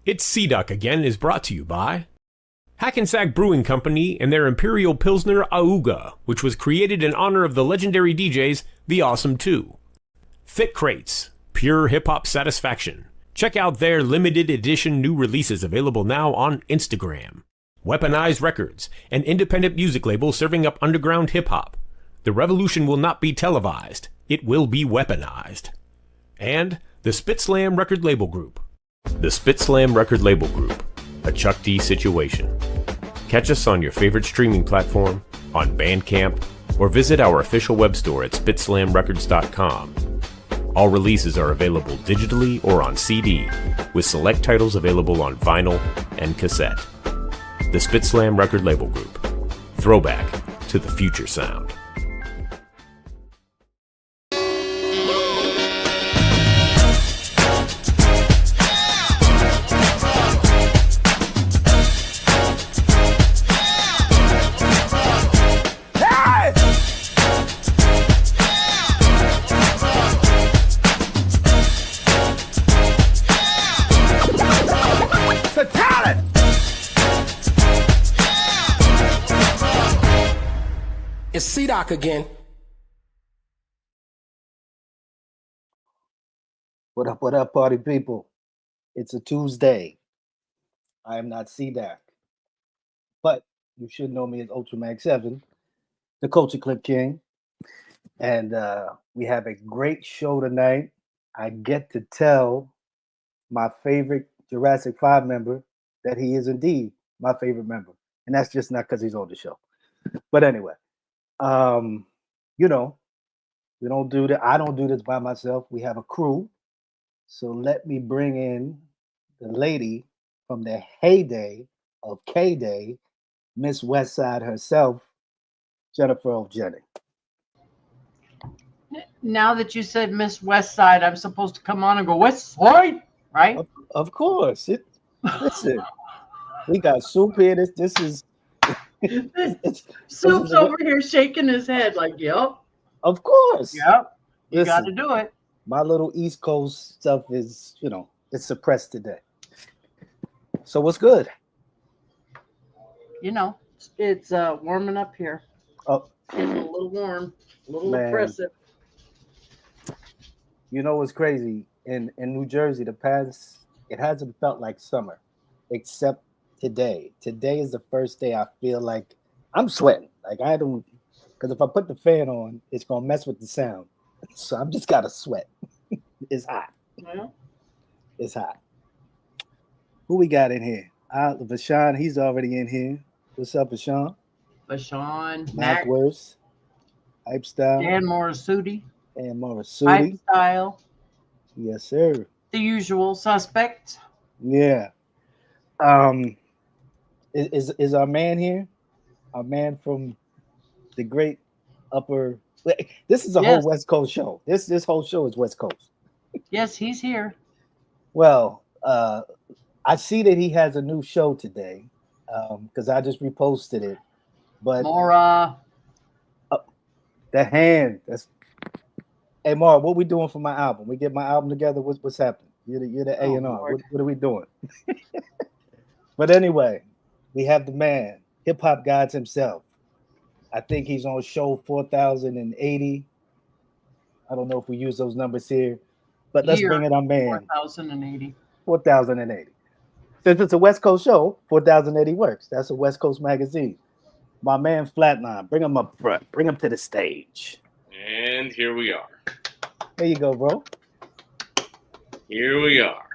It's C-Duck again is brought to you by Hackensack Brewing Company and their Imperial Pilsner Auga, which was created in honor of the legendary DJs The Awesome Two. Thick Crates, pure hip-hop satisfaction. Check out their limited edition new releases available now on Instagram. Weaponized Records, an independent music label serving up underground hip-hop. The revolution will not be televised. It will be weaponized. And the Spit Slam Record Label Group. The Spit Slam Record Label Group, a Chuck D situation. Catch us on your favorite streaming platform, on Bandcamp, or visit our official web store at spitslamrecords.com. All releases are available digitally or on CD, with select titles available on vinyl and cassette. The Spit Slam Record Label Group. Throwback to the future sound. It's C-Doc again. What up, party people? It's a Tuesday. I am not C-Doc, but you should know me as Ultramax 7, the Culture Clip King. And we have a great show tonight. I get to tell my favorite Jurassic 5 member that he is indeed my favorite member. And that's just not because he's on the show. But anyway. You know, we don't do that. I don't do this by myself. We have a crew. So let me bring in the lady from the heyday of K-Day, Miss Westside herself, Jennifer O'Jenny. Now that you said Miss Westside, I'm supposed to come on and go Westside, right? Of course. Listen, we got soup here. This is Soup's over here shaking his head like, yep. Of course. Yep. You got to do it. My little East Coast stuff is, it's suppressed today. So what's good? It's warming up here. Oh, it's a little warm, a little oppressive. You know what's crazy? In New Jersey, it hasn't felt like summer, except today. Today is the first day I feel like I'm sweating. Like I don't, because if I put the fan on, it's gonna mess with the sound. So I'm just gotta sweat. It's hot. Yeah. It's hot. Who we got in here? Bashan, he's already in here. What's up, Bashan? Bashan, Mac Worse, Hype Style, Dan Morisuti. Hype Style. Yes, sir. The usual suspect. Yeah. Is our man here? Our man from the great upper. This is a whole West Coast show. This whole show is West Coast. Yes, he's here. Well, I see that he has a new show today because I just reposted it. But Mora, the hand. Hey, Mara, what we doing for my album? We get my album together. What's happening? You're the A&R. What are we doing? But anyway, we have the man, Hip Hop Gods himself. I think he's on show 4080. I don't know if we use those numbers here, but let's bring it on, man. 4080. 4080. Since it's a West Coast show, 4080 works. That's a West Coast magazine. My man Flatline, bring him up front. Bring him to the stage. And here we are. There you go, bro. Here we are.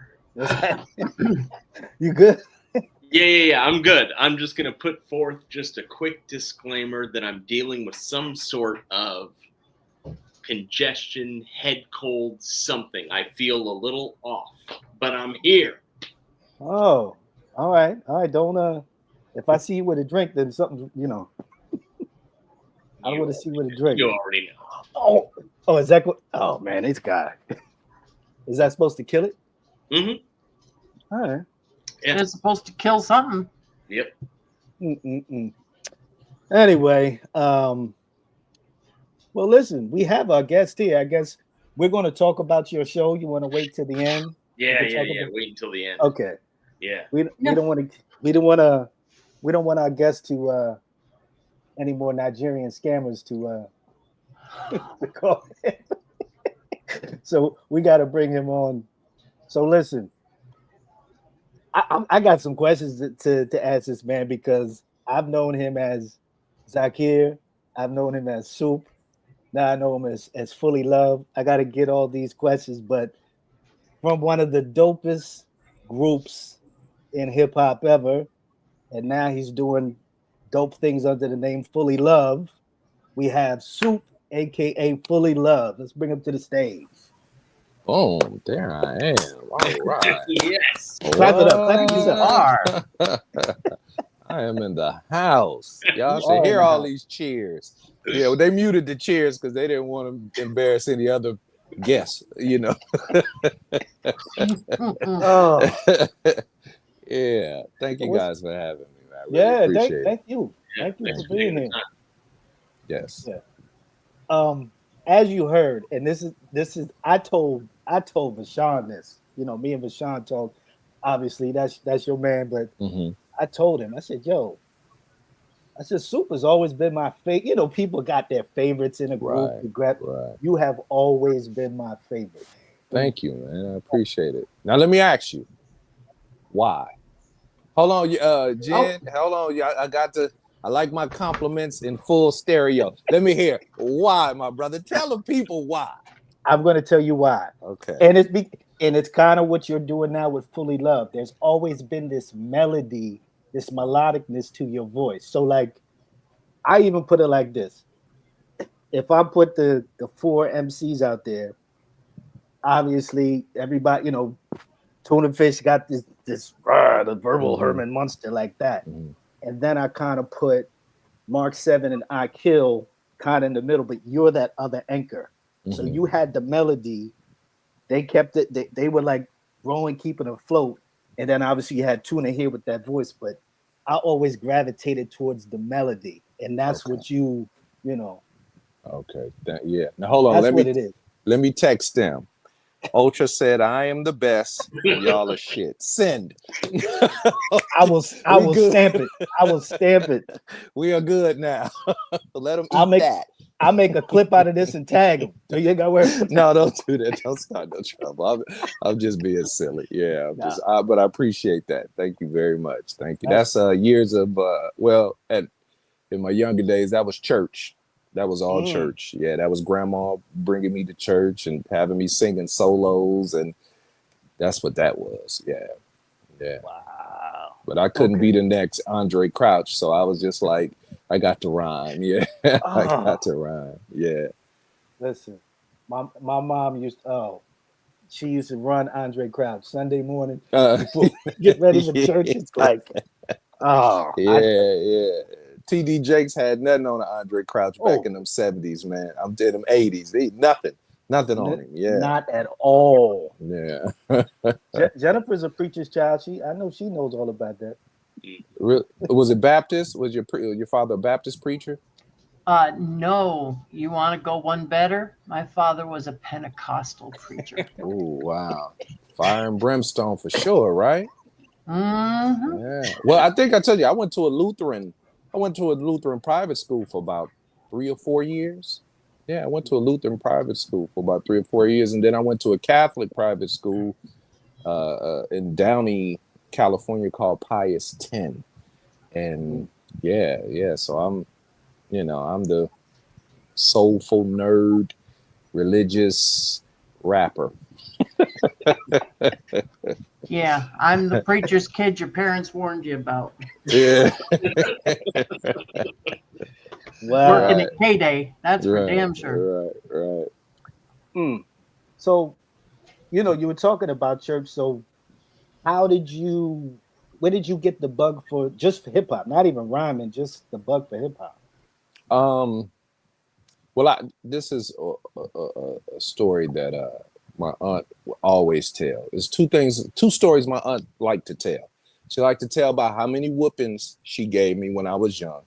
You good? Yeah, I'm good. I'm just going to put forth just a quick disclaimer that I'm dealing with some sort of congestion, head cold, something. I feel a little off, but I'm here. Oh, all right. Don't, if I see you with a drink, then something, I want to see with a drink. You already know. Oh, is that what? Oh, man, this guy. Is that supposed to kill it? Mm-hmm. All right. Yeah. It's supposed to kill something. Yep. Anyway, well, listen, we have our guest here. I guess we're going to talk about your show. You want to wait till the end? Yeah. Wait until the end. Okay. Yeah. We don't want our guests to any more Nigerian scammers to call him. So we got to bring him on. So listen, I got some questions to ask this man because I've known him as Zakir, I've known him as Soup, now I know him as Fullee Love. I got to get all these questions, but from one of the dopest groups in hip hop ever, and now he's doing dope things under the name Fullee Love. We have Soup, aka Fullee Love. Let's bring him to the stage. Boom, there I am. All right. Yes. Clap it up. Clap it up. I am in the house. Y'all You should are in hear the all house. these cheers. Yeah, well, they muted the cheers because they didn't want to embarrass any other guests, you know. Oh, Yeah. Thank you guys for having me, man. I really yeah. appreciate it. Thank you. Thank you for being here. Yes. Yeah. As you heard, and this is I told Bashan this. You know, me and Bashan told. Obviously, that's your man, but I told him. I said, "Yo," I said, "Soup has always been my favorite." You know, people got their favorites in a group. Right. You have always been my favorite. Thank you, man. I appreciate it. Now let me ask you, why? Hold on, Jen. Hold on. I like my compliments in full stereo. Let me hear why, my brother. Tell the people why. I'm going to tell you why. Okay. And it's kind of what you're doing now with Fullee Love. There's always been this melody, this melodicness to your voice. So like, I even put it like this. If I put the 4 MCs out there, obviously everybody, you know, Tuna Fish got this the verbal Herman Munster like that. And then I kind of put Mark 7 and I Kill kind of in the middle, but you're that other anchor. So you had the melody, they kept it, they were like growing, keeping it afloat. And then obviously you had Tuna here with that voice, but I always gravitated towards the melody. And that's what you know. Okay. Now hold on. Let me text them. Ultra said, "I am the best. And y'all are shit. Send." I will stamp it. I will stamp it. We are good now. Let them eat that. I'll make a clip out of this and tag them. So you ain't got worry. No, don't do that. Don't start no trouble. I'm just being silly. Yeah, but I appreciate that. Thank you very much. Thank you. That's years of in my younger days, that was church. That was all church. Yeah, that was grandma bringing me to church and having me singing solos, and that's what that was. Yeah. Wow. But I couldn't be the next Andre Crouch, so I was just like, I got to rhyme. Yeah, I got to rhyme. Yeah. Listen, my mom used to run Andre Crouch Sunday morning before get ready for church. It's like, yeah. TD Jakes had nothing on Andre Crouch back in them 70s, man. I'm in them 80s. Nothing on him. Yeah. Not at all. Yeah. Jennifer's a preacher's child. I know she knows all about that. Was it Baptist? Was your father a Baptist preacher? No. You want to go one better? My father was a Pentecostal preacher. Oh, wow. Fire and brimstone for sure, right? Mm-hmm. Yeah. Well, I think I told you, I went to a Lutheran private school for about 3 or 4 years. Yeah, I went to a Lutheran private school for about 3 or 4 years, and then I went to a Catholic private school in Downey, California, called Pius X. And yeah. So I'm the soulful nerd, religious rapper. Yeah, I'm the preacher's kid your parents warned you about. Yeah. Wow. Working at K-Day, that's for damn sure. Right. So, you were talking about church. So, where did you get the bug for hip hop? Not even rhyming, just the bug for hip hop. Well, this is a story that my aunt always tell. There's two stories my aunt liked to tell. She liked to tell about how many whoopings she gave me when I was young.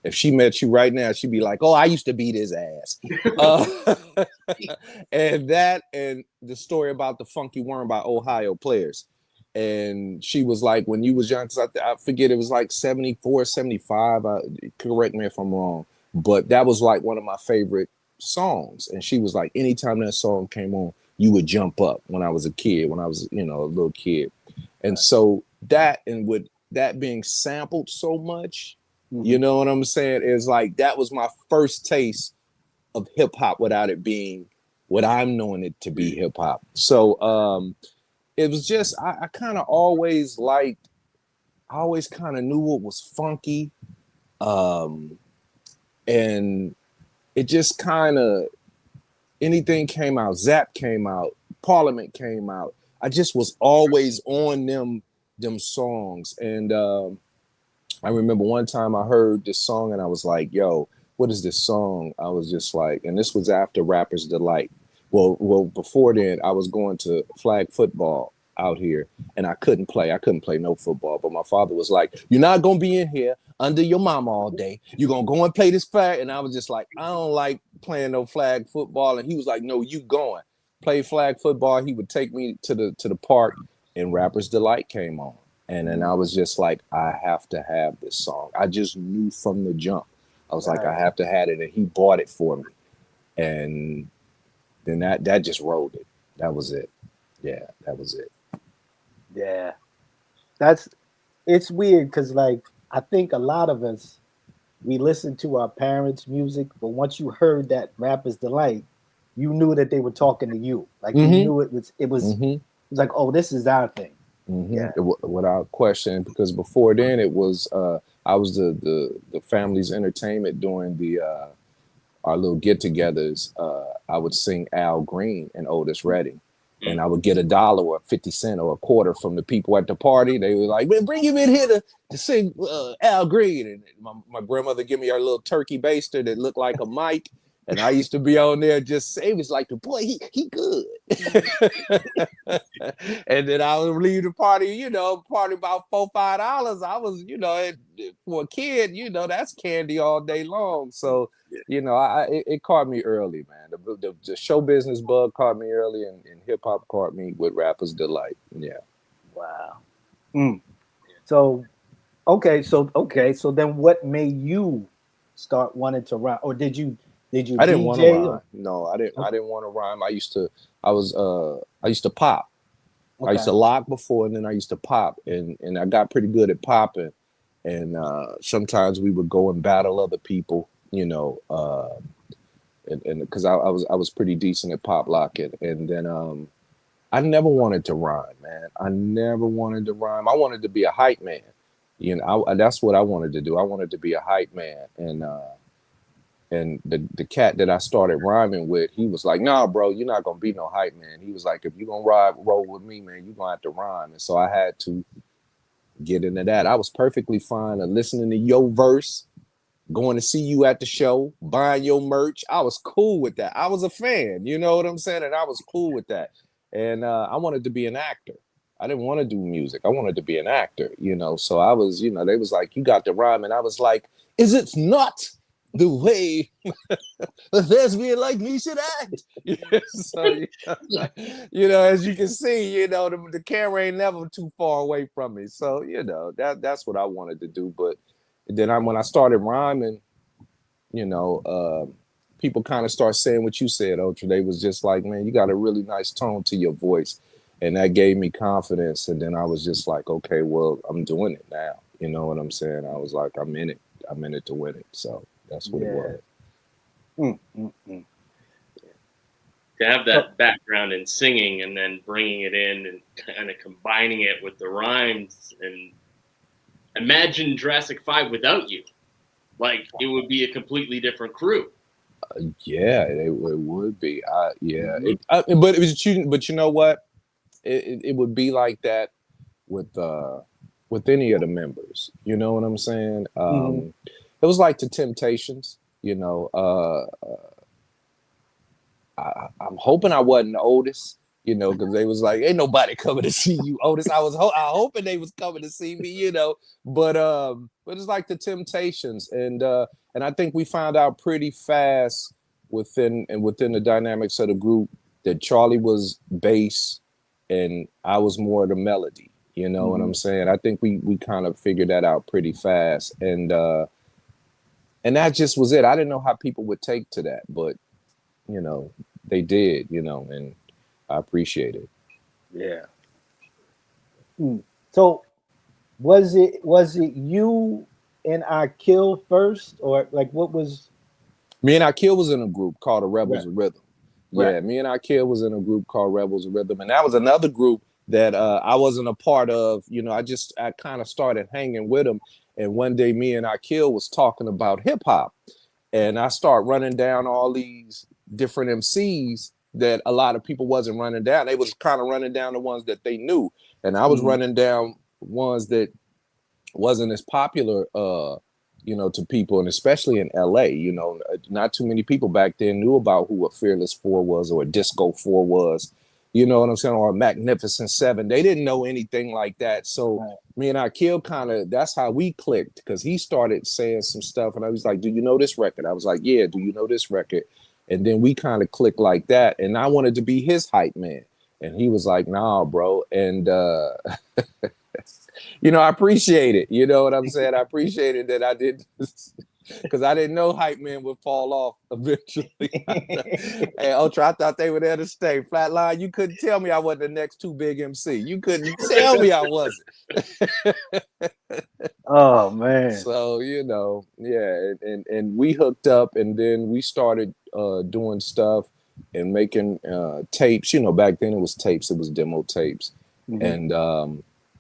If she met you right now, she'd be like, "Oh, I used to beat his ass." And the story about the Funky Worm by Ohio Players. And she was like, when you was young, 'cause I forget, it was like 74, 75. Correct me if I'm wrong, but that was like one of my favorite songs. And she was like, anytime that song came on, you would jump up when I was a kid, when I was, you know, a little kid. And so that, and with that being sampled so much, you know what I'm saying, is like, that was my first taste of hip hop without it being what I'm knowing it to be hip hop. So it was just, I kind of always liked, I always kind of knew what was funky. And it just kind of, anything came out, Zap came out, Parliament came out. I just was always on them songs. And I remember one time I heard this song and I was like, yo, what is this song? I was just like, and this was after Rapper's Delight. Well, before then, I was going to flag football out here, and I couldn't play. I couldn't play no football. But my father was like, "You're not gonna be in here under your mama all day. You're gonna go and play this flag." And I was just like, "I don't like playing no flag football." And he was like, "No, you going play flag football." He would take me to the park, and Rapper's Delight came on, and then I was just like, "I have to have this song." I just knew from the jump. I was like, "I have to have it," and he bought it for me, and then that just rolled it. That was it. Yeah, that was it. Yeah. It's weird because, like, I think a lot of us, we listen to our parents' music, but once you heard that Rapper's Delight, you knew that they were talking to you. Like, you knew it was like, oh, this is our thing. Yeah. Without question, because before then it was I was the family's entertainment during the our little get-togethers. I would sing Al Green and Otis Redding, and I would get $1 or 50 cents or a quarter from the people at the party. They were like, "Man, bring him in here to sing Al Green." And my grandmother give me our little turkey baster that looked like a mic, and I used to be on there just say, it was like, the boy, he good. And then I would leave the party, you know, party about $4, $5. I was, you know, for a kid, you know, that's candy all day long. So, you know, it caught me early, man. The show business bug caught me early, and hip hop caught me with Rapper's Delight. Yeah. Wow. So then what made you start wanting to rhyme? Or did you I didn't want to DJ? rhyme. No, I didn't want to rhyme. I used to pop. Okay. I used to lock before, and then I used to pop, and I got pretty good at popping. And sometimes we would go and battle other people, you know, and because I was pretty decent at pop locking. And then I never wanted to rhyme, man. I never wanted to rhyme. I wanted to be a hype man. You know, that's what I wanted to do. I wanted to be a hype man. And the cat that I started rhyming with, he was like, "Nah, bro, you're not gonna be no hype man." He was like, "If you're gonna roll with me, man, you're gonna have to rhyme." And so I had to get into that. I was perfectly fine listening to your verse, going to see you at the show, buying your merch. I was cool with that. I was a fan, you know what I'm saying? And I was cool with that. And I wanted to be an actor. I didn't want to do music. I wanted to be an actor, you know? So I was, you know, they was like, "You got the rhyme." And I was like, "Is it not the way a thespian like me should act?" So, you know, as you can see, you know, the camera ain't never too far away from me. So, you know, that's what I wanted to do. But then when I started rhyming, you know, people kind of start saying what you said, Ultra. They was just like, "Man, you got a really nice tone to your voice." And that gave me confidence. And then I was just like, okay, well, I'm doing it now. You know what I'm saying? I was like, I'm in it. I'm in it to win it. So that's what it was. To have that background in singing and then bringing it in and kind of combining it with the rhymes, and imagine Jurassic 5 without you. Like, it would be a completely different crew. Yeah, it would be. But you know what? It would be like that with any of the members. You know what I'm saying? It was like the Temptations. You know, I'm hoping I wasn't Otis. You know, because they was like, "Ain't nobody coming to see you, Otis." I hoping they was coming to see me. You know, but it's like the Temptations, and I think we found out pretty fast within the dynamics of the group that Charlie was bass and I was more the melody. You know what I'm saying? I think we kind of figured that out pretty fast, and that just was it. I didn't know how people would take to that, but you know, they did. You know, and I appreciate it. Yeah. So was it you and I Kill first, or like what was? Me and I Kill was in a group called the Rebels Right. of Rhythm. Right. Yeah, me and I Kill was in a group called Rebels of Rhythm, and that was another group that I wasn't a part of. You know, I kind of started hanging with them, and one day me and I Kill was talking about hip hop, and I start running down all these different MCs that a lot of people wasn't running down. They was kind of running down the ones that they knew, and I was running down ones that wasn't as popular, you know, to people, and especially in LA. You know, not too many people back then knew about who a Fearless Four was or a Disco Four was. You know what I'm saying? Or a Magnificent Seven. They didn't know anything like that. So me and Akil kind of, that's how we clicked, because he started saying some stuff, and I was like, "Do you know this record?" I was like, "Yeah, do you know this record?" And then we kind of clicked like that. And I wanted to be his hype man, and he was like, "Nah, bro." And you know, I appreciate it. You know what I'm saying? I appreciated that I did, because I didn't know hype man would fall off eventually. Hey, Ultra, I thought they were there to stay. Flatline, you couldn't tell me I wasn't the next Too Big MC. You couldn't tell me I wasn't. Oh man. So, you know, yeah, and we hooked up, and then we started doing stuff and making tapes. You know, back then it was tapes, it was demo tapes.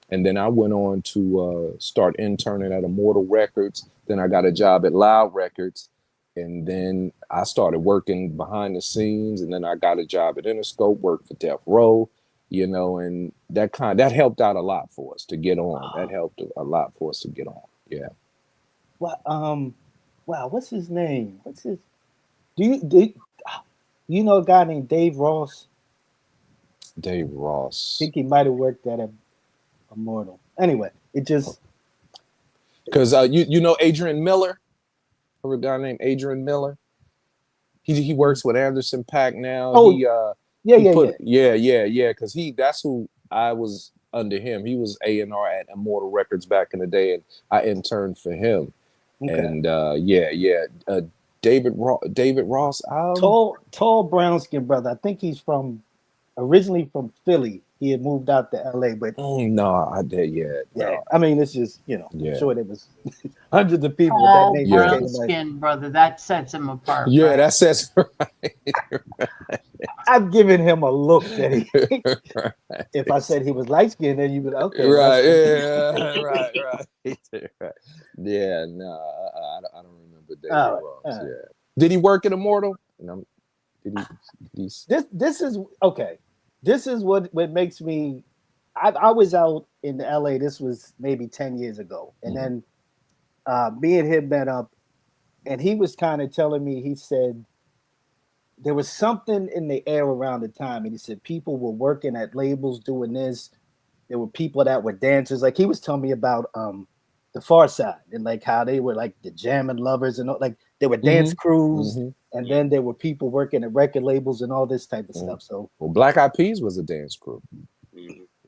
And then I went on to start interning at Immortal Records. Then I got a job at Loud Records. And then I started working behind the scenes. And then I got a job at Interscope, worked for Death Row, you know, and that helped out a lot for us to get on. That helped a lot for us to get on. Yeah. What? Wow. What's his name? Do you know a guy named Dave Ross? Dave Ross. I think he might have worked at Immortal. Anyway, it just because you know Adrian Miller, a guy named Adrian Miller. He works with Anderson .Paak now. Oh, yeah. Because that's who I was under him. He was A&R at Immortal Records back in the day, and I interned for him. Okay. And David Ross, tall brown skinned brother. I think he's originally from Philly. He had moved out to LA, but no, I did. Yeah. No. I mean, it's just, you know, I'm sure there was hundreds of people with that name. Brown skin, brother. That sets him apart. Yeah, right? That sets right. I've given him a look that he. If I said he was light skinned, then you would okay. Right. Yeah. Right. Yeah. No, I don't remember David Ross. Yeah. Did he work at Immortal? No. This is okay. This is what makes me. I was out in LA. This was maybe 10 years ago, and then me and him met up, and he was kind of telling me. He said there was something in the air around the time, and he said people were working at labels doing this. There were people that were dancers. Like he was telling me about the Far Side and like how they were like the jamming lovers and all, like there were dance crews. And then there were people working at record labels and all this type of stuff. So, well, Black Eyed Peas was a dance crew.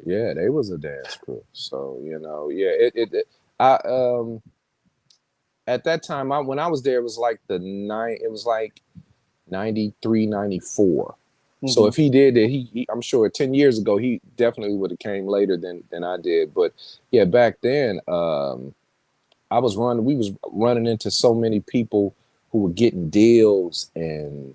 Yeah, they was a dance crew. So, you know, yeah, at that time, when I was there, it was like 93, 94. So if he did it, I'm sure 10 years ago, he definitely would have came later than I did. But yeah, back then, we was running into so many people who were getting deals and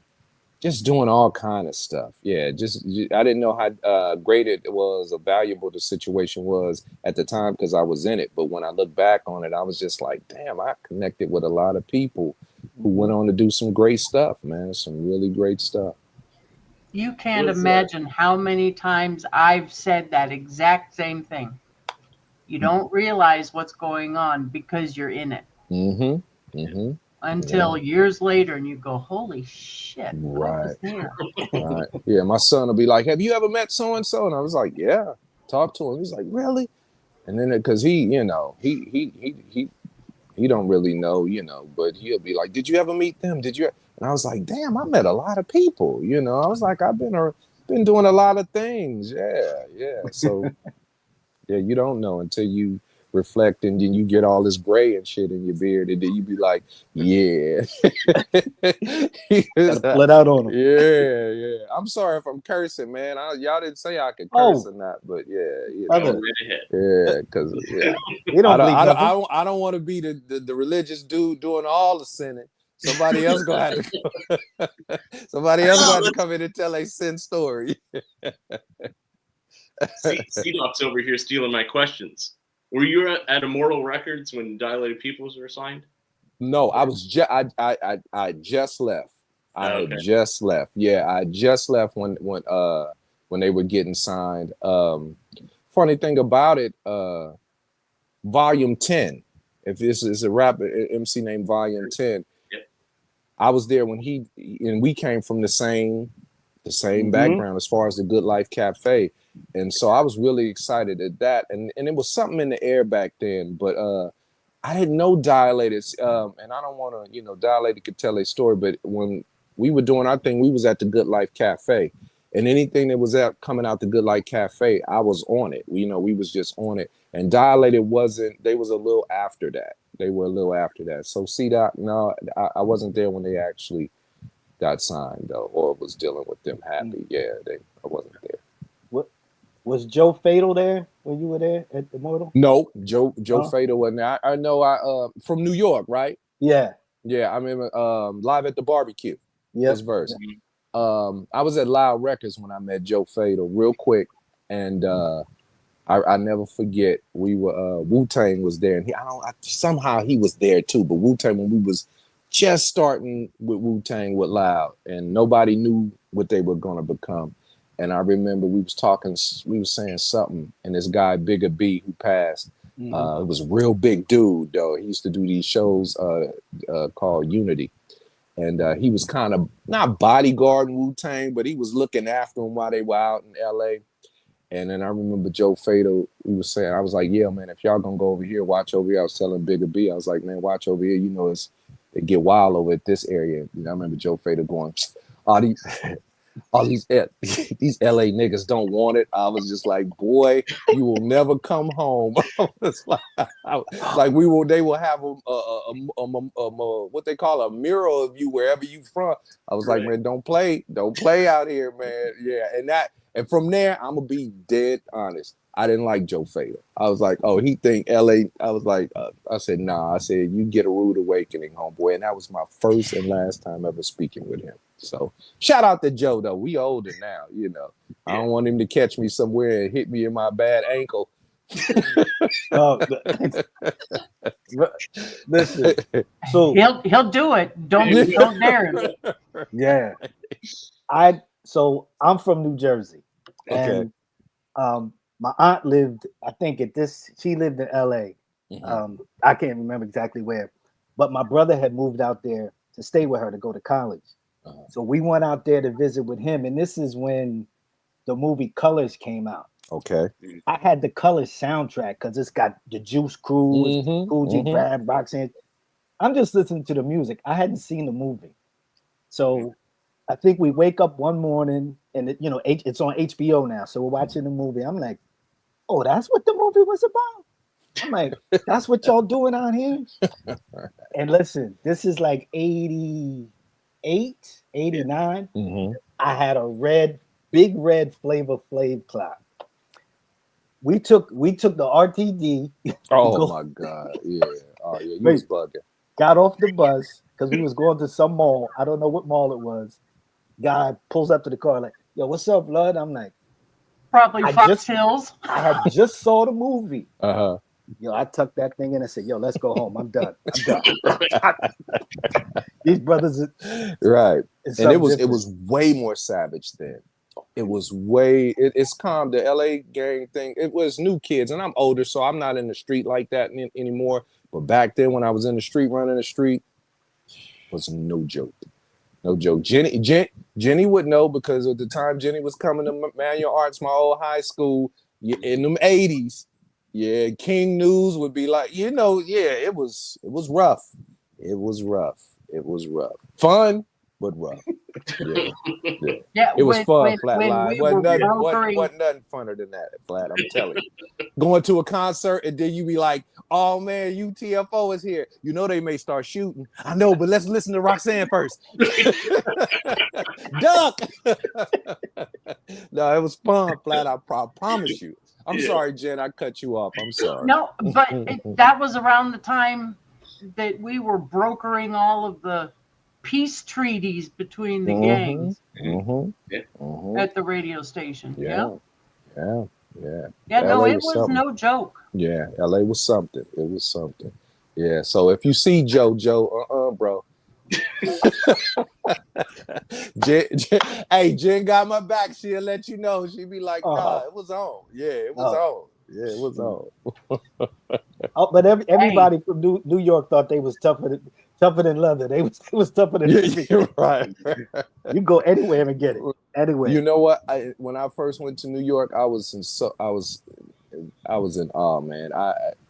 just doing all kind of stuff. Yeah, I didn't know how great it was or valuable the situation was at the time because I was in it. But when I look back on it, I was just like, damn, I connected with a lot of people who went on to do some great stuff, man. Some really great stuff. You can't imagine how many times I've said that exact same thing. You don't realize what's going on because you're in it. Until years later, and you go, "Holy shit!" Right. Right. Yeah, my son will be like, "Have you ever met so and so?" And I was like, "Yeah." Talk to him. He's like, "Really?" And then because he, you know, he don't really know, you know, but he'll be like, "Did you ever meet them? Did you?" And I was like, "Damn, I met a lot of people." You know, I was like, "I've been doing a lot of things." Yeah. So Yeah, you don't know until you reflect, and then you get all this gray and shit in your beard, and then you be like, yeah. Gotta pull it out on them. Yeah. I'm sorry if I'm cursing, man. Y'all didn't say I could curse or not, but yeah, you know. Brother. Yeah, because We don't believe nothing. I don't want to be the religious dude doing all the sinning. Somebody else gonna have to somebody else gonna have to come in and tell a sin story. C-Dop's over here stealing my questions. Were you at Immortal Records when Dilated Peoples were signed? No, I was I just left. I had just left. Yeah, I just left when they were getting signed. Funny thing about it, Volume 10. If this is a rapper MC named Volume 10, I was there when we came from the same background as far as the Good Life Cafe. And so I was really excited at that. And it was something in the air back then, but I didn't know Dilated. And I don't want to, Dilated could tell a story, but when we were doing our thing, we was at the Good Life Cafe. And anything that was coming out the Good Life Cafe, I was on it. We was just on it. And Dilated they was a little after that. They were a little after that. So C-Dot, no, I wasn't there when they actually got signed though, or was dealing with them happy. Yeah, I wasn't there. Was Joe Fatal there when you were there at the Immortal? No, Joe Fatal wasn't there. I know from New York, right? Yeah. Yeah, I remember Live at the Barbecue. Yeah. This verse. I was at Loud Records when I met Joe Fatal real quick, and I never forget. We were Wu-Tang was there, and somehow he was there too. But Wu-Tang, when we was just starting with Wu-Tang with Loud, and nobody knew what they were gonna become. And I remember we was saying something, and this guy Biggie B who passed, it was a real big dude though. He used to do these shows called Unity. And he was kind of not bodyguarding Wu-Tang, but he was looking after them while they were out in LA. And then I remember Joe Fatal, he was saying, I was like, yeah, man, if y'all gonna go over here, watch over here. I was telling Bigger B, I was like, man, watch over here. It get wild over at this area. And I remember Joe Fatal going, all these LA niggas don't want it. I was just like, boy, you will never come home. They will have what they call a mural of you wherever you from. I was like, man, don't play out here, man. Yeah, and from there, I'm gonna be dead honest. I didn't like Joe Fatal. I was like, oh, he think LA. I was like, I said, nah. I said, you get a rude awakening, homeboy. And that was my first and last time ever speaking with him. So shout out to Joe, though. We older now, I don't want him to catch me somewhere and hit me in my bad ankle. Listen, so he'll do it. Don't dare him. Yeah, so I'm from New Jersey, and my aunt lived, I think she lived in LA. I can't remember exactly where, but my brother had moved out there to stay with her to go to college. So we went out there to visit with him, and this is when the movie Colors came out. Okay. I had the Colors soundtrack because it's got the Juice Crew, Cool G Rap, Roxanne. I'm just listening to the music. I hadn't seen the movie. So I think we wake up one morning and it's on HBO now. So we're watching the movie. I'm like, oh, that's what the movie was about? I'm like, that's what y'all doing out here? And listen, this is like 88, 89. I had a big red Flavor Flav clock. We took the RTD. Oh my God. Yeah. Oh yeah. You was bugging. Got off the bus because we was going to some mall. I don't know what mall it was. Guy pulls up to the car like, yo, what's up, blood? I'm like, probably Fox Hills. I had just saw the movie. Yo, I tucked that thing in and said, yo, let's go home. I'm done. These brothers right. And it was way more savage then. It was it's calm. The LA gang thing, it was new kids, and I'm older, so I'm not in the street like that anymore. But back then when I was in the street, running the street, was no joke. No joke. Jenny would know because at the time Jenny was coming to Manual Arts, my old high school, in them 80s. Yeah, King News would be like, it was rough. It was rough. Fun, but rough. Yeah. Yeah. Yeah, It was fun, when Flatline. we were brokering. Wasn't nothing funner than that, Flat. I'm telling you. Going to a concert and then you be like, oh man, UTFO is here. You know they may start shooting. I know, but let's listen to Roxanne first. Duck. No, it was fun, Flat. I promise you. I'm sorry, Jen. I cut you off. I'm sorry. No, but that was around the time that we were brokering all of the peace treaties between the gangs at the radio station. Yeah. Yeah, LA no, it was something. no joke. Yeah, LA was something. It was something. Yeah. So if you see Joe, bro. Jen got my back. She'll let you know. She'll be like, nah, it was on. Yeah, it was on. Yeah, it was on. But everybody from New York thought they was tougher than leather. They was tougher than you're right. You go anywhere and get it. Anywhere. You know what? When I first went to New York, I was in awe, man.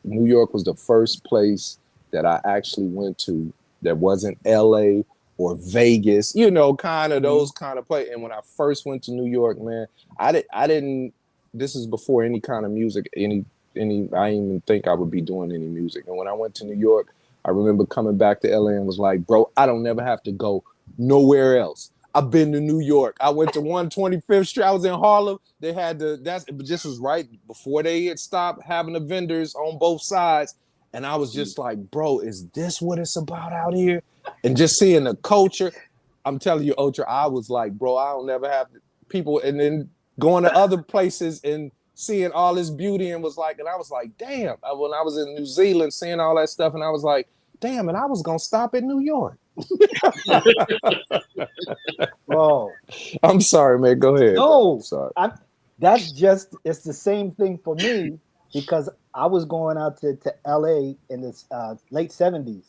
New York was the first place that I actually went to that wasn't LA or Vegas, kind of those kind of places. And when I first went to New York, man, I didn't. This is before any kind of music, I didn't even think I would be doing any music. And when I went to New York, I remember coming back to LA and was like, bro, I don't never have to go nowhere else. I've been to New York. I went to 125th Street. I was in Harlem. They had this was right before they had stopped having the vendors on both sides. And I was just like, bro, is this what it's about out here? And just seeing the culture. I'm telling you, Ultra, I was like, bro, I don't never have people. And then going to other places and seeing all this beauty and I was like, damn. When I was in New Zealand, seeing all that stuff, and I was like, damn, and I was going to stop in New York. Whoa. I'm sorry, man. Go ahead. No, sorry. It's the same thing for me because I was going out to LA in the late 70s.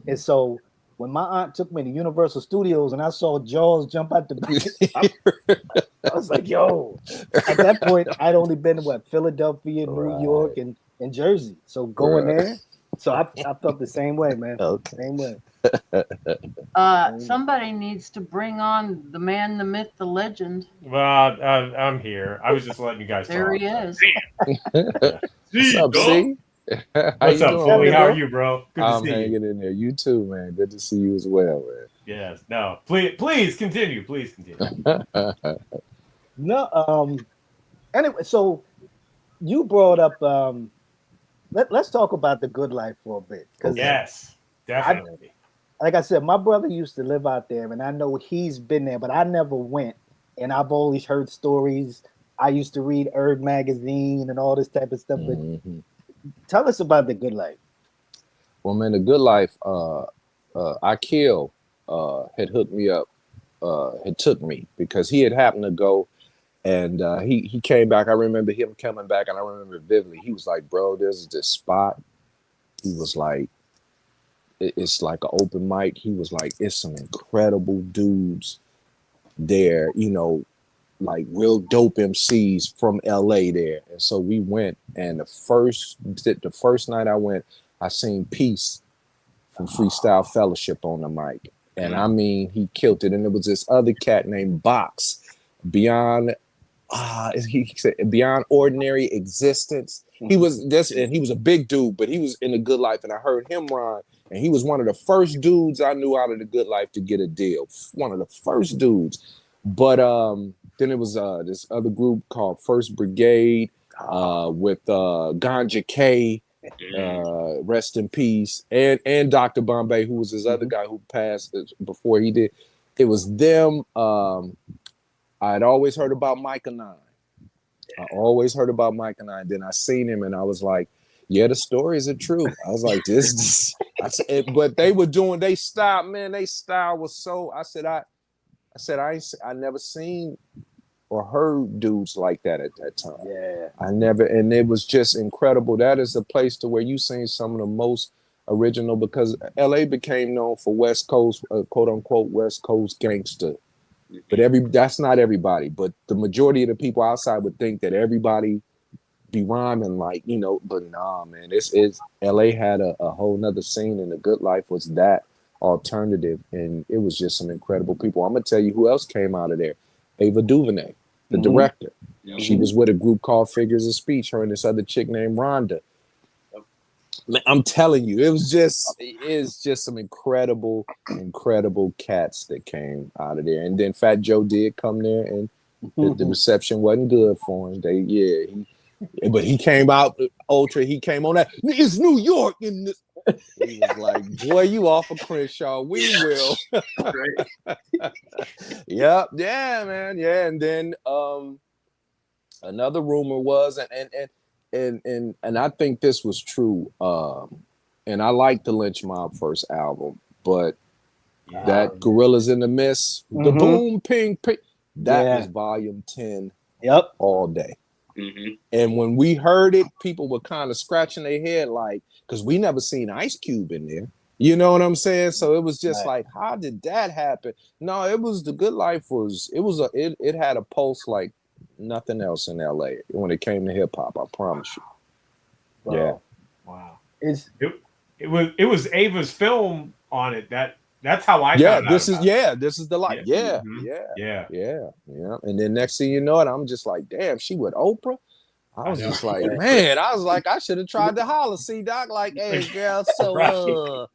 And so when my aunt took me to Universal Studios and I saw Jaws jump out the back, I was like, yo, at that point, I'd only been to Philadelphia, New York, and Jersey. So going there, so I felt the same way, man. Okay. Same way. Somebody needs to bring on the man, the myth, the legend. Well, I'm here. I was just letting you guys there talk. He is. What's up, C? What's up, Fullee? How are you, bro? Good to I'm see you. hanging in there. You too, man. Good to see you as well, man. Yes. No. Please continue. Please continue. No. Anyway, so you brought up. Let's talk about the good life for a bit. Yes, definitely. Like I said, my brother used to live out there, and I know he's been there, but I never went. And I've always heard stories. I used to read Erd magazine and all this type of stuff. But tell us about the good life. Well, man, the good life. Akil had hooked me up. Had took me because he had happened to go, and he came back. I remember him coming back, and I remember vividly. He was like, "Bro, there's this spot." He was like, "It's like an open mic." He was like, "It's some incredible dudes there, like real dope MCs from LA there." And so we went, and the first night I went, I seen Peace from Freestyle Fellowship on the mic. And I mean, he killed it. And there was this other cat named Box, Beyond he said Beyond Ordinary Existence. He was a big dude, but he was in the Good Life, and I heard him rhyme. And he was one of the first dudes I knew out of the Good Life to get a deal. One of the first dudes. But then it was this other group called First Brigade with Ganja K, rest in peace, and Dr. Bombay, who was his other guy who passed before he did. It was them. I'd always heard about Micah 9. I always heard about Micah 9. Then I seen him and I was like, yeah, the stories are true. I was like, this but they were doing their style, man. Their style was so. I said I never seen or heard dudes like that at that time. Yeah, I never, and it was just incredible. That is a place to where you seen some of the most original, because LA became known for West Coast, quote unquote, West Coast gangster. But that's not everybody. But the majority of the people outside would think that everybody be rhyming like, but nah, man, this is LA had a whole nother scene, and the Good Life was that alternative, and it was just some incredible people. I'm gonna tell you who else came out of there. Ava DuVernay, the director. She was with a group called Figures of Speech, her and this other chick named Rhonda. Man, I'm telling you, it's just some incredible cats that came out of there. And then Fat Joe did come there, and the reception wasn't good for him. But he came out ultra. He came on that. It's New York in this. He was like, "Boy, you off of Crenshaw? We will." Yep, yeah, man, yeah. And then another rumor was, and I think this was true. And I like the Lynch Mob first album, but that Gorillas in the Mist, the Boom Ping Ping, that was volume 10. Yep, all day. And when we heard it, people were kind of scratching their head, like, because we never seen Ice Cube in there. You know what I'm saying? So it was just like, how did that happen? No, it was The Good Life it had a pulse like nothing else in LA when it came to hip hop. I promise you. Wow. Yeah. Wow. It was Ava's film on it. That's how I found out. This is the life. Yeah. And then next thing you know it, I'm just like, damn, she with Oprah. I was just like, man, I should have tried to holler. See, Doc, like, hey, girl, so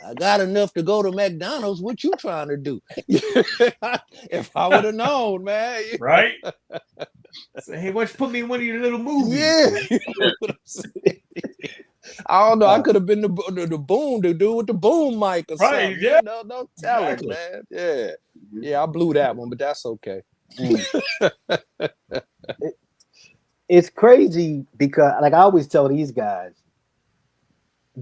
I got enough to go to McDonald's. What you trying to do? If I would have known, man. Right? Say, hey, why don't you put me in one of your little movies? Yeah. I don't know. I could have been the boom, the dude with the boom mic or something. Yeah. No, don't tell it, man. Yeah. Yeah, I blew that one, but that's okay. It's crazy because, like I always tell these guys,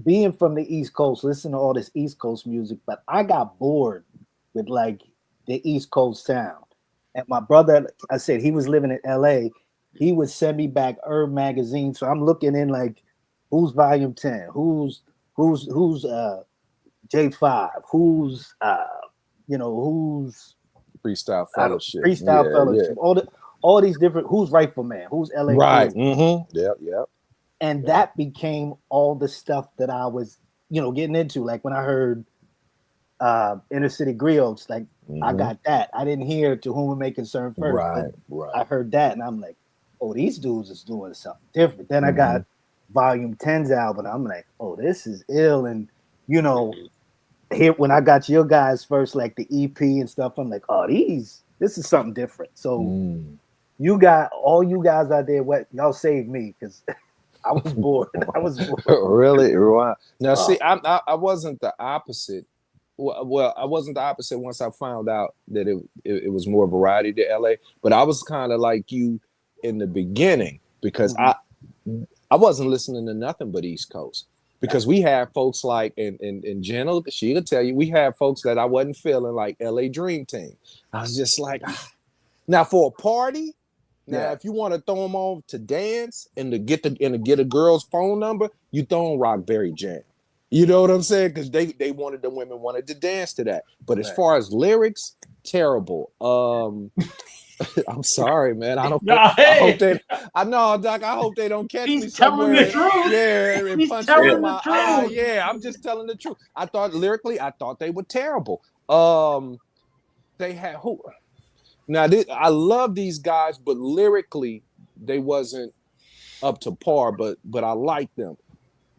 being from the East Coast, listen to all this East Coast music, but I got bored with like the East Coast sound. And my brother, I said he was living in LA. He would send me back Herb magazine. So I'm looking in like, who's volume 10? Who's J5? Who's who's Freestyle Fellowship? Fellowship. All these different. Who's Rightful Man? Who's LA? Right. Yep. And that became all the stuff that I was, getting into. Like when I heard Inner City Griots, like I got that. I didn't hear To Whom It May Concern first. Right. I heard that, and I'm like, oh, these dudes is doing something different. Then I got Volume 10's album. I'm like, oh, this is ill. And here when I got your guys first, like the EP and stuff, I'm like, oh, this is something different. So you got all you guys out there, y'all saved me because I was bored. Really? Wow. Now, see, I wasn't the opposite. Well, I wasn't the opposite once I found out that it was more variety to LA. But I was kind of like you in the beginning because I wasn't listening to nothing but East Coast. Because we had folks like, and Jenna, she'll tell you, we had folks that I wasn't feeling like LA Dream Team. I was just like, Now for a party, if you want to throw them on to dance and to get a girl's phone number, you throw on Rockberry Jam. You know what I'm saying? Because the women wanted to dance to that. But as far as lyrics, terrible. I'm sorry, man. I hope they don't catch me somewhere. He's telling the truth. Yeah, and punch me in my eye. Yeah, I'm just telling the truth. I thought they were terrible. They had who? Now I love these guys, but lyrically they wasn't up to par. But I like them.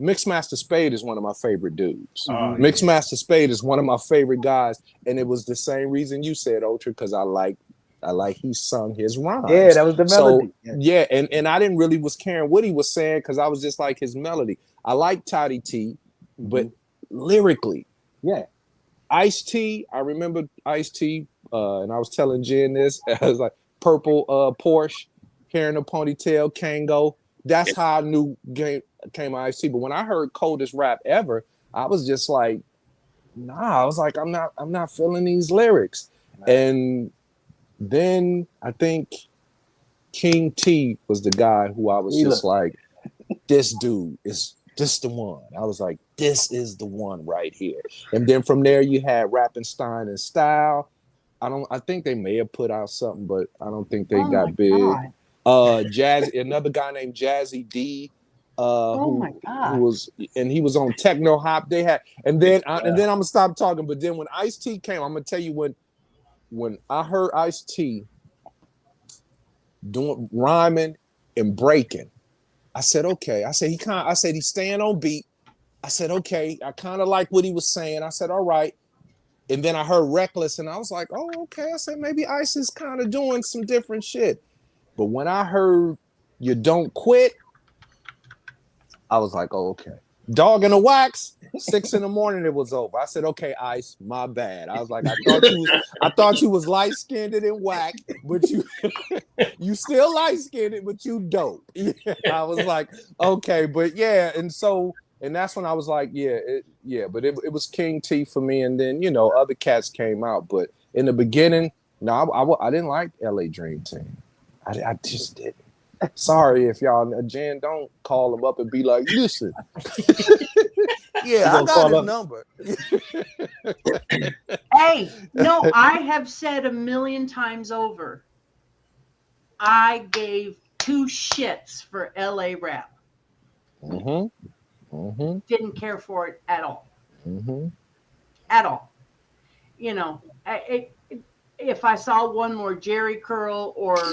Mixmaster Spade is one of my favorite dudes. Mixmaster Spade is one of my favorite guys, and it was the same reason you said, Ultra, because I like he sung his rhymes. Yeah, that was the melody. So, and I didn't really was caring what he was saying because I was just like his melody. I like Toddy T, but lyrically, Ice-T, I remember Ice-T, and I was telling Jen this. I was like, purple Porsche, hair in a ponytail, Kango. That's how I knew came Ice-T. But when I heard Coldest Rap Ever, I was just like, nah. I was like, I'm not feeling these lyrics. And then I think King T was the guy who I was just like, this dude is just the one. I was like, this is the one right here. And then from there you had Rappenstein and Style. I think they may have put out something, but I don't think they got big. Jazzy, another guy named Jazzy D. my God. He was on Techno Hop. They had, and then I'm gonna stop talking. But then when Ice-T came, I'm gonna tell you when I heard Ice-T doing rhyming and breaking, I said, okay. I said he's staying on beat. I said, okay. I kind of like what he was saying. I said, all right. And then I heard Reckless, and I was like, oh, okay. I said maybe Ice is kind of doing some different shit. But when I heard You Don't Quit, I was like, oh, okay. Dog in the Wax, 6 a.m, it was over. I said, okay, Ice, my bad. I was like, I thought you was light-skinned and whack, but you still light-skinned, but you dope. I was like, okay, but yeah, and that's when I was like, but it was King T for me, and then other cats came out, but in the beginning, no, I didn't like LA Dream Team. I just didn't. Sorry if y'all, Jan, don't call him up and be like, listen. Yeah, I got his number. Hey, no, I have said 1,000,000 times over, I gave 2 shits for LA rap. Didn't care for it at all. At all. If I saw one more Jerry curl or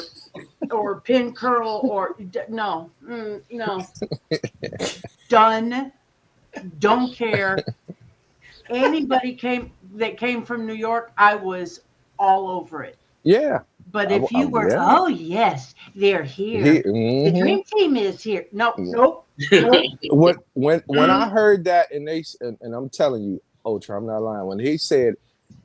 pin curl or no, done. Don't care. Anybody that came from New York, I was all over it. Yeah. But if you were, oh yes, they're here. The Dream Team is here. Nope. When I heard that, and I'm telling you, Ultra, I'm not lying.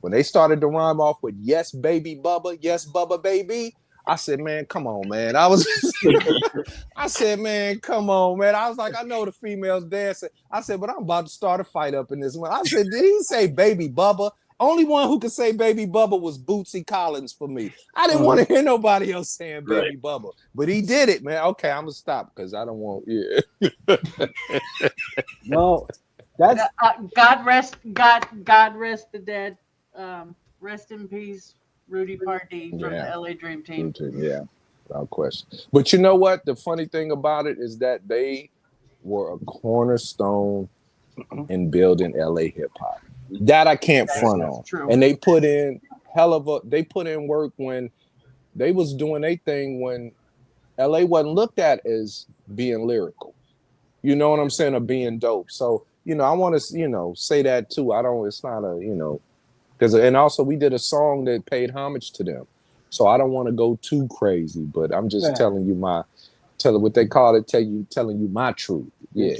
When they started to rhyme off with "Yes, baby, Bubba," "Yes, Bubba, baby," I said, "Man, come on, man." I said, "Man, come on, man." I was like, I know the females dancing. I said, but I'm about to start a fight up in this one. I said, did he say "Baby Bubba"? Only one who could say "Baby Bubba" was Bootsy Collins for me. I didn't want to hear nobody else saying "Baby Bubba," but he did it, man. Okay, I'm gonna stop because I don't want. Yeah. No, that's God rest the dead. Rest in peace, Rudy Pardee from the LA Dream Team. Yeah, without question. But you know what? The funny thing about it is that they were a cornerstone in building LA hip hop. That I can't front on. True. And they put in work when they was doing their thing when LA wasn't looked at as being lyrical. You know what I'm saying? Or being dope. So, I want to, say that too. It's not a, and also we did a song that paid homage to them. So I don't want to go too crazy, but I'm just telling you what they call it, telling you my truth. Yeah.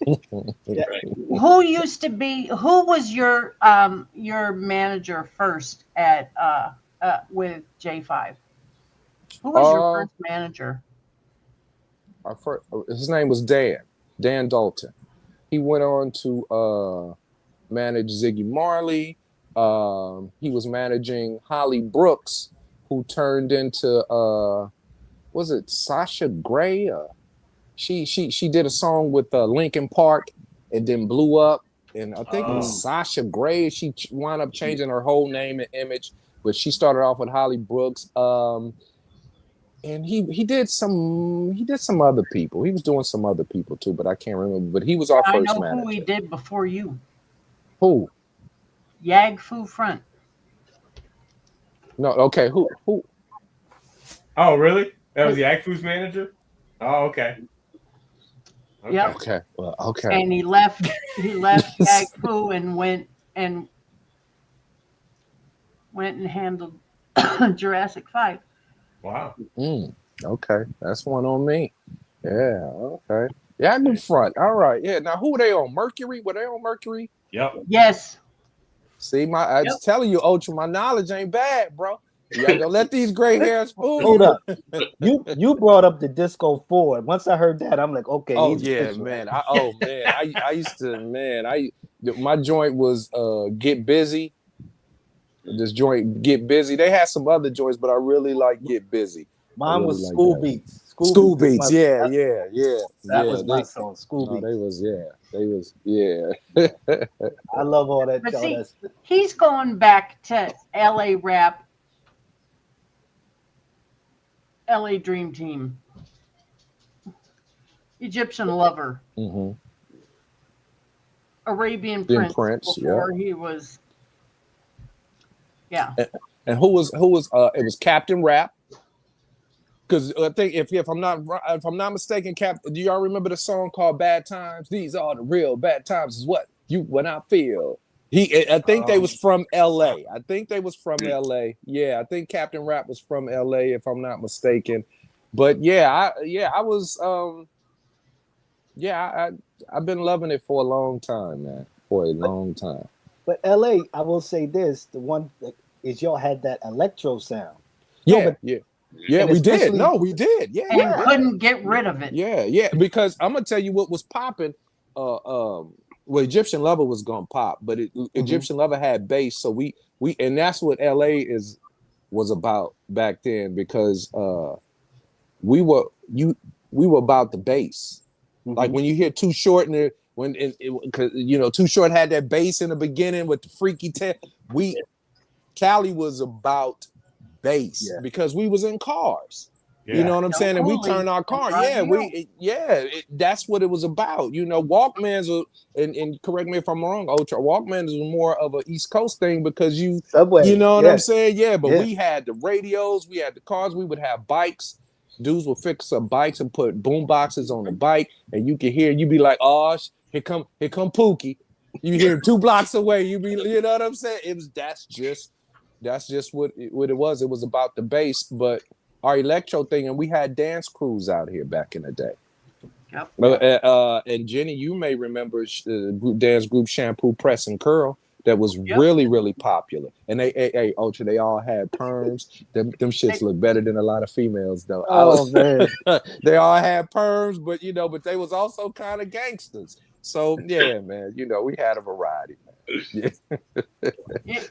Who was your manager first at with J5? Who was your first manager? His name was Dan Dalton. He went on to manage Ziggy Marley. He was managing Holly Brooks, who turned into was it Sasha Grey? She did a song with Linkin Park and then blew up. And I think it was Sasha Grey. She wound up changing her whole name and image, but she started off with Holly Brooks. And he did some other people. He was doing some other people too, but I can't remember. But he was our first manager. I know who he did before you. Who? Yag Fu Front. No, okay. Who? Oh, really? That was Yag Fu's manager? Oh, okay. Yep. Okay. Well, okay. And he left Yag Fu and went and handled Jurassic 5. Wow. Okay. That's one on me. Yeah, okay. Yag Fu Front. All right. Yeah. Now who were they on? Mercury? Were they on Mercury? Yep. Yes. See, I was telling you, Ultra, my knowledge ain't bad, bro. You gotta let these gray hairs fool. Hold up. You brought up the Disco 4. Once I heard that, I'm like, okay. Oh yeah, man. I used to, my joint was Get Busy. This joint Get Busy. They had some other joints, but I really like Get Busy. Mine was School Beats. School Beats, yeah. That was my song, School Beats. They was, I love all that. But see, he's going back to LA rap, LA Dream Team. Egyptian Lover, Arabian Prince before he was, And who was it was Captain Rap. Because I think if I'm not mistaken, do y'all remember the song called "Bad Times"? These are the real bad times. Is when I feel. I think they was from L.A. I think they was from L.A. Yeah, I think Captain Rap was from L.A. if I'm not mistaken. But I was I've been loving it for a long time, man. For a long time. But L.A., I will say this: the one that is y'all had that electro sound. Yeah, we did. No, we did. Yeah, and couldn't get rid of it. Yeah. Because I'm gonna tell you what was popping. Well, Egyptian Lover was gonna pop, but Egyptian Lover had bass, so we and that's what LA was about back then because we were about the bass. Like when you hear Too Short and Too Short had that bass in the beginning with the freaky Cali was about bass because we was in cars. You know what I'm saying? And we turned our car. That's what it was about. Walkmans and correct me if I'm wrong, Ultra. Walkmans was more of an East Coast thing because Subway, you know what I'm saying? Yeah, but we had the radios, we had the cars, we would have bikes. Dudes would fix up bikes and put boom boxes on the bike, and you could hear, you'd be like, oh, here come Pookie. You hear him 2 blocks away. You know what I'm saying? That's just what it was. It was about the bass, but our electro thing, and we had dance crews out here back in the day. Yep. And Jenny, you may remember the dance group Shampoo, Press, and Curl that was really, really popular. And they Ultra, they all had perms. Them shits look better than a lot of females, though. Man. They all had perms, but but they was also kind of gangsters. So yeah, man, we had a variety.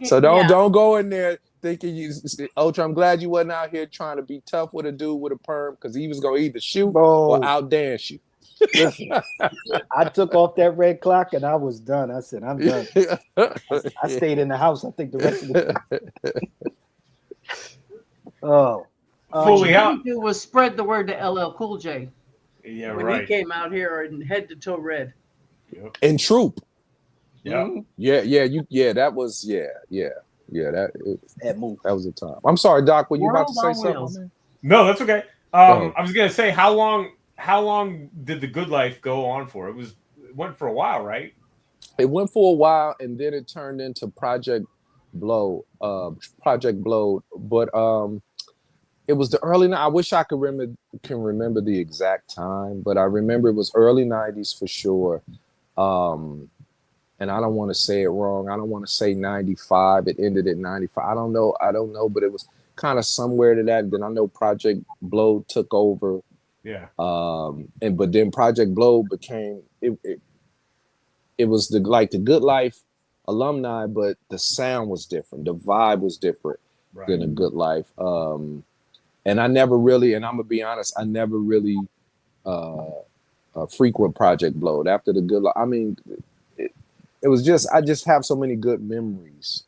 So don't go in there thinking Ultra. I'm glad you wasn't out here trying to be tough with a dude with a perm because he was gonna either shoot or outdance you. Listen, I took off that red clock and I was done. I said, I'm done. I stayed in the house. I think the rest of the Fullee, how do was spread the word to LL Cool J. Yeah, when he came out here and head to toe red. And Troop. Yeah. That was that was a time. I'm sorry, Doc, were you about to say something? No, that's okay. I was gonna say how long did the Good Life go on for? It went for a while, right? It went for a while and then it turned into Project Blow. But it was the early. I wish I can remember the exact time, but I remember it was early 90s for sure. And I don't want to say it wrong. I don't want to say 95. It ended at 95. I don't know, but it was kind of somewhere to that. And then I know Project Blow took over. Yeah. But then Project Blow became it was the Good Life alumni, but the sound was different. The vibe was different than a Good Life. And I never really, and I'm gonna be honest, I never really frequent Project Blow. After the Good Life, I mean, it was just, I just have so many good memories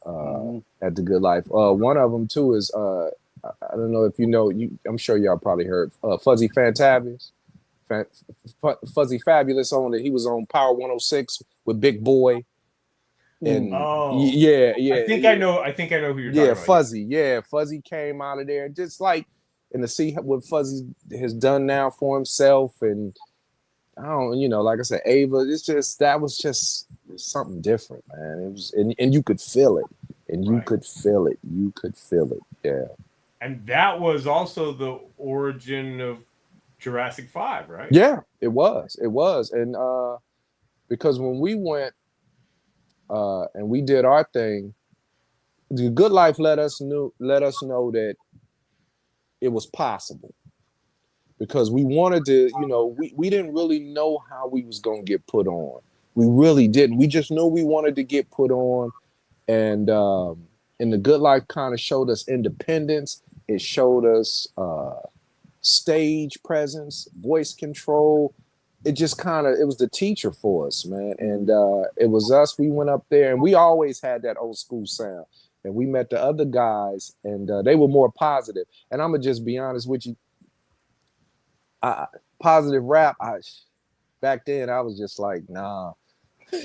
at the Good Life. One of them too is I don't know if you know, I'm sure y'all probably heard Fuzzy Fantabulous. Fuzzy Fabulous he was on Power 106 with Big Boy. And I think I know who you're talking about. Fuzzy came out of there and just and to see what Fuzzy has done now for himself, and I don't, like I said, Ava, that was just something different, man. It was, and you could feel it, and you could feel it. You could feel it, yeah. And that was also the origin of Jurassic 5, right? Yeah, it was, and because when we went and we did our thing, the Good Life let us know that it was possible. Because we wanted to, we didn't really know how we was going to get put on. We really didn't. We just knew we wanted to get put on. And the Good Life kind of showed us independence. It showed us stage presence, voice control. It just it was the teacher for us, man. And it was us. We went up there and we always had that old school sound. And we met the other guys and they were more positive. And I'm going to just be honest with you. Positive rap, back then I was just like, nah. I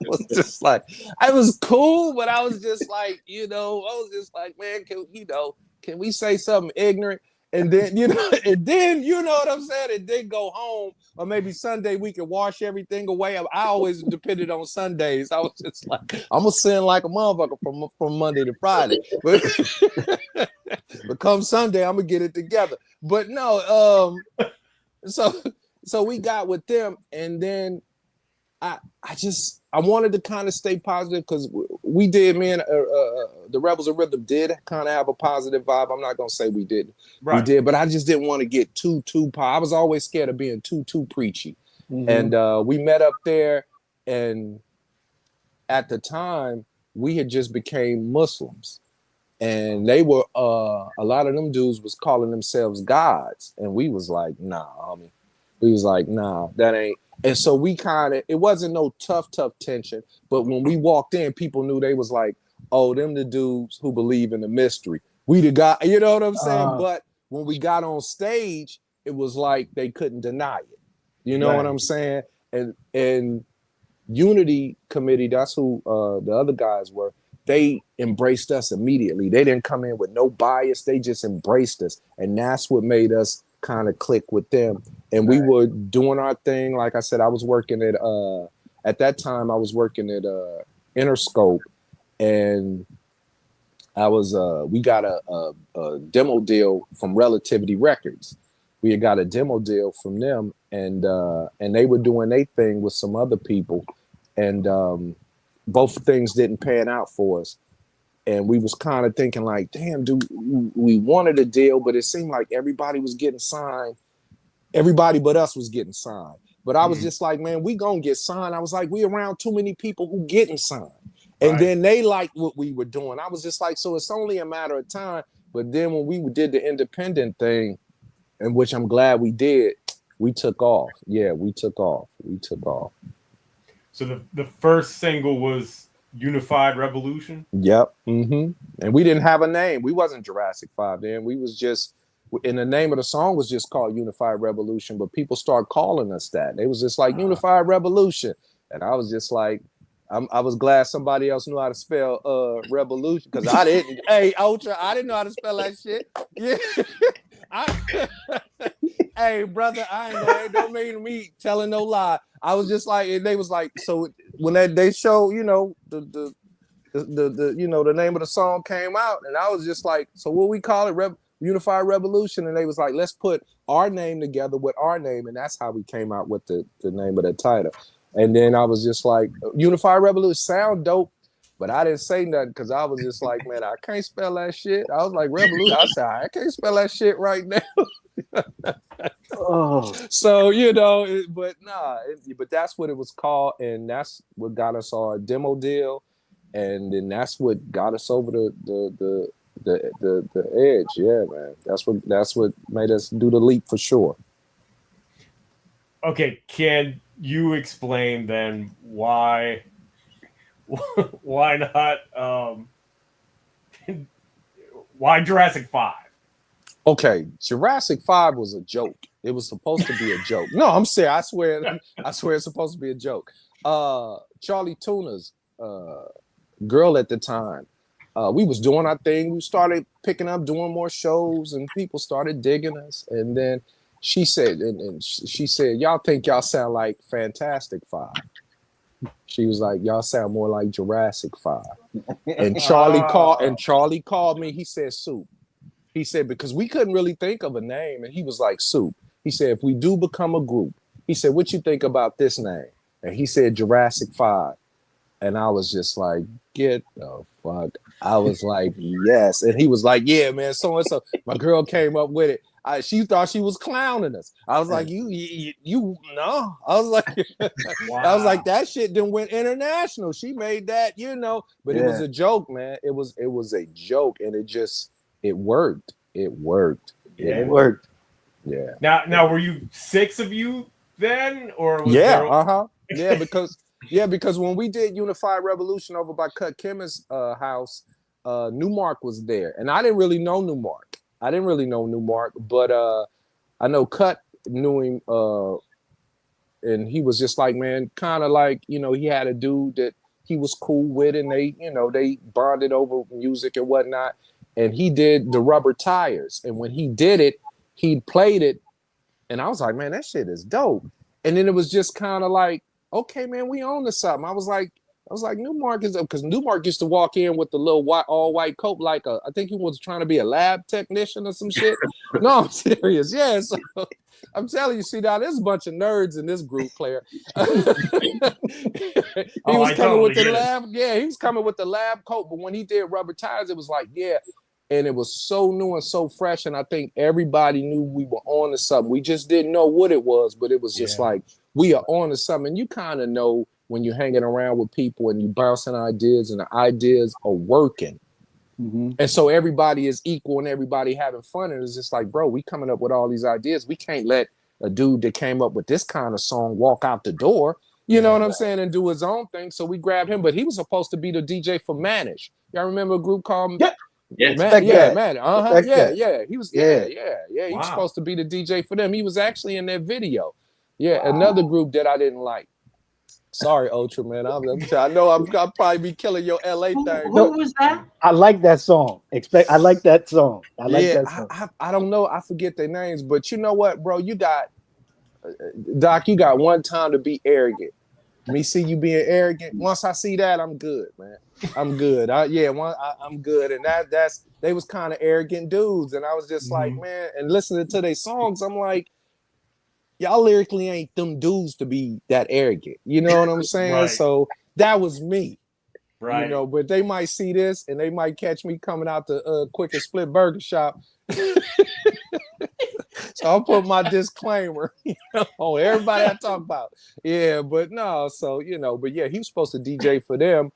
was just like, I was cool, but I was just like, I was just like, man, can we say something ignorant? And then, and then, you know what I'm saying? And then go home, or maybe Sunday we can wash everything away. I always depended on Sundays. I was just like, I'm gonna sin like a motherfucker from Monday to Friday. But come Sunday, I'm gonna get it together. But no, so we got with them, and then I wanted to kind of stay positive because we did, man. The Rebels of Rhythm did kind of have a positive vibe. I'm not gonna say we didn't, right. We did, but I just didn't want to get too. I was always scared of being too preachy. Mm-hmm. And we met up there, and at the time we had just became Muslims, and they were a lot of them dudes was calling themselves gods, and we was like, nah, homie. We was like, nah, that ain't. And so we it wasn't no tough tension, but when we walked in, people knew they was like, oh, them the dudes who believe in the mystery. We the guy, you know what I'm saying? But when we got on stage, it was like they couldn't deny it. You know what I'm saying? And Unity Committee, that's who the other guys were, they embraced us immediately. They didn't come in with no bias. They just embraced us. And that's what made us kind of click with them. And we were doing our thing. Like I said, I was working at that time, I was working at Interscope, and we got a demo deal from Relativity Records. We had got a demo deal from them, and they were doing their thing with some other people, and both things didn't pan out for us. And we was kind of thinking like, damn, dude, we wanted a deal, but it seemed like everybody was getting signed. Everybody but us was getting signed. But I was just like, man, we gonna get signed. I was like, we around too many people who getting signed. And then they liked what we were doing. I was just like, so it's only a matter of time. But then when we did the independent thing, and which I'm glad we did, we took off. Yeah, we took off. So the first single was Unified Revolution? Yep. Mm-hmm. And we didn't have a name. We wasn't Jurassic 5 then. We was just, and the name of the song was just called Unified Revolution, but people started calling us that. They was just like, Unified Revolution. And I was just like, I was glad somebody else knew how to spell revolution, because I didn't. Hey, Ultra, I didn't know how to spell that shit. Yeah. Hey, brother, I ain't know. It don't mean me telling no lie. I was just like, and they was like, so when they show, the name of the song came out, and I was just like, so what we call it, Unified Revolution, and they was like, let's put our name together with our name, and that's how we came out with the name of the title. And then I was just like, Unified Revolution sound dope, but I didn't say nothing because I was just like, man, I can't spell that shit. I was like, Revolution. I said, I can't spell that shit right now. So, but that's what it was called, and that's what got us our demo deal, and then that's what got us over the edge. Yeah, man. That's what made us do the leap for sure. Okay, can you explain then why not why Jurassic 5? Okay, Jurassic 5 was a joke. It was supposed to be a joke. No, I'm serious. I swear it's supposed to be a joke. Charlie Tuna's girl at the time, we was doing our thing. We started picking up, doing more shows, and people started digging us. And then she said, y'all think y'all sound like Fantastic Five. She was like, y'all sound more like Jurassic 5. And Charlie called me. He said, Soup. He said, because we couldn't really think of a name. And he was like, Soup. He said, if we do become a group, he said, what you think about this name? And he said, Jurassic 5. And I was just like, get the fuck. I was like, yes. And he was like, yeah, man, so-and-so. My girl came up with it. She thought she was clowning us. I was like, you no. I was like, wow. I was like, that shit done went international. She made that, but it was a joke, man. It was a joke, and it worked. It worked. It worked. Yeah. Now, were you 6 of you then, or was Yeah, because when we did Unified Revolution over by Cut Kim's house, Newmark was there, and I didn't really know Newmark, but I know Cut knew him and he was just like, man, kind of like, you know, he had a dude that he was cool with, and they, you know, they bonded over music and whatnot. And he did the Rubber Tires, and when he did it, he played it, and I was like, man, that shit is dope. And then it was just kind of like, okay, man, we on to something. I was like, Newmark is, because Newmark used to walk in with the little all white coat, like I think he was trying to be a lab technician or some shit. No, I'm serious. Yeah, so I'm telling you, see, now there's a bunch of nerds in this group, Claire. He was coming with the lab. Yeah, he was coming with the lab coat. But when he did Rubber Tires, it was like, yeah. And it was so new and so fresh. And I think everybody knew we were on to something. We just didn't know what it was, but it was just like, we are on to something. And you kind of know when you're hanging around with people and you bouncing ideas and the ideas are working. Mm-hmm. And so everybody is equal and everybody having fun. And it's just like, bro, we coming up with all these ideas. We can't let a dude that came up with this kind of song walk out the door, you know what I'm saying, and do his own thing. So we grabbed him, but he was supposed to be the DJ for Manish. Y'all remember a group called Man? He was, he was supposed to be the DJ for them. He was actually in that video. Another group that I didn't like. Sorry, Ultra, man. I know I'll probably be killing your LA thing. Who was that? I like that song. I like that song. I don't know. I forget their names, but you know what, bro? You got, Doc, you got one time to be arrogant. Me see you being arrogant. Once I see that, I'm good, man. I'm good. I'm good. And they was kind of arrogant dudes. And I was just like, man, and listening to their songs, I'm like, y'all lyrically ain't them dudes to be that arrogant. You know what I'm saying? Right. So that was me. Right. You know, but they might see this and they might catch me coming out the Quick and Split Burger Shop. So I'll put my disclaimer, you know, on everybody I talk about. Yeah, but no, so, you know, but yeah, he was supposed to DJ for them.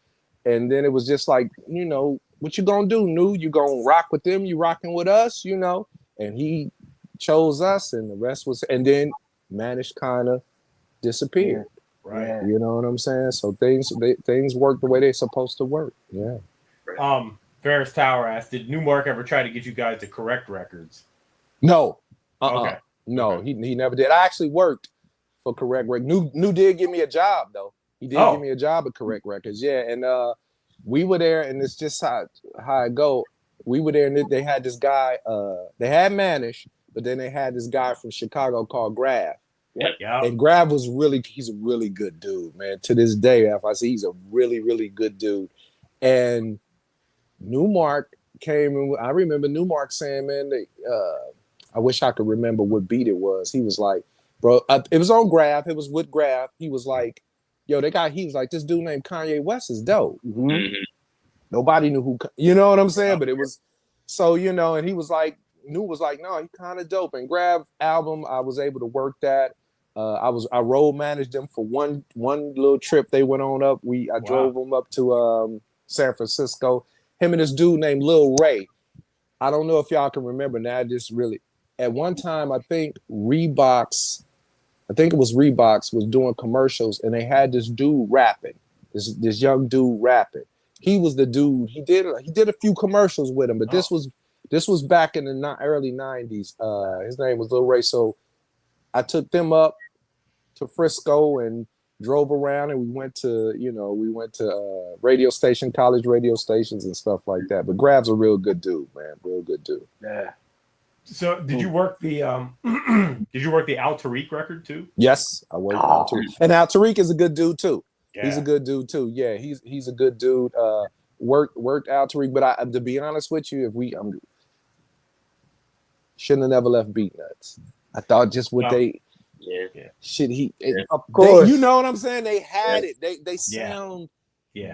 And then it was just like, you know, what you gonna do, New? You gonna rock with them? You rocking with us, you know? And he chose us, and the rest was, and then Manish kind of disappeared. Right. You know what I'm saying? So things work the way they're supposed to work. Yeah. Ferris Tower asked, did Newmark ever try to get you guys to correct records? No. Okay. No, he never did. I actually worked for Correct Records. New did give me a job though. He did give me a job at Correct Records. Yeah, and we were there, and it's just how I go. We were there, and they had this guy. They had Manish, but then they had this guy from Chicago called Grav. Yeah. And Grav he's a really good dude, man. To this day, if I see, he's a really, really good dude. And Newmark came, and I remember Newmark saying, man, I wish I could remember what beat it was. He was like, bro, it was on Grav. It was with Grav. He was like, yo, he was like, this dude named Kanye West is dope. Mm-hmm. Nobody knew who, you know what I'm saying? But it was, so, you know, and he was like, New was like, no, he kind of dope. And Grav album, I was able to work that. I road managed them for one little trip they went on up. I drove them up to San Francisco. Him and this dude named Lil Ray. I don't know if y'all can remember now. Just really, at one time, I think it was Reeboks was doing commercials, and they had this dude rapping, this young dude rapping. He was the dude. He did a few commercials with him, but this was back in the early 90s. His name was Lil Ray. So I took them up to Frisco and drove around, and we went to radio station, college radio stations and stuff like that. But Grav's a real good dude, man. Real good dude. Yeah. So did you work the Al Tariq record too? Yes, I worked Al Tariq. And Al Tariq is a good dude too. Yeah. He's a good dude too. Yeah, he's a good dude. Worked Al Tariq, but to be honest with you, shouldn't have never left Beat Nuts. I thought just what of course. You know what I'm saying? They had it. They sound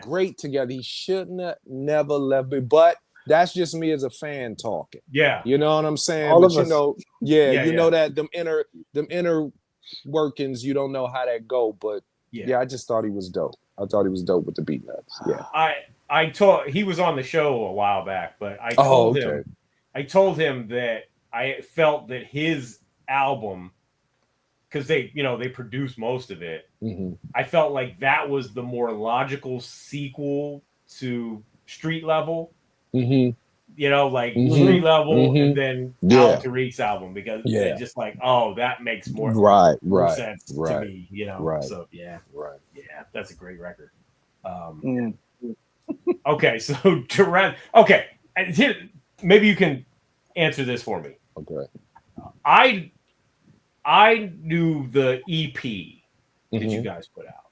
great together. He shouldn't have never left me, but that's just me as a fan talking. Yeah. You know what I'm saying? All but of us. Know that them inner workings, you don't know how that go. But I just thought he was dope. I thought he was dope with the Beat Nuts. Yeah. He was on the show a while back, but I told him that I felt that his album, because they produced most of it, I felt like that was the more logical sequel to Street Level. you know, like Fullee Level and then Al Tariq's album, because they're just like, oh, that makes more sense to me, you know. So yeah, that's a great record. Okay, so Jurassic. Okay, maybe you can answer this for me. Okay. I knew the EP that you guys put out.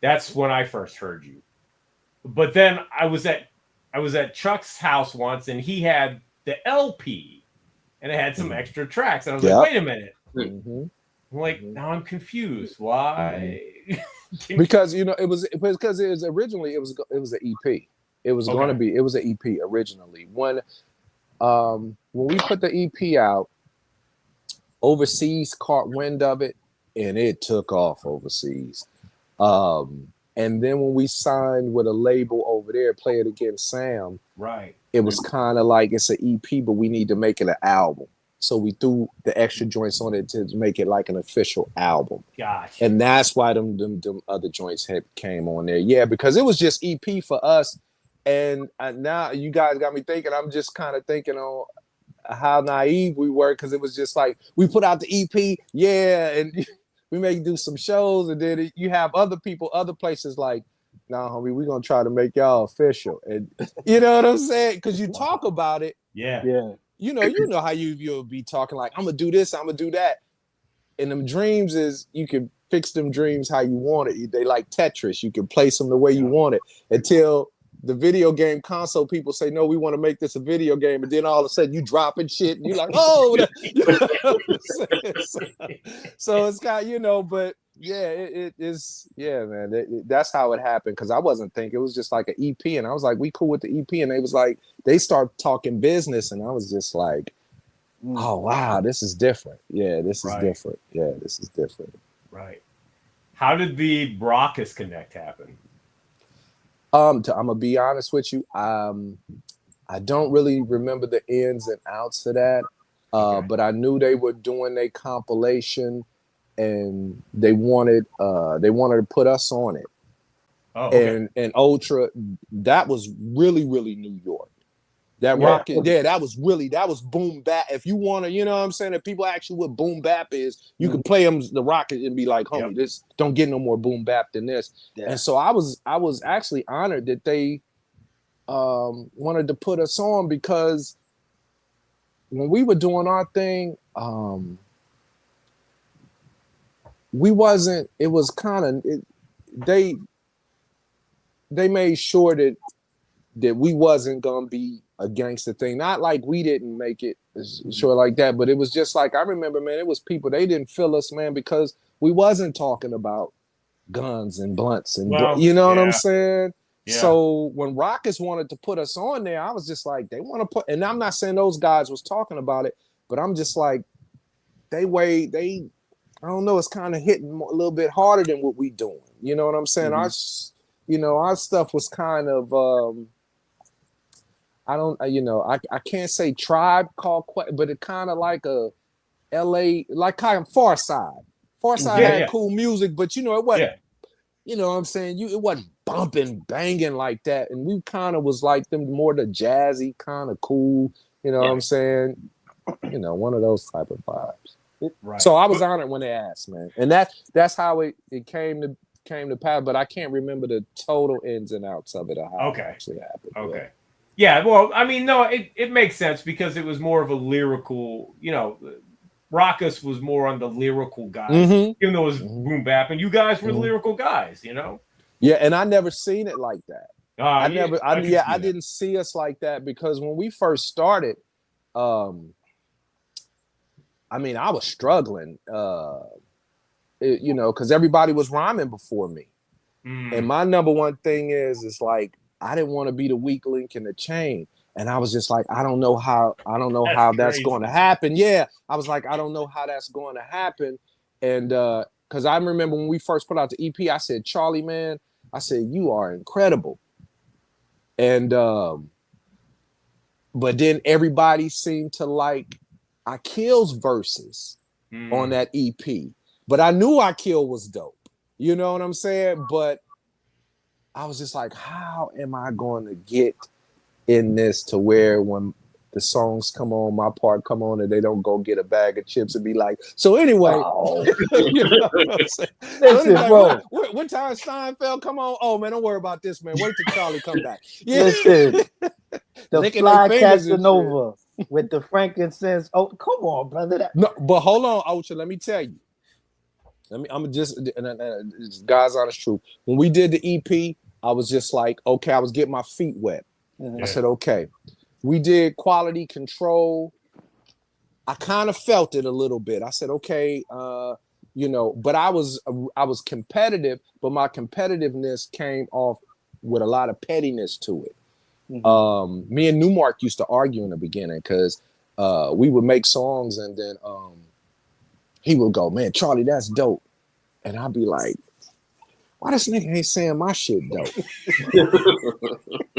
That's when I first heard you. But then I was at Chuck's house once, and he had the LP, and it had some extra tracks. And I was like, wait a minute. I'm like, now I'm confused. Why? Because it was originally it was an EP. It was going to be an EP originally. When we put the EP out, overseas caught wind of it, and it took off overseas. And then when we signed with a label over there, Play It Again Sam, it was kind of like, it's an EP, but we need to make it an album. So we threw the extra joints on it to make it like an official album. Gotcha. And that's why them other joints came on there. Yeah, because it was just EP for us. And now you guys got me thinking, I'm just kind of thinking on how naive we were, because it was just like, we put out the EP, and we may do some shows, and then you have other people, other places like, nah, homie, we're going to try to make y'all official. And you know what I'm saying? Because you talk about it. Yeah. You know how you'll be talking like, I'm going to do this, I'm going to do that. And them dreams is, you can fix them dreams how you want it. They like Tetris. You can place them the way you want it until the video game console people say, no, we want to make this a video game. And then all of a sudden you dropping shit and you're like, oh, you know what I'm saying? So it's got, but yeah, it is. Yeah, man, that's how it happened. Cause I wasn't thinking, it was just like an EP. And I was like, we cool with the EP. And they was like, they start talking business. And I was just like, oh, wow, this is different. Yeah, this is different. Yeah, this is different. Right. How did the Rawkus Connect happen? I'm gonna be honest with you. I don't really remember the ins and outs of that, but I knew they were doing a compilation, and they wanted to put us on it. Oh, okay. And Ultra, that was really, really New York. That rocket, that was boom bap. If you want to, you know what I'm saying? If people ask you what boom bap is, you can play them the rocket and be like, homie, this don't get no more boom bap than this. Yeah. And so I was actually honored that they wanted to put us on, because when we were doing our thing, they made sure that we wasn't gonna be a gangster thing. Not like we didn't make it sure like that, but it was just like, I remember, man, it was people, they didn't feel us, man, because we wasn't talking about guns and blunts and you know what I'm saying? Yeah. So when Rawkus wanted to put us on there, I was just like, they want to put, and I'm not saying those guys was talking about it, but I'm just like, I don't know, it's kind of hitting a little bit harder than what we doing. You know what I'm saying? Our stuff was kind of, I can't say Tribe Called Quest, but it kind of like a LA, like kind of Far Side. Far Side had cool music, but it wasn't, you know what I'm saying? It wasn't bumping, banging like that. And we kind of was like them, more the jazzy, kind of cool, you know what I'm saying? One of those type of vibes. Right. So I was honored when they asked, man. And that's how it came to pass, but I can't remember the total ins and outs of it or how it actually happened. Okay. Yeah, well, I mean, no, it makes sense, because it was more of a lyrical, Rawkus was more on the lyrical guys, even though it was boom bap, and you guys were the lyrical guys, Yeah, and I never seen it like that. I didn't see us like that, because when we first started, I was struggling, because everybody was rhyming before me. And my number one thing is like, I didn't want to be the weak link in the chain. And I was just like, I don't know how that's going to happen. Yeah. I was like, I don't know how that's going to happen. And because I remember when we first put out the EP, I said, Charlie, man, I said, you are incredible. And but then everybody seemed to like Akil's verses on that EP. But I knew Akil was dope. You know what I'm saying? But I was just like, how am I going to get in this to where when the songs come on, my part come on, and they don't go get a bag of chips and be like, so anyway, you know what I'm saying? Listen, bro. What time Seinfeld come on? Oh man, don't worry about this, man. Wait till Charlie come back. Yeah. Listen, the Licking fly their fingers and Casanova with the frankincense. Oh, come on, brother. No, but hold on, Ocha. Let me tell you. I'm just God's honest truth. When we did the EP, I was just like, okay, I was getting my feet wet. I said, okay. We did Quality Control. I kind of felt it a little bit. I said, okay, you know, but I was competitive, but my competitiveness came off with a lot of pettiness to it. Me and Newmark used to argue in the beginning because we would make songs and then he would go, man, Charlie, that's dope. And I'd be like, why this nigga ain't saying my shit dope?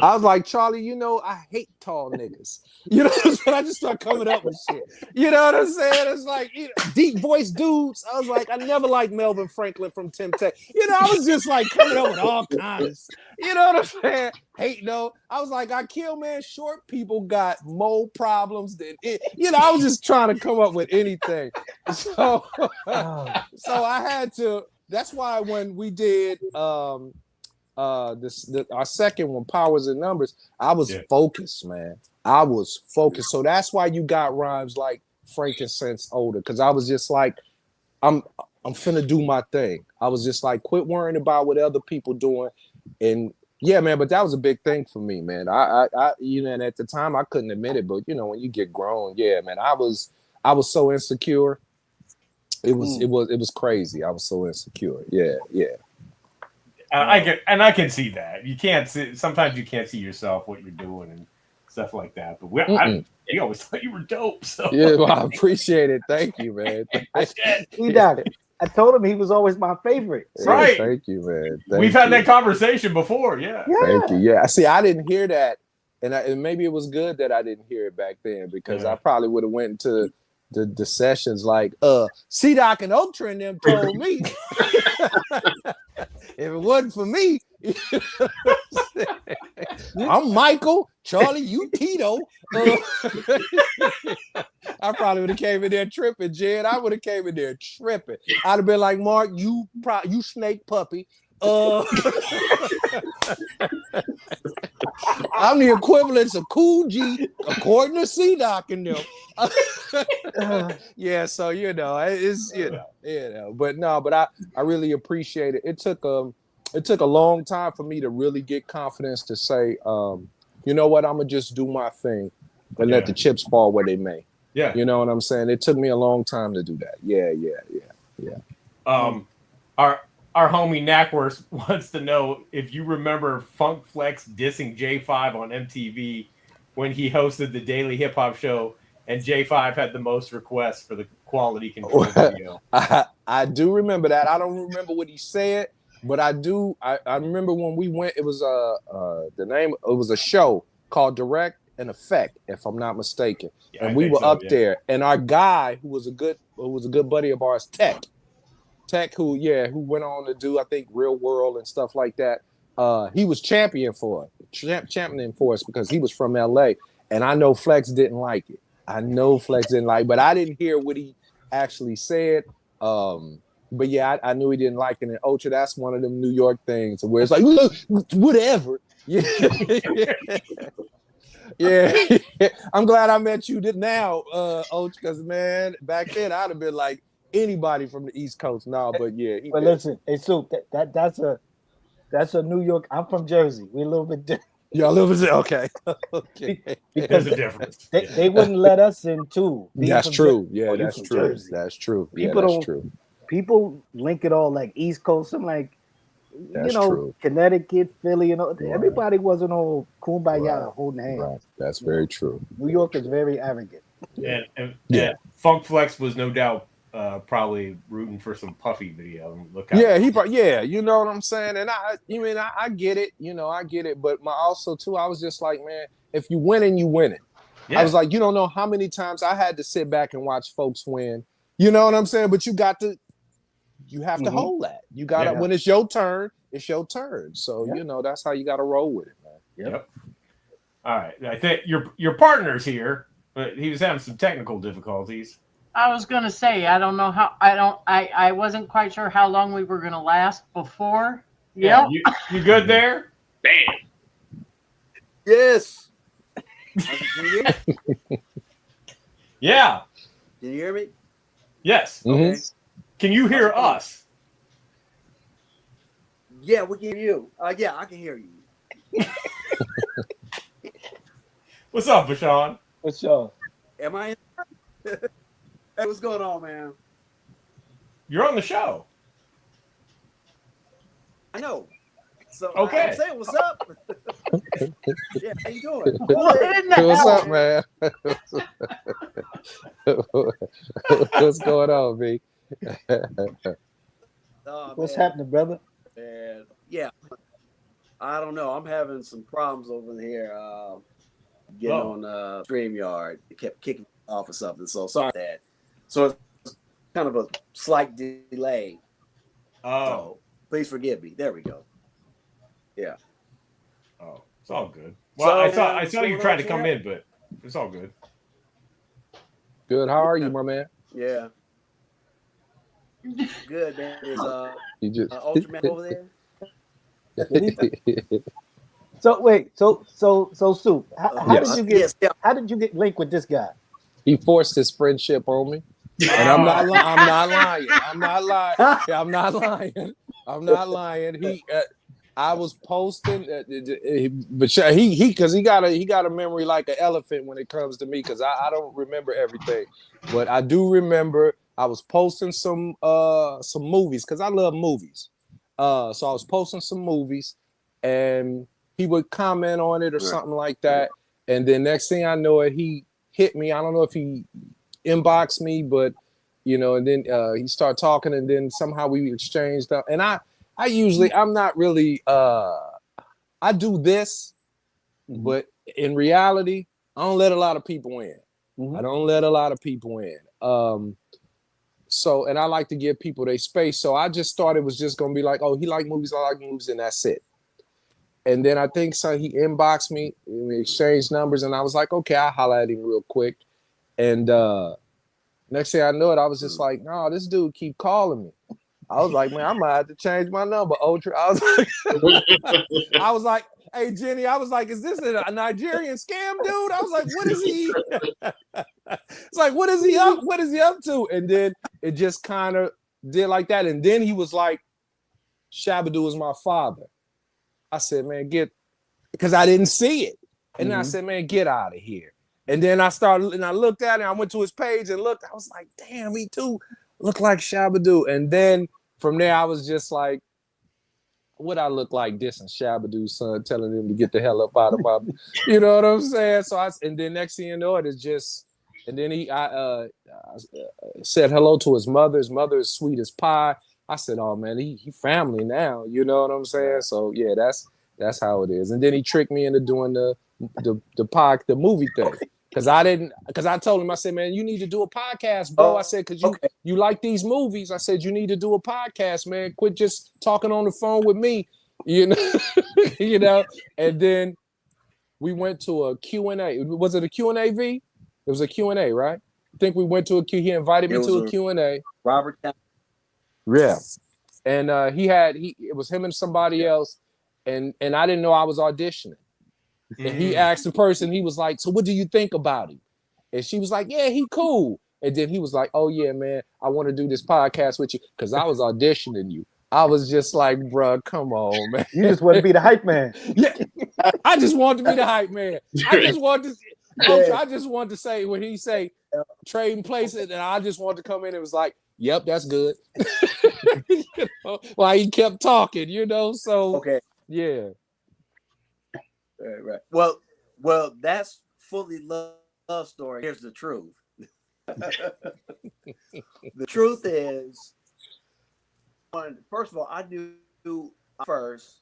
I was like, Charlie, you know, I hate tall niggas. You know what I'm saying? I just start coming up with shit. You know what I'm saying? It's like, you know, deep voice dudes. I was like, I never liked Melvin Franklin from Temptation. You know, I was just like coming up with all kinds. You know what I'm saying? Hate no. I was like, I kill, man. Short people got more problems than it. You know, I was just trying to come up with anything. So I had to. That's why when we did our second one, Powers and Numbers, I was focused, man. I was focused. So that's why you got rhymes like Frankincense Odor, because I was just like, I'm finna do my thing. I was just like, quit worrying about what other people doing. And yeah, man, but that was a big thing for me, man. I you know, and at the time I couldn't admit it, but you know, when you get grown, yeah, man, I was so insecure. It was crazy. I was so insecure. Yeah. I can see that. You can't see, sometimes you can't see yourself, what you're doing and stuff like that. But we always thought you were dope. So yeah, well, I appreciate it. Thank you, man. I told him he was always my favorite. Right. Yeah, thank you, man. We've had that conversation before. Yeah. Thank you. Yeah. See, I didn't hear that, and maybe it was good that I didn't hear it back then because I probably would have went into the sessions like C-Doc and Ultra and them told me if it wasn't for me, I'm Michael, Charlie, you Tito. I probably would have came in there tripping, Jed. I would have came in there tripping. I'd have been like, Mark, you snake puppy. I'm the equivalence of Cool G, according to C-Doc and them. Yeah, so you know, it's you know, but I really appreciate it. It took a long time for me to really get confidence to say, you know what, I'm gonna just do my thing and let the chips fall where they may. Yeah, you know what I'm saying. It took me a long time to do that. Yeah. Our homie Knackworth wants to know if you remember Funk Flex dissing J5 on MTV when he hosted the Daily Hip Hop Show, and J5 had the most requests for the Quality Control video. I do remember that. I don't remember what he said, but I do. I remember when we went. It was the name. It was a show called Direct and Effect, if I'm not mistaken. Yeah, and we were up there, and our guy who was a good buddy of ours, Tech, who went on to do, I think, Real World and stuff like that. He was championing for us because he was from LA, and I know Flex didn't like it. But I didn't hear what he actually said. But yeah, I knew he didn't like it. And Ultra, that's one of them New York things where it's like, look, whatever. Yeah. Yeah. I'm glad I met you now, Ultra, because man, back then I'd have been like, anybody from the East Coast now, but yeah. But listen, it's so that's a New York. I'm from Jersey. We're a little bit different. Y'all a little bit okay. Because there's a difference. They wouldn't let us in too. That's true. Yeah, that's true. Jersey. That's true. People link it all like East Coast. I'm like, true. Connecticut, Philly, and all. Right. Everybody wasn't all kumbaya holding hands. Right. That's very true. New York is very arrogant. And Funk Flex was no doubt probably rooting for some Puffy video. Look out. Yeah, you know what I'm saying? And I get it, I get it. But also too, I was just like, man, if you winning, you winning. Yeah. I was like, you don't know how many times I had to sit back and watch folks win. You know what I'm saying? But you have to hold that. You got to, when it's your turn, it's your turn. So, that's how you got to roll with it, man. Yep. All right. I think your partner's here, but he was having some technical difficulties. I was gonna say I don't know how I wasn't quite sure how long we were gonna last before. Yeah. Yep. You good there? Bam. Yes. Can you hear me? Yeah. Can you hear me? Yes. Okay. Can you hear us? Yeah, we can hear you. Yeah, I can hear you. What's up, Bashan? What's up? Am I in? Hey, what's going on, man? You're on the show. I know. So Okay. I'm saying, what's up? Yeah, how you doing? What in the Hey, what's hell? up, man? What's going on, B? What's Man, happening, brother? man. Yeah, I don't know. I'm having some problems over here. Getting on StreamYard. It kept kicking off or something. So sorry for that. So it's kind of a slight delay. Oh. So please forgive me. There we go. Yeah. Oh, it's all good. Well, So, I saw you what's try to going come on, in, but it's all good. Good. How are you, my man? Yeah. Good, man. Is You just Ultraman over there? So wait, so Sue, how Yes. did you get Yes. Yeah. how did you get linked with this guy? He forced his friendship on me, and I'm not lying. I'm not lying. I'm not lying. I'm not lying. He, I was posting, but because he got a memory like an elephant when it comes to me, because I don't remember everything, but I do remember I was posting some movies because I love movies. So I was posting some movies, and he would comment on it or something like that, and then next thing I know it, he hit me. I don't know if he inboxed me, but and then he started talking, and then somehow we exchanged up. And I'm not really I do this, but in reality, I don't let a lot of people in. I don't let a lot of people in. So, and I like to give people their space. So I just thought it was just gonna be like, oh, he like movies, I like movies, and that's it. And then I think he inboxed me, and we exchanged numbers, and I was like, okay, I'll holler at him real quick. And next thing I know it, I was just like, no, this dude keep calling me. I was like, man, I might have to change my number, Ultra. I was like, hey, Jenny, I was like, is this a Nigerian scam dude? I was like, what is he? It's like, what is he up? What is he up to? And then it just kind of did like that. And then he was like, Shabba-Doo is my father. I said, man, because I didn't see it. And then I said, man, get out of here. And then I looked at it, I went to his page and looked, I was like, damn, he too look like Shabba-Doo. And then from there, I was just like, what I look like dissing Shabba-Doo's son, telling him to get the hell up out of my, you know what I'm saying? So and then next thing you know, it is just, and then I said hello to his mother. His mother is sweet as pie. I said, oh man, he family now, you know what I'm saying? So yeah, that's how it is. And then he tricked me into doing the movie thing. Because I told him, I said, man, you need to do a podcast, bro. I said, because you like these movies. I said, you need to do a podcast, man. Quit just talking on the phone with me, you know. And then we went to a Q&A. Was it a Q&A, V? It was a Q&A, right? I think we went to a Q. He invited me to a Q&A. Robert. Yeah. And it was him and somebody else. And I didn't know I was auditioning. And he asked the person, he was like, so what do you think about him? And she was like, yeah, he cool. And then he was like, oh yeah, man, I want to do this podcast with you because I was auditioning you. I was just like, bruh, come on, man. You just want to be the hype man. Yeah, I just wanted to be the hype man. I just wanted to say when he say trading places, and I just wanted to come in and was like, yep, that's good. While he kept talking, so yeah. Right. Well, that's Fullee Love story. Here's the truth. The truth is, first of all, I knew first,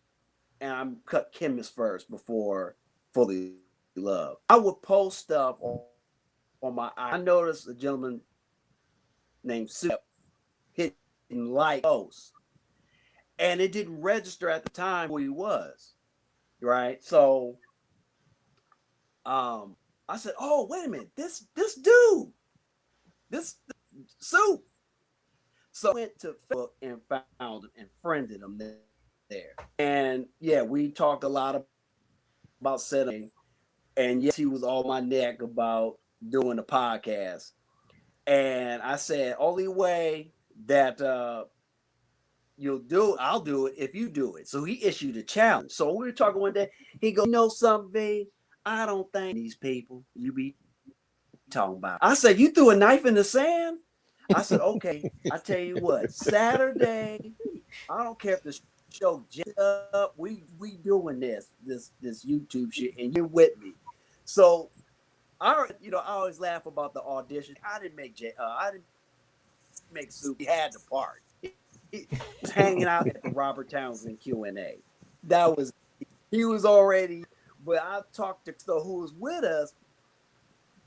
and I cut chemist first before Fullee Love. I would post stuff on my. I noticed a gentleman named Sue hitting like posts, and it didn't register at the time who he was. Right. So I said, "Oh, wait a minute, this dude, this Soup." So I went to Facebook and found him and friended him there. And yeah, we talked a lot about setting. And yes, he was on my neck about doing a podcast. And I said, only way that you'll do it, I'll do it if you do it. So he issued a challenge. So we were talking one day. He goes, "You know something, V? I don't think these people you be talking about." I said, "You threw a knife in the sand?" I said, "Okay, I tell you what, Saturday, I don't care if the show up, we doing this YouTube shit, and you're with me." So I always laugh about the audition. I didn't make Soup. He had the part. He was hanging out at the Robert Townsend Q&A. He was already. But I talked to who was with us.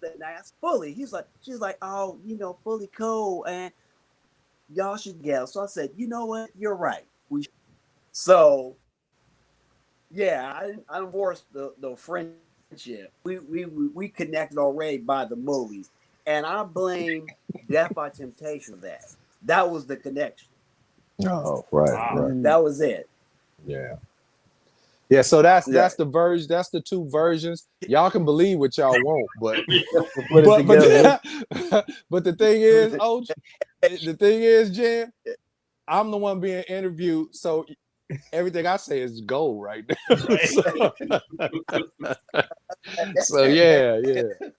And I asked Fullee. She's like, "Oh, Fullee cool, and y'all should get." So I said, "You know what? You're right. So yeah, I divorced the friendship. We connected already by the movies, and I blame Death by Temptation for that. That was the connection. Oh, right. That was it. Yeah. Yeah, so that's the version. That's the two versions. Y'all can believe what y'all want, but but the thing is, Jen, I'm the one being interviewed, so everything I say is gold right now. So yeah.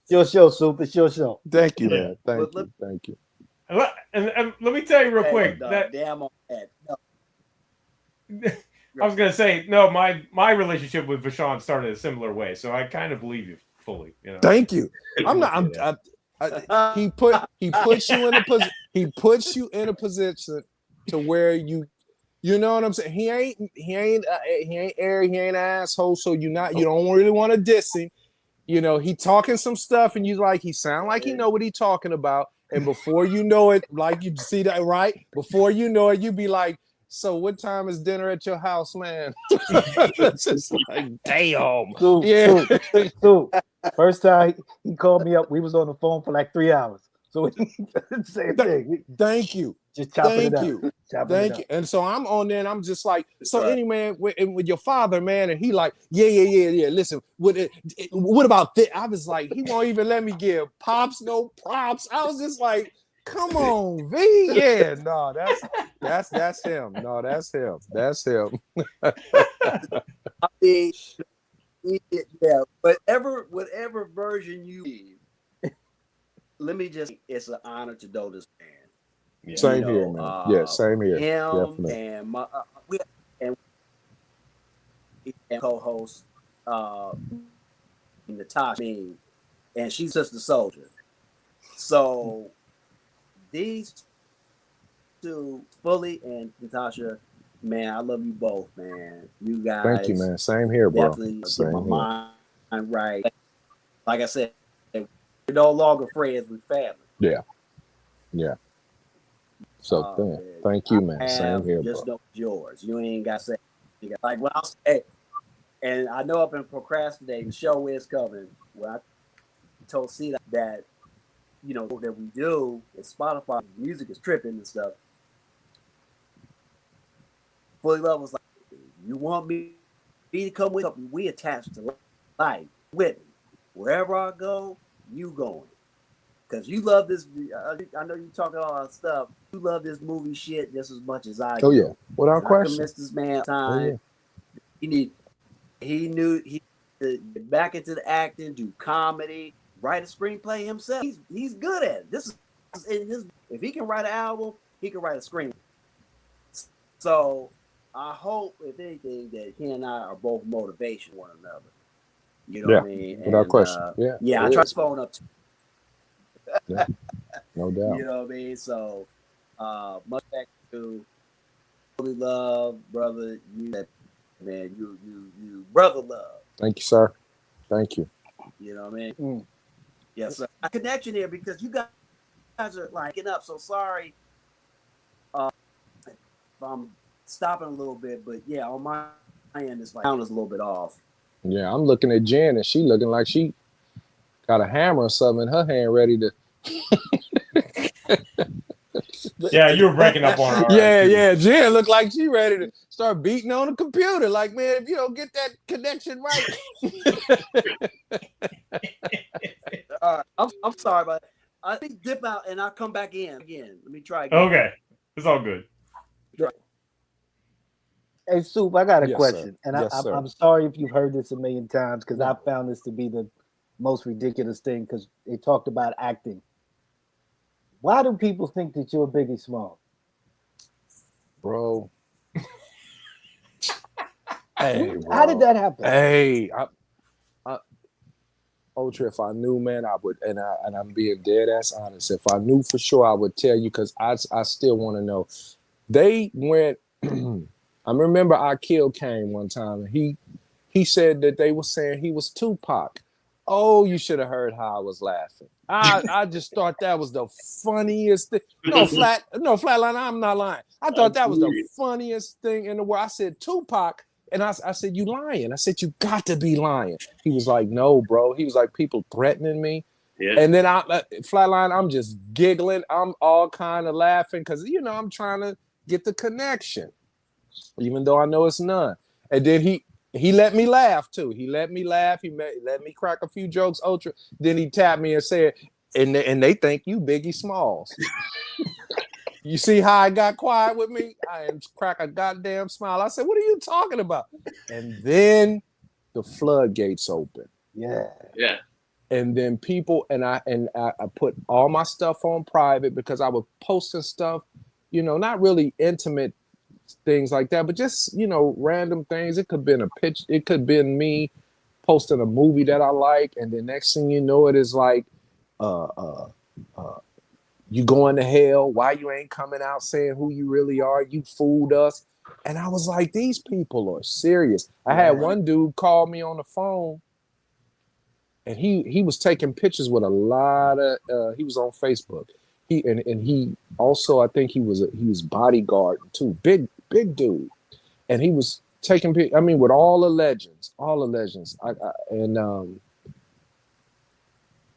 Your show, Soup. It's your show. Thank you, man. Thank you. And let me tell you real quick that damn on that. No. I was gonna say no. My relationship with Bashan started a similar way, so I kind of believe you fully. Thank you. He puts you in a position to where you know what I'm saying. He ain't airy, he ain't an asshole. So you don't really want to diss him. He talking some stuff, and he sound like he know what he talking about. And before you know it, like you see that right before you know it, you be like, "So what time is dinner at your house, man?" It's just like, damn. So, first time he called me up, we was on the phone for like 3 hours. So same thing. Thank you. Just chopping it up. Thank you. And so I'm on there, and I'm just like, so anyway, with your father, man, and he like, yeah. Listen, what about this? I was like, he won't even let me give Pops no props. I was just like, come on, V. Yeah, no, that's him. No, that's him. That's him. I mean, yeah, whatever version you need, let me just, it's an honor to know this man. Yeah. Same here, man. Same here. Him definitely. And my and co-host Natasha, and she's Sister Soldier. So these two, Fullee and Natasha, man, I love you both, man. You guys. Thank you, man. Same here, bro. Definitely Same get my here. mind right. Like I said, we're no longer friends, we're family. Yeah. So thank you, man. Same here, just bro. know it's yours. You ain't got to say. Like when I say, and I know I've been procrastinating. The show is coming. When I told C that that we do is Spotify music is tripping and stuff. Fullee Love was like, "You want me to come with me? We attached to life with me. Wherever I go, you going. Because you love this. I know you talking all that stuff. You love this movie shit just as much as I do. Oh yeah, without question. I can miss this man time. Oh, yeah. He knew he get back into the acting, do comedy, write a screenplay himself. He's good at it. This is in his. If he can write an album, he can write a screenplay. So I hope, if anything, that he and I are both motivation for one another. You know what I mean? Without question. Yeah. I tried to phone up too. Yeah, no doubt. You know what I mean? So much back to Fullee Love, brother. You brother love. Thank you, sir. Thank you. You know what I mean? Yes, sir. A connection here because you guys are like getting up. So sorry if I'm stopping a little bit, but yeah, on my end it's like sound is a little bit off. Yeah, I'm looking at Jen and she looking like she got a hammer or something in her hand ready to. Yeah, you were breaking up on her. Yeah. Jen looked like she ready to start beating on the computer. Like, man, if you don't get that connection right. All right, I'm sorry, but I think dip out and I'll come back in again. Let me try again. Okay, it's all good. Hey, Soup, I got a Yes, question, sir. and Yes, sir. I'm sorry if you've heard this a million times because I found this to be the most ridiculous thing because they talked about acting. Why do people think that you're Biggie Smalls? Bro. Hey, bro. How did that happen? Hey, Ultra, if I knew, man, I would, and I'm being dead ass honest. If I knew for sure, I would tell you because I still want to know. They went. I remember I Killed came one time, and he said that they were saying he was Tupac. Oh, you should have heard how I was laughing. I just thought that was the funniest thing. No, Flatline, I'm not lying. I thought that was the funniest thing in the world. I said Tupac, and I said, you lying. I said, you got to be lying. He was like, no, bro. He was like, people threatening me. Yeah. And then Flatline, I'm just giggling. I'm all kind of laughing because, I'm trying to get the connection, even though I know it's none. And then he let me laugh too. He let me laugh. He let me crack a few jokes. Ultra. Then he tapped me and said, and they think you Biggie Smalls. You see how I got quiet with me? I crack a goddamn smile. I said, what are you talking about? And then the floodgates open. Yeah. And then people, and I put all my stuff on private because I was posting stuff, not really intimate things like that, but just, random things. It could have been a pitch. It could have been me posting a movie that I like. And the next thing you know, it is like, you going to hell. Why you ain't coming out saying who you really are? You fooled us. And I was like, these people are serious. I had one dude call me on the phone, and he was taking pictures with a lot of, he was on Facebook. He also, I think he was bodyguard too. Big dude. And he was taking pictures, with all the legends.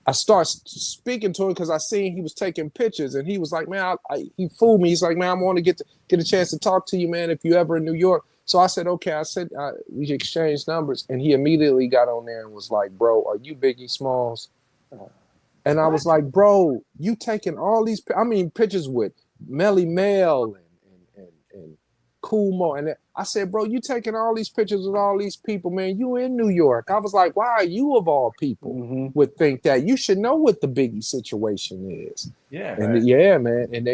I start speaking to him because I seen he was taking pictures, and he was like, man, he fooled me. He's like, man, I want to get a chance to talk to you, man, if you ever in New York. So I said, okay. I said, we exchanged numbers, and he immediately got on there and was like, bro, are you Biggie Smalls? And I was like, bro, you taking all these, pictures with Melly Mel and Kumo. And I said, bro, you taking all these pictures with all these people, man. You in New York. I was like, why are you of all people would think that? You should know what the Biggie situation is. Yeah. And man. And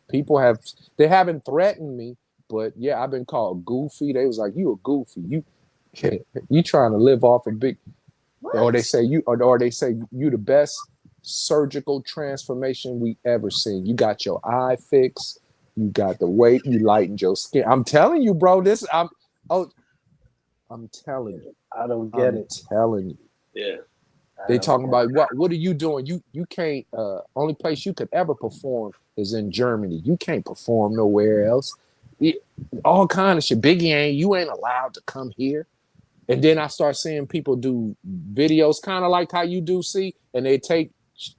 people haven't threatened me, but yeah, I've been called goofy. They was like, you a goofy. You trying to live off a big, or they say you the best surgical transformation we ever seen. You got your eye fixed. You got the weight, you lightened your skin. I'm telling you, bro, I'm telling you. I don't get it. I'm telling you. Yeah. They talking about what are you doing? You can't, only place you could ever perform is in Germany. You can't perform nowhere else. All kind of shit. Biggie you ain't allowed to come here. And then I start seeing people do videos kind of like how you do, see, and they take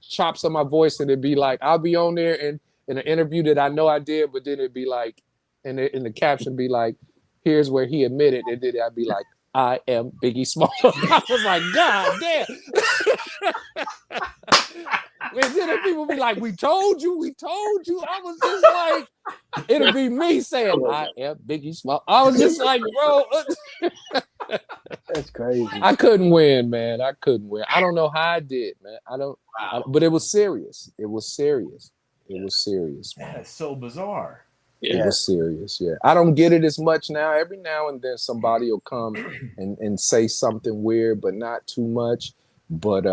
chops of my voice and it'd be like, I'll be on there and in an interview that I know I did, but then it'd be like, in the caption be like, here's where he admitted, and then I'd be like, I am Biggie Smalls. I was like, God damn. And then people be like, we told you. I was just like, it'd be me saying, I am Biggie Smalls. I was just like, bro. That's crazy. I couldn't win, man. I don't know how I did, man. But it was serious. It was serious, man. That's so bizarre. It was serious, yeah. I don't get it as much now. Every now and then somebody will come and say something weird, but not too much. But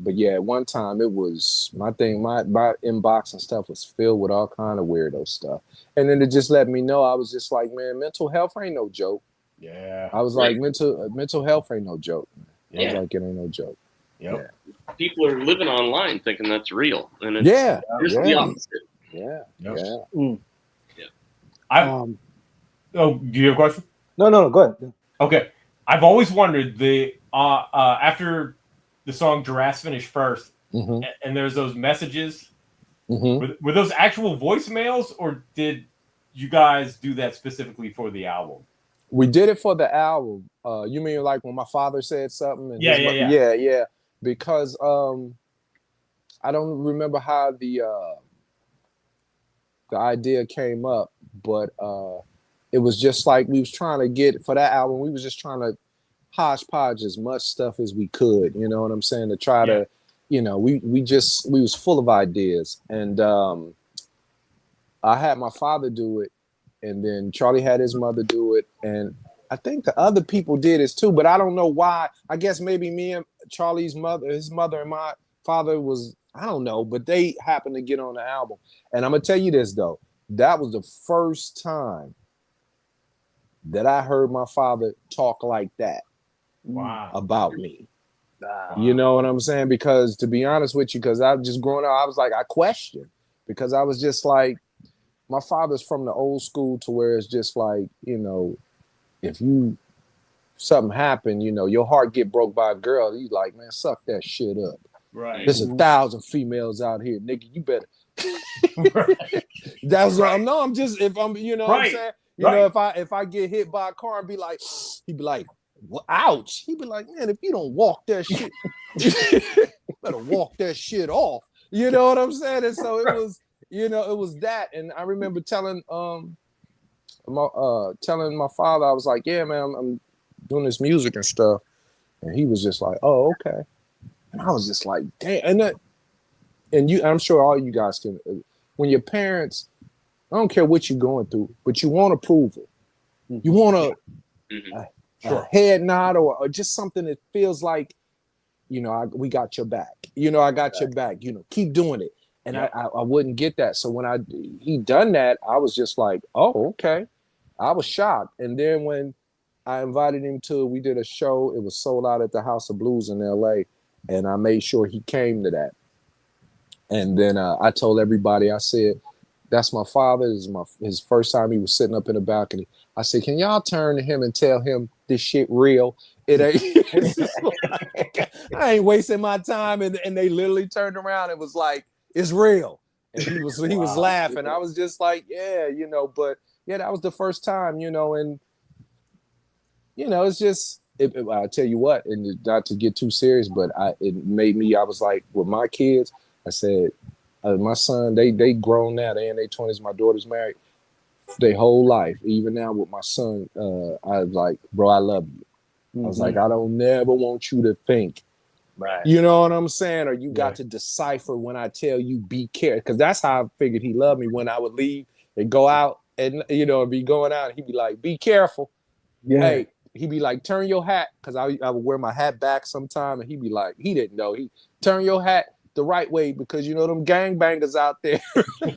yeah, at one time it was my thing, my inbox and stuff was filled with all kind of weirdo stuff. And then it just let me know, I was just like, man, mental health ain't no joke. Yeah. I was like, mental health ain't no joke. I was like, it ain't no joke. Yep. Yeah. People are living online thinking that's real. And it's just the opposite. Yeah. Yep. Yeah. Mm. Do you have a question? No, go ahead. Okay. I've always wondered after the song Jurassic finished first, and there's those messages. Were those actual voicemails, or did you guys do that specifically for the album? We did it for the album. You mean like when my father said something? And yeah. Because I don't remember how the idea came up, but it was just like we was trying to get for that album. We was just trying to hodgepodge as much stuff as we could. You know what I'm saying? To try to, you know, we was full of ideas, and I had my father do it, and then Charlie had his mother do it, and I think the other people did it too, but I don't know why. I guess maybe me and Charlie's mother, his mother and my father was, I don't know, but they happened to get on the album. And I'm gonna tell you this though, that was the first time that I heard my father talk like that about me. You know what I'm saying? Because to be honest with you, because I was just growing up, I was like, I questioned, because I was just like, my father's from the old school to where it's just like, you know, if you something happened, you know, your heart get broke by a girl, he's like, man, suck that shit up. Right. There's 1,000 females out here, nigga. You better. That's what I'm. No, I'm just if I'm. You know what I'm saying. You know, if I get hit by a car and be like, he'd be like, well, ouch. He'd be like, man, if you don't walk that shit, you better walk that shit off. You know what I'm saying? And so it was, you know, it was that. And I remember telling my father, I was like, yeah, man, I'm doing this music and stuff. And he was just like, oh, okay. And I was just like, damn. And I'm sure all you guys can, when your parents, I don't care what you're going through, but you want approval. You want a head nod or just something that feels like, you know, we got your back. You know, I got your back. You know, keep doing it. And I wouldn't get that. So when he done that, I was just like, oh, okay. I was shocked. And then when I invited him we did a show. It was sold out at the House of Blues in LA. And I made sure he came to that. And then I told everybody, I said, that's my father. This is his first time he was sitting up in the balcony. I said, can y'all turn to him and tell him this shit real? It ain't, like, I ain't wasting my time. And they literally turned around and was like, it's real. And he was laughing. I was just like, yeah, you know, but yeah, that was the first time, you know, and, you know, it's just, I'll tell you what, and not to get too serious, but it made me, I was like, with my kids, I said, my son, they grown now, they in their 20s, my daughter's married, their whole life. Even now with my son, I was like, bro, I love you. I was like, I don't never want you to think, you know what I'm saying? Or you got to decipher when I tell you be careful. Because that's how I figured he loved me. When I would leave and go out and, you know, be going out, and he'd be like, be careful. Yeah. Hey, he'd be like, turn your hat. Because I would wear my hat back sometime. And he'd be like, he didn't know. He turn your hat the right way, because, you know, them gangbangers out there.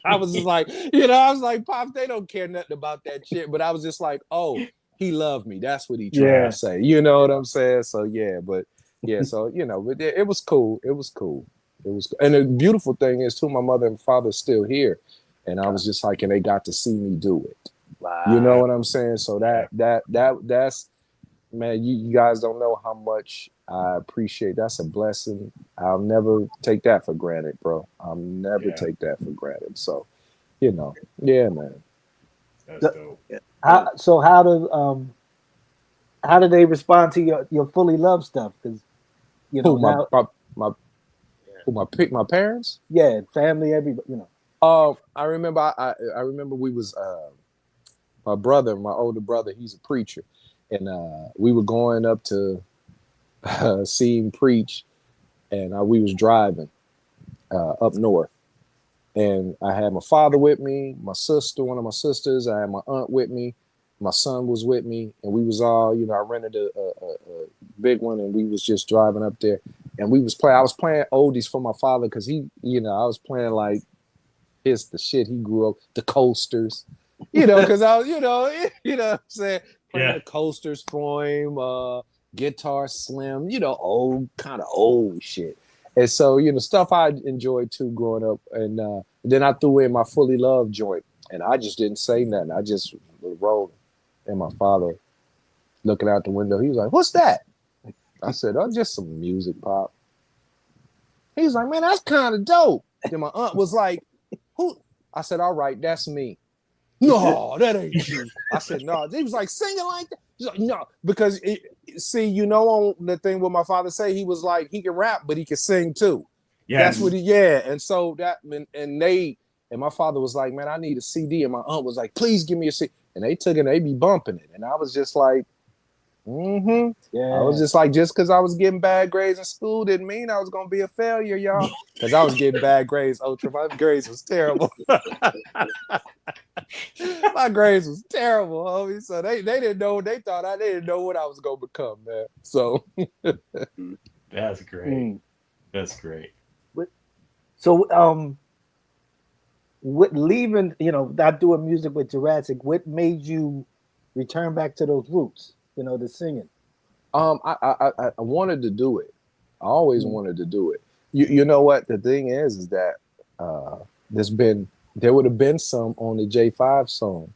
I was just like, you know, I was like, Pops, they don't care nothing about that shit. But I was just like, oh, he loved me. That's what he tried to say. You know what I'm saying? So, yeah, but yeah, so, you know, but it was cool. It was cool. It was cool. And the beautiful thing is, too, my mother and father are still here. And I was just like, and they got to see me do it. Wow. You know what I'm saying? So that's, man, you guys don't know how much I appreciate. That's a blessing. I'll never take that for granted, bro. I'll never take that for granted. So, you know, yeah, man. That's dope. How do they respond to your Fullee Love stuff? Because, you know, my parents? Yeah, family, everybody, you know. I remember we was my older brother, he's a preacher, and we were going up to see him preach, and we was driving up north, and I had my father with me, my sister, one of my sisters, I had my aunt with me, my son was with me, and we was all, you know, I rented a big one, and we was just driving up there, and I was playing oldies for my father, because he, you know, I was playing like the shit he grew up, the Coasters, you know, because I was, you know what I'm saying, playing the Coasters for him, Guitar Slim, you know, kind of old shit. And so, you know, stuff I enjoyed too growing up. And then I threw in my Fullee Love joint, and I just didn't say nothing. I just was rolling. And my father, looking out the window, he was like, what's that? I said, oh, just some music, Pop. He was like, man, that's kind of dope. Then my aunt was like, who? I said, all right, that's me. No, that ain't you. I said, no. He was like, singing like that? He's like, no. Because, on the thing what my father say, he was like, he can rap, but he can sing too. Yeah. That's what And so and my father was like, man, I need a CD. And my aunt was like, please give me a CD. And they took it and they be bumping it. And I was just like, yeah. I was just like, just because I was getting bad grades in school didn't mean I was going to be a failure, y'all. Because I was getting bad grades, Ultra. My grades was terrible. My grades was terrible, homie. So they didn't know. They didn't know what I was going to become, man. So. That's great. That's great. So, with leaving, not doing music with Jurassic, what made you return back to those roots? The singing. I wanted to do it. I always wanted to do it. You know what? The thing is that there would have been some on the J5 song,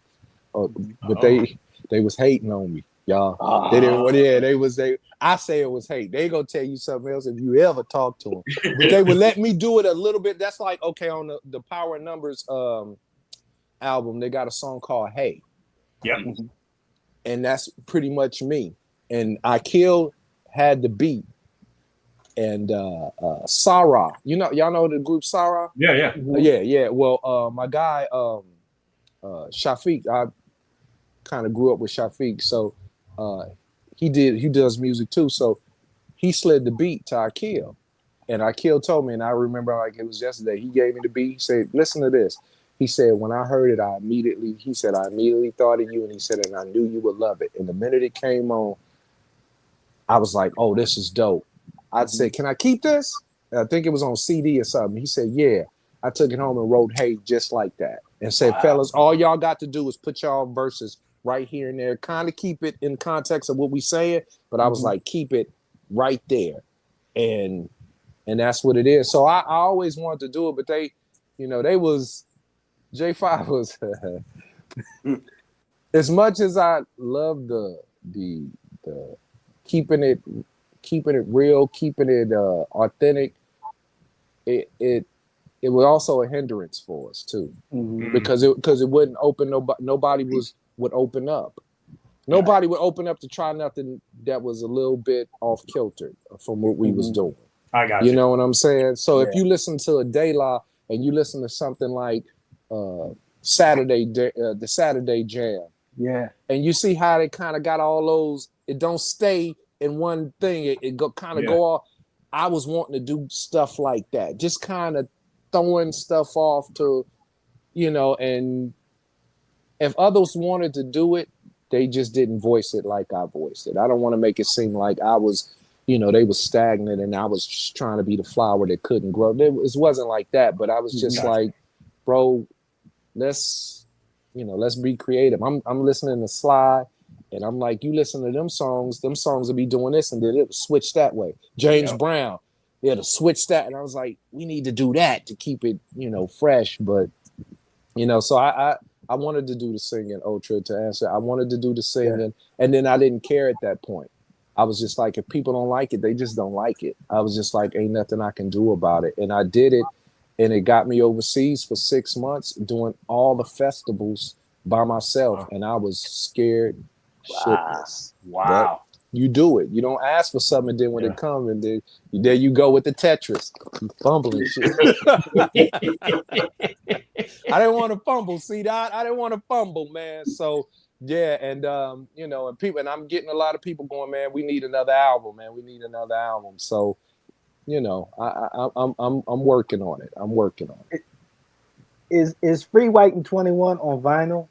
but they was hating on me, y'all. They didn't want. Yeah, I say it was hate. They gonna tell you something else if you ever talk to them. But they would let me do it a little bit. That's like, okay, on the Power and Numbers album, they got a song called Hey. Yep. And that's pretty much me. And I had the beat. And Sarah, y'all know the group Sarah? Yeah. Yeah. Well, my guy Shafiq, I kind of grew up with Shafiq, so he does music too. So he slid the beat to Akil. And Akil told me, and I remember like it was yesterday, he gave me the beat. He said, listen to this. He said, when I heard it, I immediately thought of you. And he said, and I knew you would love it. And the minute it came on, I was like, oh, this is dope. I said, can I keep this? And I think it was on CD or something. He said, yeah. I took it home and wrote, hey, just like that. And said, fellas, all y'all got to do is put y'all verses right here and there. Kind of keep it in context of what we saying. But I was like, keep it right there. And that's what it is. So I always wanted to do it, but they was... J5 was as much as I love the keeping it real, keeping it authentic. It was also a hindrance for us too, because it wouldn't open. Nobody would open up. Nobody would open up to try nothing that was a little bit off kilter from what we was doing. I got you. You know what I'm saying? So if you listen to a De La and you listen to something like the Saturday Jam, and you see how they kind of got all those. It don't stay in one thing. It go off. I was wanting to do stuff like that, just kind of throwing stuff off to, and if others wanted to do it, they just didn't voice it like I voiced it. I don't want to make it seem like I was, they was stagnant and I was just trying to be the flower that couldn't grow. It wasn't like that, but I was just like, bro, let's be creative. I'm listening to Sly, and I'm like, you listen to them songs will be doing this, and then it'll switch that way. James Brown, it'll switch that, and I was like, we need to do that to keep it, fresh. But so I wanted to do the singing, Ultra, to answer. I wanted to do the singing, and then I didn't care at that point. I was just like, if people don't like it, they just don't like it. I was just like, ain't nothing I can do about it, and I did it. And it got me overseas for 6 months doing all the festivals by myself. And I was scared shitless. Wow. But you do it. You don't ask for something, and then when it comes, and then there you go with the Tetris. You fumbling shit. I didn't want to fumble. See that? I didn't want to fumble, man. So yeah, and and people, and I'm getting a lot of people going, man, we need another album, man. We need another album. So I'm working on it. I'm working on it. Is Free White and 21 on vinyl?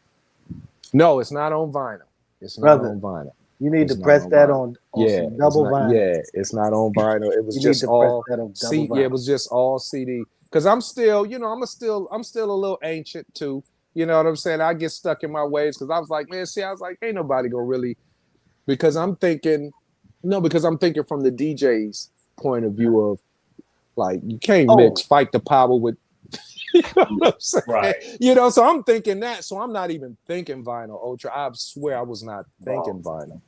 No, it's not on vinyl. It's not on vinyl. You need to press that on double vinyl. Yeah, it's not on vinyl. It was just all CD. Yeah, it was just all CD. Because I'm still, I'm still a little ancient too. You know what I'm saying? I get stuck in my ways because I was like, ain't nobody gonna really, because I'm thinking from the DJ's point of view of like, you can't mix Fight the Power with you know what I'm saying? Right. So I'm thinking that. So I'm not even thinking vinyl, Ultra. I swear I was not thinking vinyl.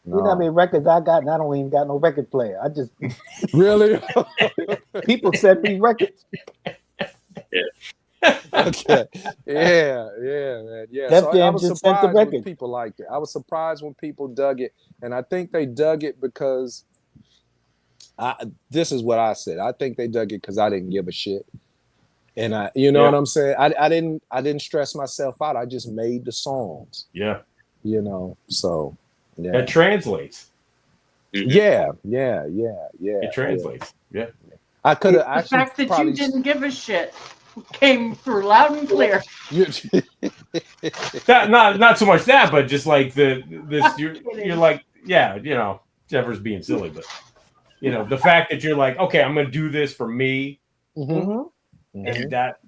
You know how many records I got, and I don't even got no record player. I just really people send me records. Okay. Yeah, man. Yeah. Def So I Jam was just sent the surprised when record. people liked it. I was surprised when people dug it. And I think they dug it because this is what I said. I think they dug it because I didn't give a shit. And you know what I'm saying? I didn't stress myself out. I just made the songs. Yeah. You know, so yeah. It translates. Yeah. It translates. Yeah. I could have The fact that you didn't give a shit came through loud and clear. That not so much that, but just like you're like, yeah, you know, Jeffers being silly, but you know, the fact that you're like, okay, I'm gonna do this for me, and that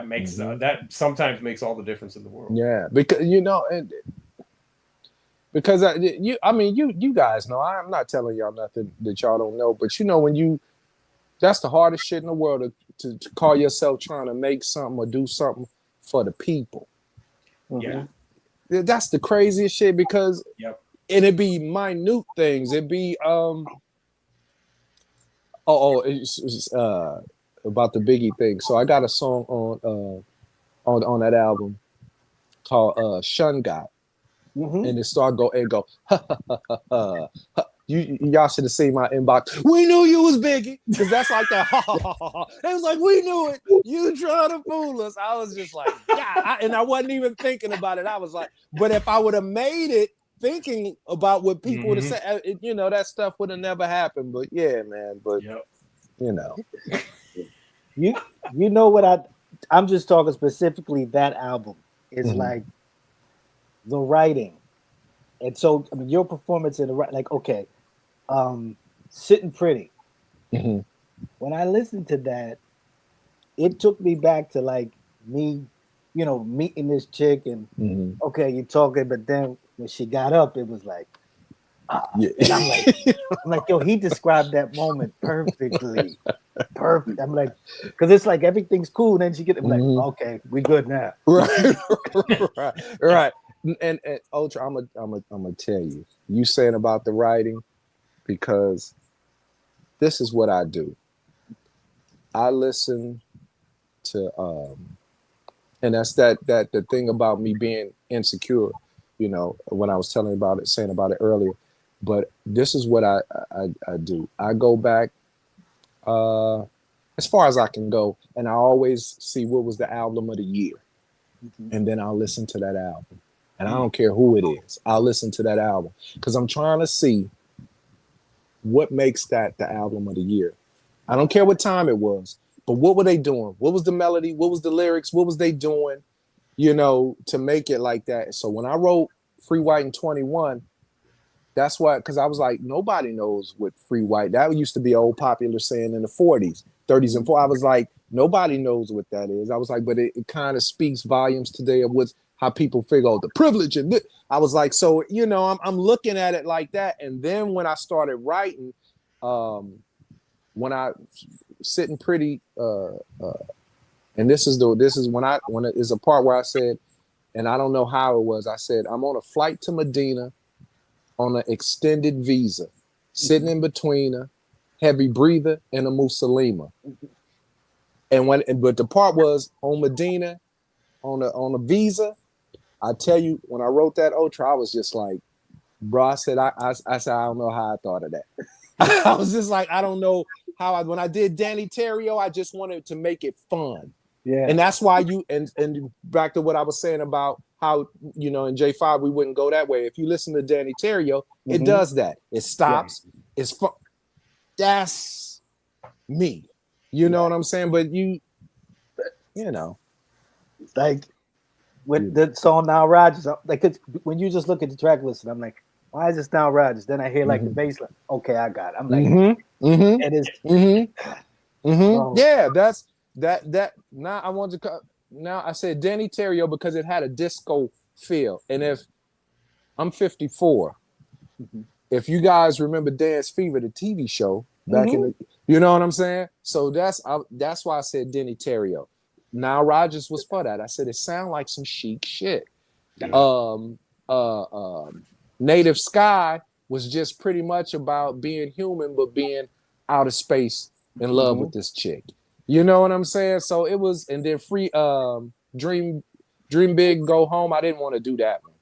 makes that sometimes makes all the difference in the world. Yeah, because you know, because you guys know, I'm not telling y'all nothing that y'all don't know, but you know, that's the hardest shit in the world to call yourself trying to make something or do something for the people. Yeah. That's the craziest shit because it'd be minute things. It'd be it's about the Biggie thing. So I got a song on that album called Shun God. And it started go ha, ha, ha, ha, ha. Y'all should have seen my inbox. We knew you was Biggie, because that's like that. Ha, ha, ha, ha. It was like, we knew it. You trying to fool us. I was just like, yeah. And I wasn't even thinking about it. I was like, but if I would have made it thinking about what people would have said, you know, that stuff would have never happened. But yeah, man. But you know, you know what I'm just talking specifically that album is like the writing, and so I mean your performance in the like okay. Sitting Pretty. When I listened to that, it took me back to like me, you know, meeting this chick and okay, you're talking, but then when she got up, it was like, and I'm like, yo, he described that moment perfectly. Perfect. I'm like, because it's like everything's cool, and then she get like, okay, we good now. Right. And Ultra, I'm gonna tell you, you saying about the writing. Because this is what I do. I listen to and that's the thing about me being insecure, you know, when I was saying about it earlier. But this is what I do. I go back as far as I can go, and I always see what was the album of the year. And then I'll listen to that album. And I don't care who it is. I'll listen to that album. Because I'm trying to see what makes that the album of the year. I don't care what time it was, but what were they doing? What was the melody? What was the lyrics? What was they doing, you know, to make it like that? So when I wrote Free White in 21, that's why, because I was like, nobody knows what Free White, that used to be an old popular saying in the 40s, 30s and 40s. I was like, nobody knows what that is. I was like, but it kind of speaks volumes today of how people figure out the privilege and this. I was like, so, you know, I'm looking at it like that. And then when I started writing, when I Sitting Pretty, and this is when it is a part where I said, and I don't know how it was, I said, I'm on a flight to Medina on an extended visa, sitting in between a heavy breather and a Musalima. But the part was on Medina, on a visa. I tell you, when I wrote that Ultra, I was just like, bro, I said, I said, I don't know how I thought of that. I was just like, I don't know how when I did Danny Terrio, I just wanted to make it fun. Yeah. And that's why and back to what I was saying about how, you know, in J5, we wouldn't go that way. If you listen to Danny Terrio, it does that. It stops. Yeah. It's fun. That's me. You know what I'm saying? But you know. Like, with the song Now Rodgers, like when you just look at the track list, I'm like, why is this Now Rodgers? Then I hear like the bass line. Okay, I got it. I'm like, it is. Yeah, that's that. Now I want to. Now I said Danny Terrio because it had a disco feel, and if I'm 54, if you guys remember Dance Fever, the TV show back in the, you know what I'm saying? So that's why I said Danny Terrio. Now Rodgers was for that. I said it sounded like some chic shit. Yeah. Native Sky was just pretty much about being human, but being out of space in love with this chick. You know what I'm saying? So it was, and then Dream Big, Go Home. I didn't want to do that one.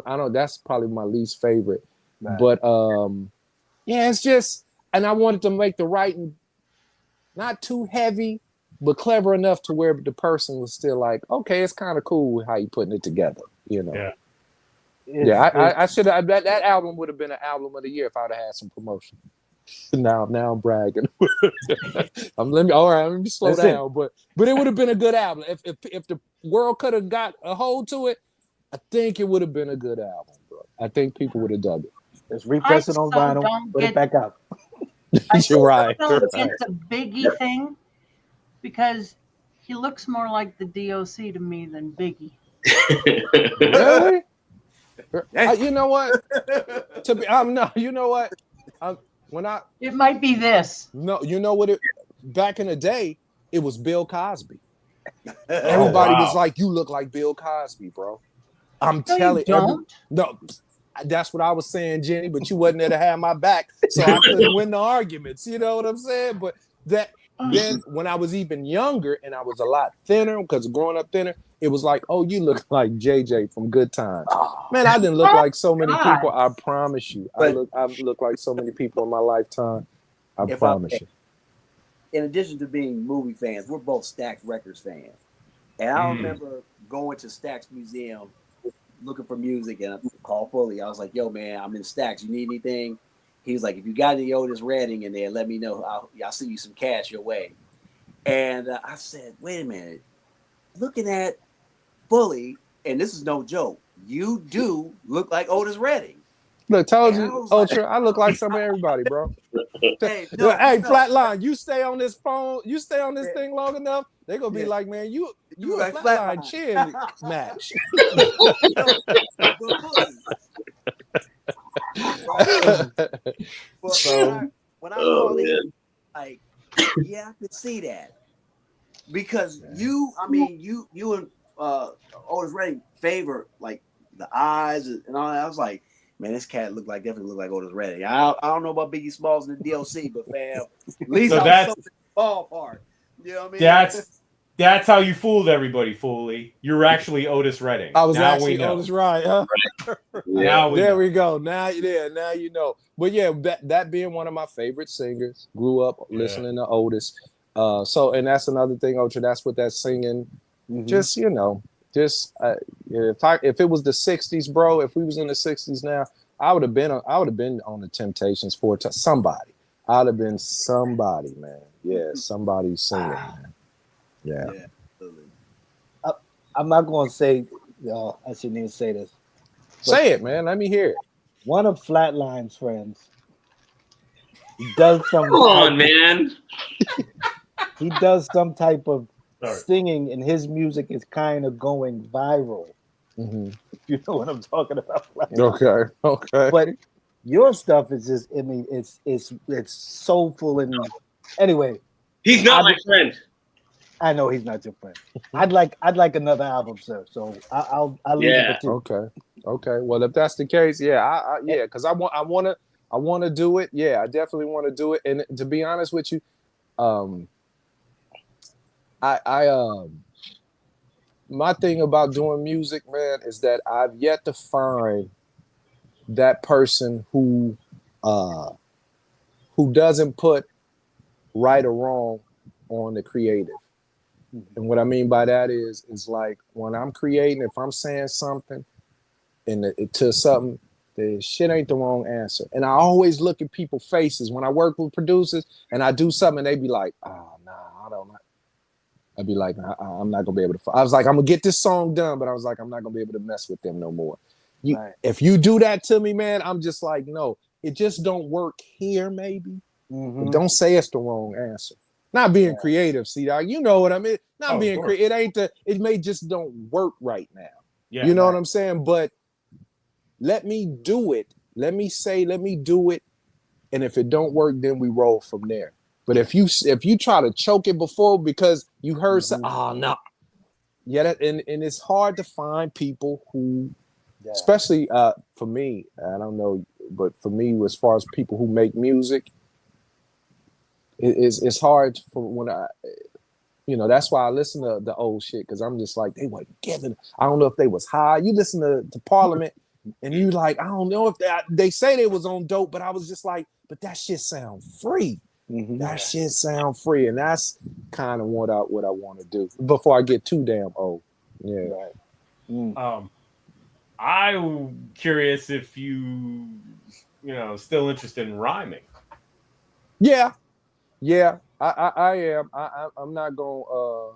I know that's probably my least favorite. Right. But yeah, it's just, and I wanted to make the writing not too heavy, but clever enough to where the person was still like, okay, it's kind of cool how you putting it together, you know. Yeah. I should have, that album would have been an album of the year if I'd have had some promotion. Now I'm bragging. Let me slow down. But it would have been a good album. If the world could have got a hold to it, I think it would have been a good album, bro. I think people would have dug it. Let's repress it on vinyl, put it back out. You're right. I don't get the Biggie thing because he looks more like the DOC to me than Biggie. Really? You know what? You know what? It might be this. No, you know what? Back in the day, it was Bill Cosby. Everybody was like, "You look like Bill Cosby, bro." I'm telling you. No, that's what I was saying, Jenny. But you wasn't there to have my back, so I couldn't win the arguments. You know what I'm saying? But then when I was even younger and I was a lot thinner, because growing up thinner, it was like, "Oh, you look like JJ from Good Times." Man, I didn't look like so many people. I promise you, I look like so many people in my lifetime. I promise you. In addition to being movie fans, we're both Stax Records fans, and I remember going to Stax Museum looking for music, and I called Fullee. I was like, "Yo, man, I'm in Stax. You need anything?" He was like, "If you got any Otis Redding in there, let me know. I'll send you some cash your way." And I said, "Wait a minute, looking at Fullee, and this is no joke. You do look like Otis Redding." Look, told you, Ultra. I look like some of everybody, bro. Hey, Flatline, you stay on this phone, you stay on this thing long enough, they're gonna be like, "Man, you a Flatline chin match." When I saw it, like, yeah, I could see that because you and Otis Redding favor like the eyes and all that. I was like, man, this cat definitely look like Otis Redding. I don't know about Biggie Smalls and the DLC, but fam, at least so that's ballpark. You know what I mean? That's how you fooled everybody, Fullee. You're actually Otis Redding. I was actually Otis, right? Huh? Now we go. Now you know. But yeah, that being one of my favorite singers, grew up listening to Otis. So, and that's another thing, Ultra. That's what that singing. Just if it was the '60s, bro. If we was in the '60s now, I would have been on the Temptations for somebody. I'd have been somebody, man. Yeah, somebody singing, man. Yeah. I'm not going to say, y'all. I shouldn't even say this. Say it, man. Let me hear it. One of Flatline's friends does some. Come on, man. He does some type of singing, and his music is kind of going viral. You know what I'm talking about? Okay. But your stuff is just, I mean, it's soulful and anyway. He's not my friend. I know he's not your friend. I'd like another album, sir. So I'll leave it to you. Okay. Well, if that's the case, because I want to do it. Yeah, I definitely want to do it. And to be honest with you, my thing about doing music, man, is that I've yet to find that person who doesn't put right or wrong on the creative. And what I mean by that is like when I'm creating, if I'm saying something to something, the shit ain't the wrong answer. And I always look at people's faces when I work with producers and I do something and they be like, "Oh, nah, I don't know." I'd be like, I'm not gonna be able to. I was like, I'm gonna get this song done, but I was like, I'm not gonna be able to mess with them no more. If you do that to me, man, I'm just like, no, it just don't work here, maybe. But don't say it's the wrong answer. Not being creative, see, dog. You know what I mean? Not being creative. It may just don't work right now. Yeah, you know what I'm saying? But let me do it. Let me do it. And if it don't work, then we roll from there. But if you try to choke it before because you heard something, no. Yeah, and it's hard to find people who especially for me. I don't know, but for me, as far as people who make music, it's hard for when that's why I listen to the old shit, because I'm just like, they weren't giving. I don't know if they was high. You listen to Parliament, and you like, I don't know if they say they was on dope, but I was just like, but that shit sound free. That shit sound free, and that's kind of what I want to do before I get too damn old. Yeah. Right. I'm curious if you still interested in rhyming. Yeah. I am. I'm not gonna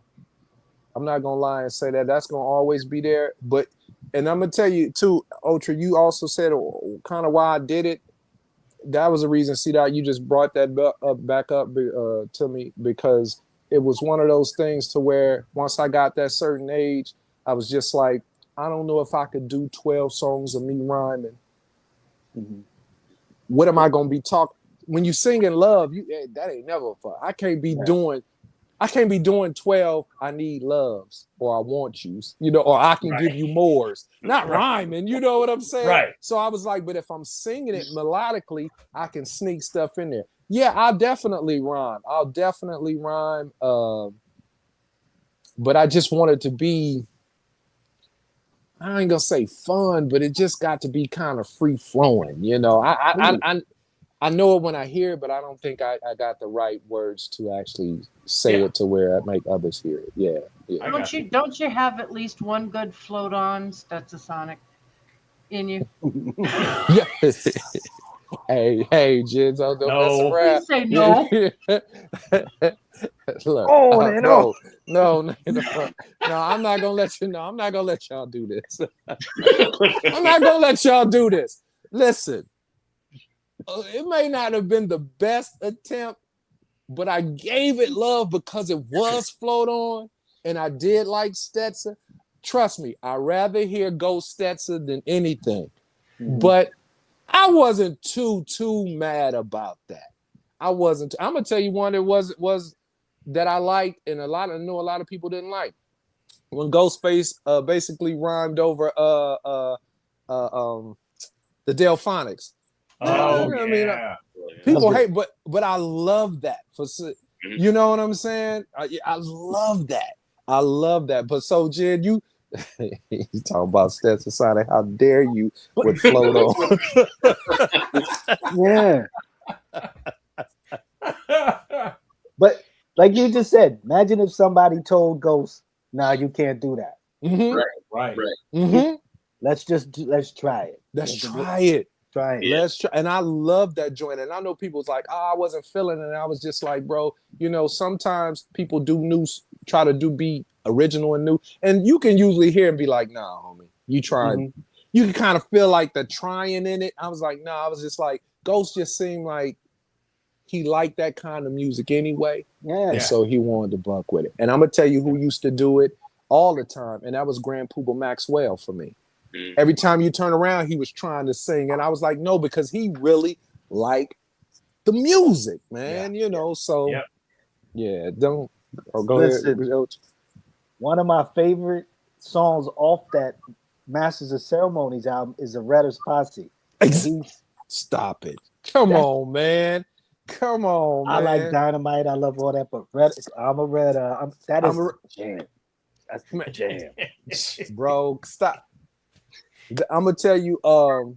lie and say that that's gonna always be there. But and I'm gonna tell you too, Ultra. You also said kind of why I did it. That was a reason. See that you just brought that back up to me, because it was one of those things to where once I got that certain age, I was just like, I don't know if I could do 12 songs of me rhyming. What am I gonna be talking? When you sing in love, that ain't never fun. I can't be doing 12 I need loves or I want yous, or I can give you mores. Not rhyming, you know what I'm saying? Right. So I was like, but if I'm singing it melodically, I can sneak stuff in there. Yeah, I'll definitely rhyme. But I just wanted to be, I ain't gonna say fun, but it just got to be kind of free flowing, I know it when I hear it, but I don't think I got the right words to actually say it to where I make others hear it. Yeah. Don't you have at least one good float on Stetsasonic in you? Yeah. hey, Jens, don't mess around. Please say no. Look, no, I'm not gonna let you know. I'm not gonna let y'all do this. I'm not gonna let y'all do this. Listen. It may not have been the best attempt, but I gave it love because it was float on, and I did like Stetson. Trust me, I'd rather hear Ghost Stetson than anything. But I wasn't too mad about that. I wasn't. I'm gonna tell you one that was that I liked, and I know a lot of people didn't like. When Ghostface basically rhymed over the Delphonics. People hate, but I love that. You know what I'm saying? I love that. But so, Jed, you talking about Stetson Sonic? How dare you would float on? Yeah. But like you just said, imagine if somebody told Ghost, "Nah, you can't do that." Right. Let's try it. Let's try it. Let's try. And I love that joint. And I know people's like, I wasn't feeling it. And I was just like, bro, sometimes people try to be original and new. And you can usually hear and be like, nah, homie, you trying. You can kind of feel like the trying in it. I was like, nah, I was just like, Ghost just seemed like he liked that kind of music anyway. Yeah. And so he wanted to buck with it. And I'm going to tell you who used to do it all the time. And that was Grand Poobah Maxwell for me. Every time you turn around, he was trying to sing. And I was like, no, because he really liked the music, man. So don't go ahead. One of my favorite songs off that Masters of Ceremonies album is the Redder's Posse. Stop it. Come on, man. I like Dynamite. I love all that, but I'm a Redder. That is a jam. That's a jam. Bro, stop. I'm gonna tell you, the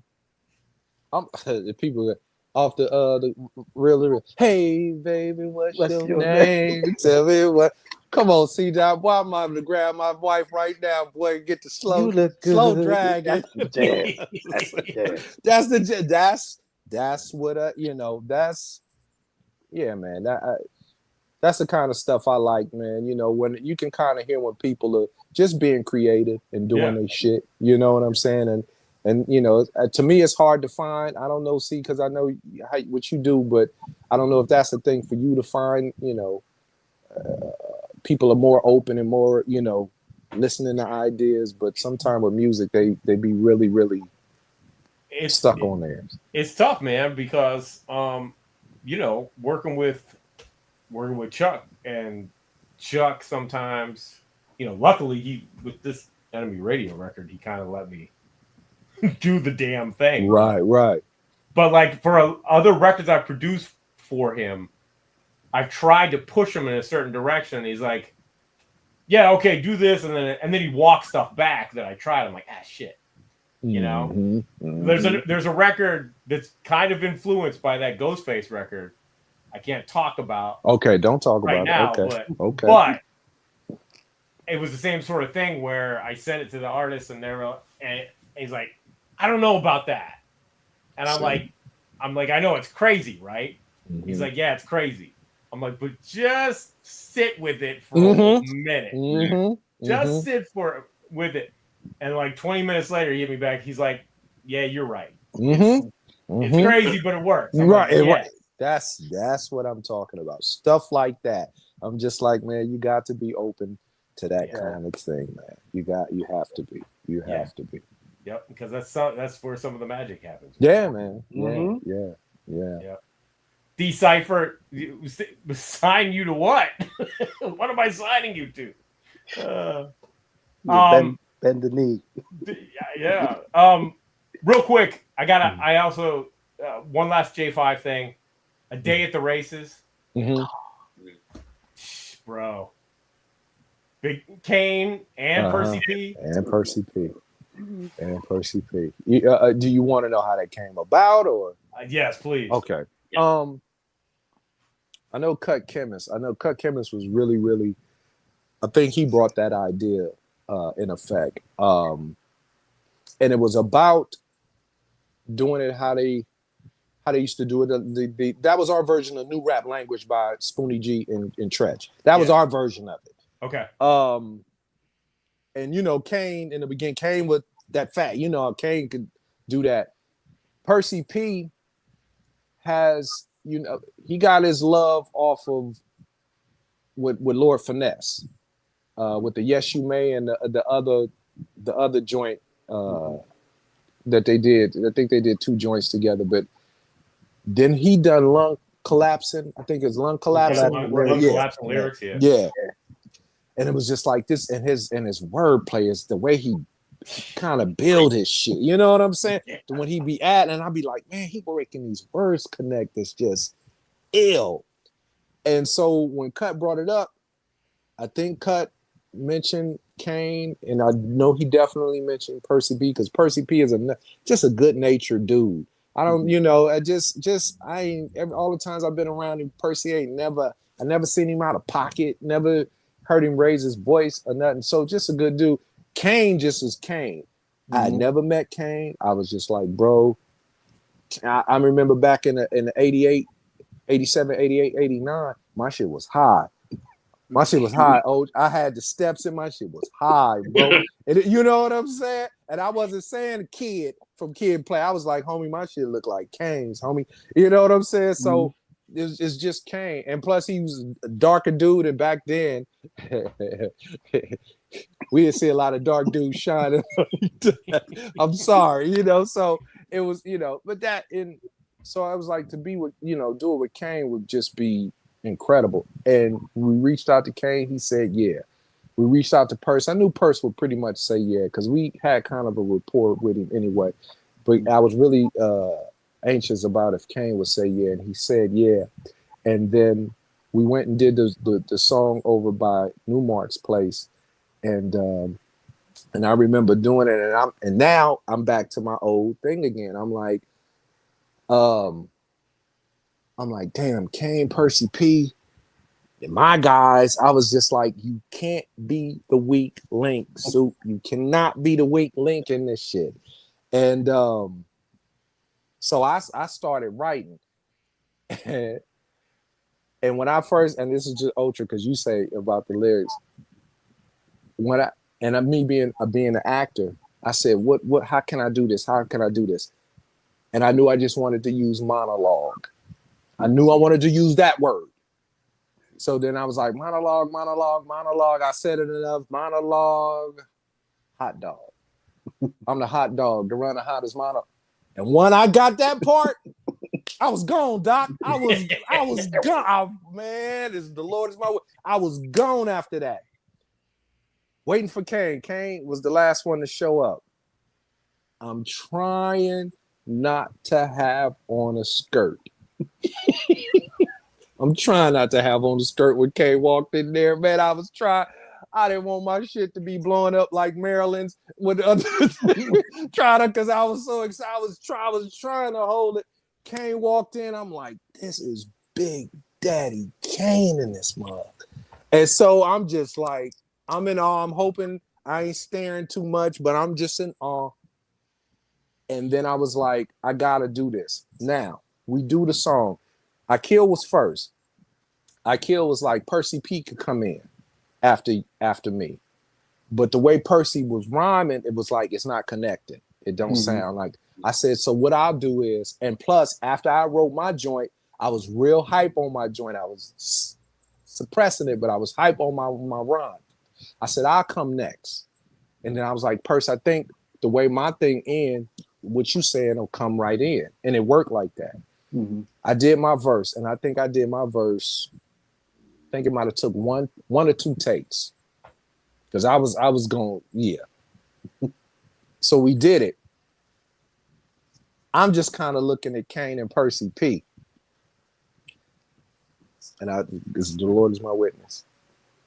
people off the real. Hey, baby, what's your name? Tell me what. Come on, C-Dot. Boy, I'm about to grab my wife right now, boy, and get the slow drag. That's the jam. That's the jam. That's what that's man. That's the kind of stuff I like, man. When you can kind of hear when people are just being creative and doing their shit. You know what I'm saying? And to me, it's hard to find. I don't know, because I know what you do, but I don't know if that's the thing for you to find. People are more open and more, listening to ideas. But sometimes with music, they be really, really stuck on there. It's tough, man, because working with Chuck, and Chuck sometimes, luckily with this Enemy Radio record, he kind of let me do the damn thing. Right. But like for other records I've produced for him, I've tried to push him in a certain direction. And he's like, yeah, okay, do this, and then he walks stuff back that I tried. I'm like, shit. You know, there's a record that's kind of influenced by that Ghostface record. I can't talk about. Okay, don't talk right about now, it. Okay. But it was the same sort of thing where I sent it to the artist, and and he's like, I don't know about that, and I'm like, I know it's crazy, right? He's like, yeah, it's crazy. I'm like, but just sit with it for a minute. Just sit with it. And like 20 minutes later, he hit me back. He's like, yeah, you're right. It's crazy, but it works. I'm right. like, yes. That's what I'm talking about. Stuff like that. I'm just like, man, you got to be open to that kind of thing, man. You have to be. You have to be. Yep, because that's where some of the magic happens. Yeah, man. Yeah. Decipher, sign you to what? What am I signing you to? Bend the knee. Yeah. Real quick, I also one last J5 thing. A Day at the Races. Bro. Big Kane and Percy P. And Percy P. Do you want to know how that came about, or? Yes, please. Okay. I know Cut Chemist. Was really, really. I think he brought that idea in effect, and it was about doing it how they used to do it. That was our version of New Rap Language by Spoonie G and Tretch. That was our version of it. Okay. And you know, Kane in the beginning came with that fact. You know, Kane could do that. Percy P has, you know, he got his love off of with Lord Finesse, with the Yes You May and the other joint that they did. I think they did 2 joints together, but then he done Lung Collapsing. I think it's Lung Collapsing. Lung Collapsing lyrics, yeah. And it was just like this, and his wordplay is the way he kind of build his shit. You know what I'm saying? When he be and I'd be like, man, he breaking these words connect. It's just ill. And so when Cut brought it up, I think Cut mentioned Kane, and I know he definitely mentioned Percy P, because Percy P is just a good natured dude. I don't, you know, I ain't all the times I've been around him, Percy I never seen him out of pocket, never heard him raise his voice or nothing. So just a good dude. Kane just is Kane. I had never met Kane. I was just like, bro, I remember back in the 88, 87, 88, 89, my shit was high. My shit was high. Oh, I had the steps in my shit was high, bro. And you know what I'm saying? And I wasn't saying kid from Kid Play. I was like, homie, my shit looked like Kane's, homie. You know what I'm saying? So it's just Kane. And plus he was a darker dude, and back then we didn't see a lot of dark dudes shining. I'm sorry, you know. So it was, you know, so I was like, to be with, you know, do it with Kane would just be incredible. And we reached out to Kane. He said, yeah. We reached out to Purse. I knew Purse would pretty much say yeah, because we had kind of a rapport with him anyway. But I was really anxious about if Kane would say yeah, and he said yeah. And then we went and did the song over by Newmark's place, and I remember doing it, and now I'm back to my old thing again. I'm like, damn, Kane, Percy P, and my guys. I was just like, you can't be the weak link, Soup. You cannot be the weak link in this shit. And so I started writing. And when I first, and this is just ultra because you say about the lyrics, me being an actor, I said, what, how can I do this? How can I do this? And I knew I just wanted to use monologue. I knew I wanted to use that word. So then I was like, monologue. I said it enough. Monologue, hot dog. I'm the hot dog to run the hottest monologue. And when I got that part, I was gone, Doc. I was gone. Man, the Lord is my way. I was gone after that. Waiting for Kane. Kane was the last one to show up. I'm trying not to have on a skirt. I'm trying not to have on the skirt when Kay walked in there, man. I was trying. I didn't want my shit to be blowing up like Maryland's with other trying to, because I was so excited. I was trying to hold it. Kane walked in. I'm like, this is Big Daddy Kane in this mug. And so I'm just like, I'm in awe. I'm hoping I ain't staring too much, but I'm just in awe. And then I was like, I gotta do this. Now, we do the song. Akil was first. Akil was like, Percy P could come in after me. But the way Percy was rhyming, it was like, it's not connected. It don't sound like. I said, so what I'll do is, and plus, after I wrote my joint, I was real hype on my joint. I was suppressing it, but I was hype on my rhyme. I said, I'll come next. And then I was like, Percy, I think the way my thing end, what you saying will come right in. And it worked like that. I did my verse, and I think I did my verse. I think it might have took one or two takes, because I was going, yeah. So we did it. I'm just kind of looking at Kane and Percy P, and because the Lord is my witness.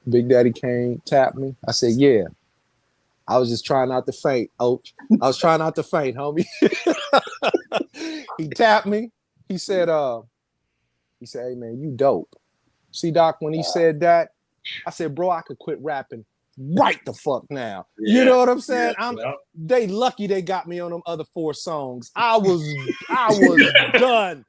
Big Daddy Kane tapped me. I said, yeah. I was just trying not to faint, Oach. I was trying not to faint, homie. He tapped me. He said, hey man, you dope. See, Doc, when he said that, I said, bro, I could quit rapping right the fuck now. Yeah. You know what I'm saying? They lucky they got me on them other 4 songs. I was done.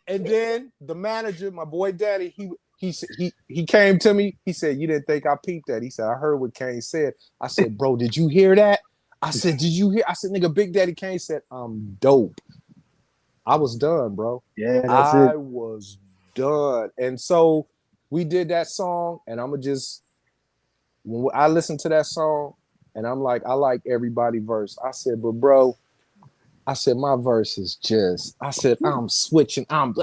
And then the manager, my boy Daddy, he came to me. He said, you didn't think I peeped that? He said, I heard what Kane said. I said, bro, did you hear that? I said, did you hear? I said, nigga, Big Daddy Kane said, I'm dope. I was done, bro. Yeah, I was done. And so we did that song, and when I listened to that song, and I'm like, I like everybody verse. I said, but bro, I said, my verse is just, I said, I'm switching. I'm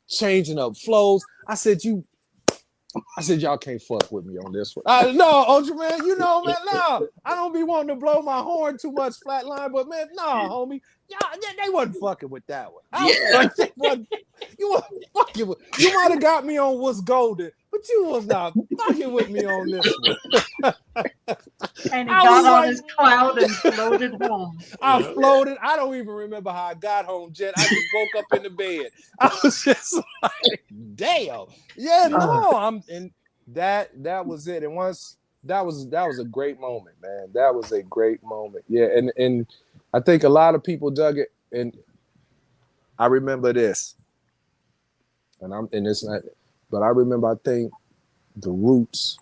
changing up flows. I said, y'all can't fuck with me on this one. No, Ultra Man, you know, man, no. I don't be wanting to blow my horn too much flatline, but man, no, homie. Y'all, they wasn't fucking with that one. You wasn't fucking with. You might have got me on What's Golden, but you was not fucking with me on this one. And he got on his cloud and floated home. I floated. I don't even remember how I got home, Jet. I just woke up in the bed. I was just like, damn. Yeah, no. And that was it. And once that was a great moment, man. That was a great moment. Yeah, and I think a lot of people dug it. And I remember this. And it's not, but I remember, I think the Roots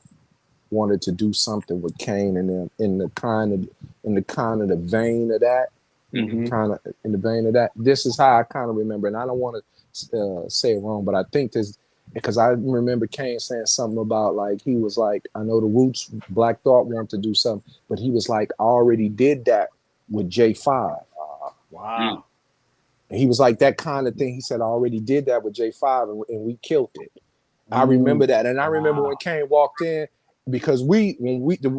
wanted to do something with Kane and them in the kind of the vein of that, kind of in the vein of that. This is how I kind of remember, and I don't want to say it wrong, but I think this, because I remember Kane saying something about, like, he was like, I know the Roots, Black Thought wanted to do something, but he was like, I already did that with J5. Wow. And he was like, that kind of thing. He said, I already did that with J5, and we killed it. I remember that, and I remember when Kane walked in, because we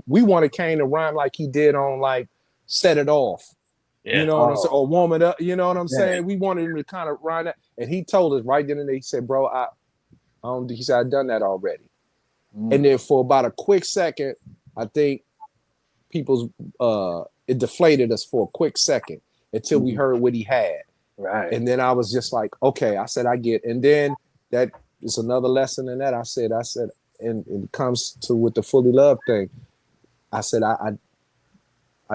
wanted Kane to rhyme like he did on, like, Set It Off. Yeah. You know what I'm saying? Or Warm It Up. You know what I'm saying? We wanted him to kind of rhyme that. And he told us right then and there, he said, bro, he said, I've done that already. And then for about a quick second, I think it deflated us for a quick second until we heard what he had. Right. And then I was just like, okay, I said, I get. And then that is another lesson in that. I said, and it comes to with the Fullee Love thing. I said, I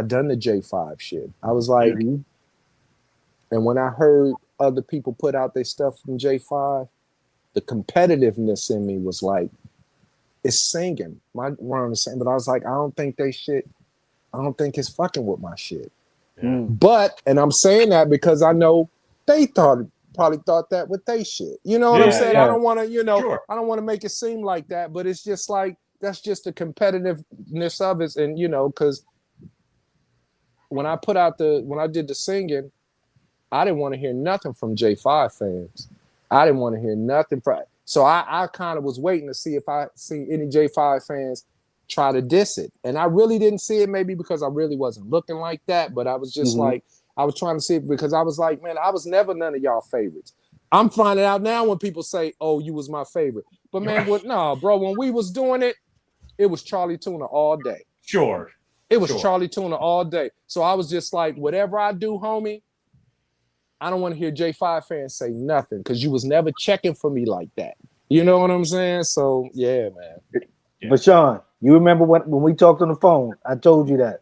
done the J5 shit. I was like, and when I heard other people put out their stuff from J5, the competitiveness in me was like, it's singing. My rhyme is saying, but I was like, I don't think it's fucking with my shit. Yeah. But, and I'm saying that because I know they probably thought that with they shit. You know what I'm saying? Yeah. I don't want to, I don't want to make it seem like that, but it's just like, that's just the competitiveness of it. And, because when I did the singing, I didn't want to hear nothing from J5 fans. I didn't want to hear nothing from, so I kind of was waiting to see if I see any J5 fans try to diss it. And I really didn't see it, maybe because I really wasn't looking like that, but I was just like, I was trying to see it because I was like, man, I was never none of y'all favorites. I'm finding out now when people say, oh, you was my favorite. But man, no, bro, when we was doing it, it was Charlie Tuna all day. Sure. It was Charlie Tuna all day. So I was just like, whatever I do, homie, I don't want to hear J5 fans say nothing because you was never checking for me like that. You know what I'm saying? So, yeah, man. Yeah. Bashan, you remember when we talked on the phone, I told you that.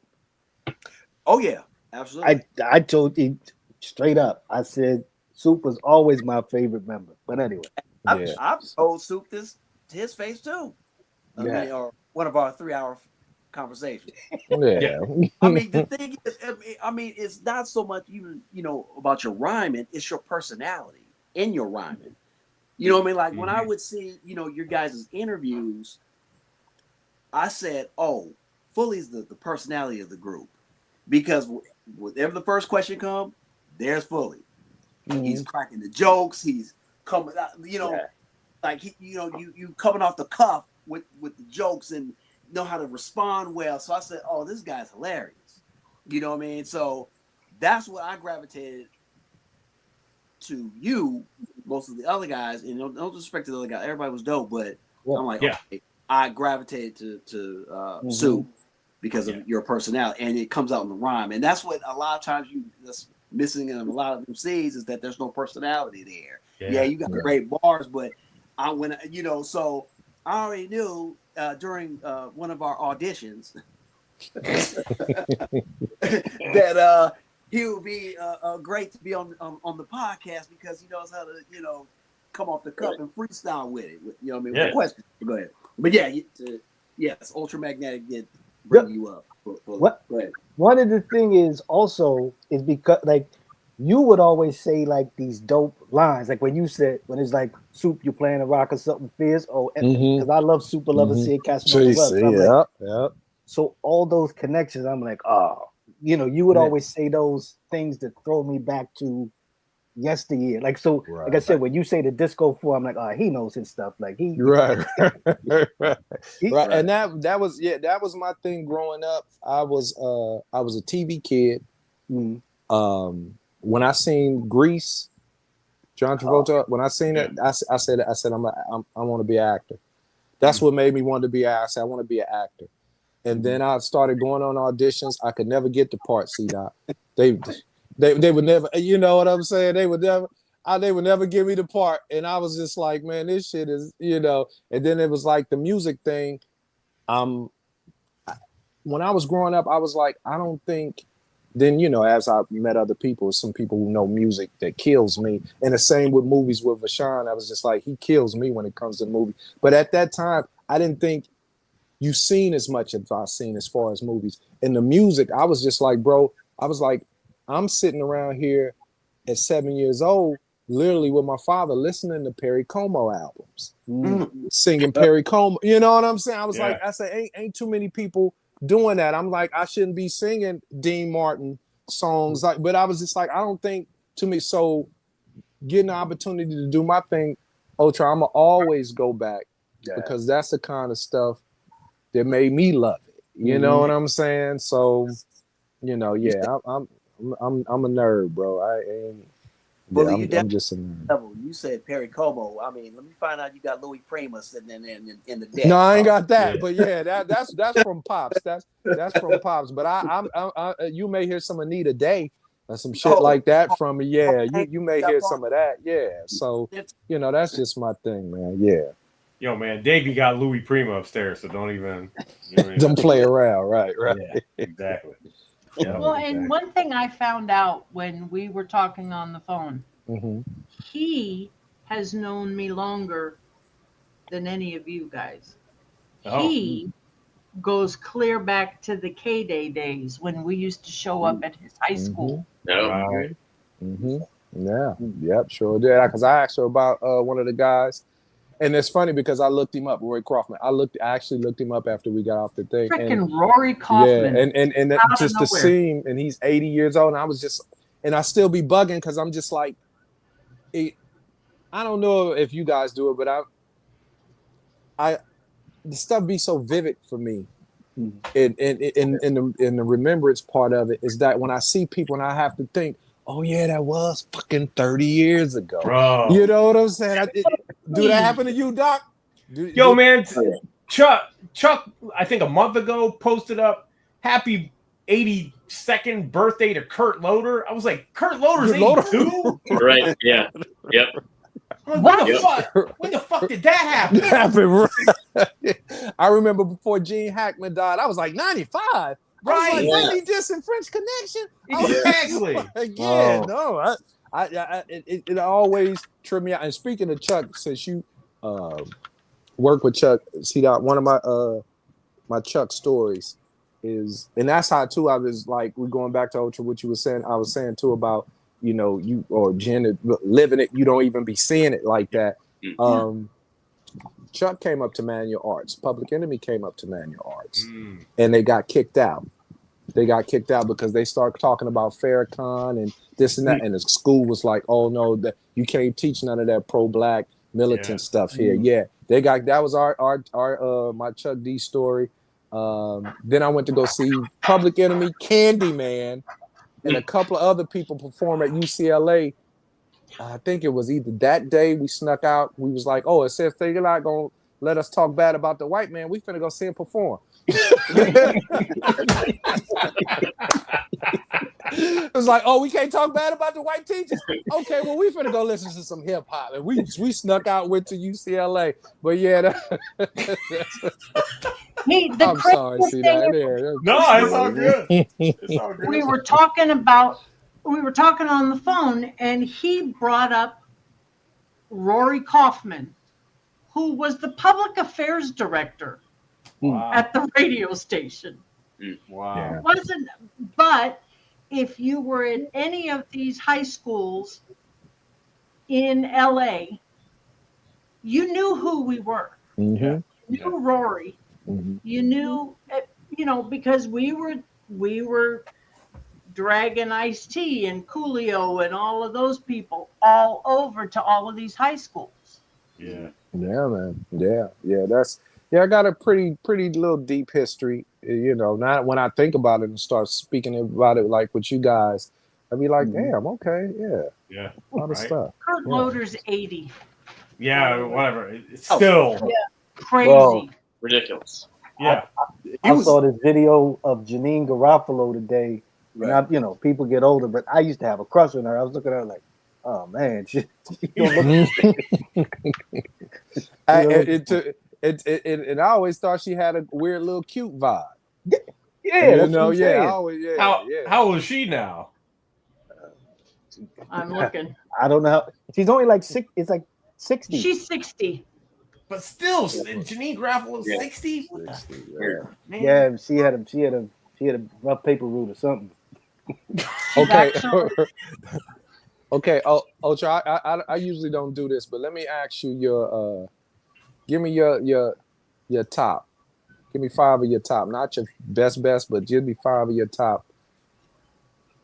Oh, yeah, absolutely. I told you straight up. I said, Soup was always my favorite member. But anyway. I've told Soup this to his face, too. I mean, or one of our 3-hour conversations. Yeah. I mean, the thing is, it's not so much even, about your rhyming. It's your personality in your rhyming. You know what I mean? Like when I would see, your guys' interviews, I said, oh, Fully's the personality of the group. Because whenever the first question comes, there's Fullee. He's cracking the jokes. He's coming out, like you coming off the cuff with the jokes and know how to respond well. So I said, oh, this guy's hilarious. You know what I mean? So that's what I gravitated to you. Most of the other guys, and no disrespect to the other guys, everybody was dope, but I'm like, okay, I gravitated to Soup because of your personality, and it comes out in the rhyme. And that's what a lot of times that's missing in a lot of them scenes is that there's no personality there. Yeah, you got great bars, but so I already knew during one of our auditions that he would be great to be on the podcast because he knows how to come off the cuff and freestyle with it. You know what I mean? With the question. Go ahead. But yes, Ultramagnetic did bring you up. Go ahead. One of the thing is also is because like you would always say like these dope lines, like when it's like Soup, you playing a rock or something fierce. Oh, because I love Super Lover, see Cast So all those connections, I'm like, you would always say those things that throw me back to yesteryear. Like so, like I said, when you say the disco 4, I'm like, he knows his stuff. Like he right. And that was my thing growing up. I was a TV kid. When I seen Grease, John Travolta, when I seen it, I said I want to be an actor. That's what made me want to be an actor. I said I want to be an actor. And then I started going on auditions. I could never get the part. See, they would never. You know what I'm saying? They would never give me the part. And I was just like, man, this shit is, And then it was like the music thing. When I was growing up, I was like, I don't think. Then as I met other people, some people who know music that kills me. And the same with movies with Bashan. I was just like, he kills me when it comes to the movie. But at that time, I didn't think. You've seen as much as I've seen as far as movies. And the music, I was just like, bro, I was like, I'm sitting around here at 7 years old, literally with my father, listening to Perry Como albums, singing Perry Como. You know what I'm saying? I was like, I said, ain't too many people doing that. I'm like, I shouldn't be singing Dean Martin songs. But I was just like, I don't think to me. So getting the opportunity to do my thing, Ultra, I'm going to always go back because that's the kind of stuff that made me love it. You know what I'm saying? So, I'm a nerd, bro. I'm just a nerd. You said Perry Como. I mean, let me find out you got Louis Prima sitting in the deck. No, I ain't got that. But that's from Pops. That's from Pops. But I you may hear some Anita Day or some shit like that from me. Yeah, you may hear some of that. Yeah. So that's just my thing, man. Yeah. Yo, man, Davey got Louis Prima upstairs, so don't even don't play around, right? Yeah, exactly. Well, and one thing I found out when we were talking on the phone, he has known me longer than any of you guys. He goes clear back to the K-Day days when we used to show up at his high school. Right. Yeah. Yep. Sure did. Because I asked her about one of the guys. And it's funny because I looked him up, Roy Kaufman. I actually looked him up after we got off the thing. Freaking Rory Kaufman. Yeah, and just to see him, and he's 80 years old, and I was just, and I still be bugging because I'm just like, I don't know if you guys do it, but the stuff be so vivid for me in the remembrance part of it is that when I see people and I have to think, oh yeah, that was fucking 30 years ago. Bro. You know what I'm saying? Do that happen to you, Doc? Man, Chuck, I think a month ago posted up happy 82nd birthday to Kurt Loder. I was like, Kurt Loder's 82? Right, yeah. Yep. Like, when the fuck did that happen? I remember before Gene Hackman died, I was like 95. Right. I was like, he did some French Connection. Exactly. It always tripped me out. And speaking of Chuck, since you work with Chuck, see that one of my Chuck stories is, and that's how too I was like, we're going back to Ultra, what you were saying. I was saying too about, you know, you or Jen living it, you don't even be seeing it like that. Chuck came up to Manual Arts. Public Enemy came up to Manual Arts, and they got kicked out. They got kicked out because they started talking about Farrakhan and this and that, and the school was like, "Oh no, that you can't teach none of that pro-black militant stuff here." Yeah, they got that was our my Chuck D story. Then I went to go see Public Enemy, Candyman, and a couple of other people perform at UCLA. I think it was either that day we snuck out. We was like, oh, it says they're not gonna let us talk bad about the white man. We finna go see him perform. It was like, oh, we can't talk bad about the white teachers. Okay, well, we finna go listen to some hip hop, and we snuck out, went to UCLA. But yeah, I'm sorry, see that. No, it's all good. It's all good. We were talking on the phone, and he brought up Rory Kaufman, who was the public affairs director at the radio station. Wow. It wasn't, but if you were in any of these high schools in LA, you knew who we were. You knew Rory. You knew, because we were dragging Ice-T and Coolio and all of those people all over to all of these high schools. Yeah, man. Yeah. I got a pretty little deep history. Not when I think about it and start speaking about it like with you guys, I'd be like, damn, okay, yeah, a lot of stuff. Kurt Loder's 80. Yeah, whatever. It's still crazy. Well, ridiculous. Yeah. I saw this video of Janine Garofalo today. Right. And people get older, but I used to have a crush on her. I was looking at her like, oh man, she don't look. And I always thought she had a weird little cute vibe. Yeah, How old is she now? I'm looking. I don't know. She's only like six. It's like 60. She's 60. But still, Janine Garofalo's 60. Yeah, she had a rough paper route or something. Okay. Okay. Ultra, I usually don't do this, but let me ask you your give me your top. Give me 5 of your top, not your best, but give me 5 of your top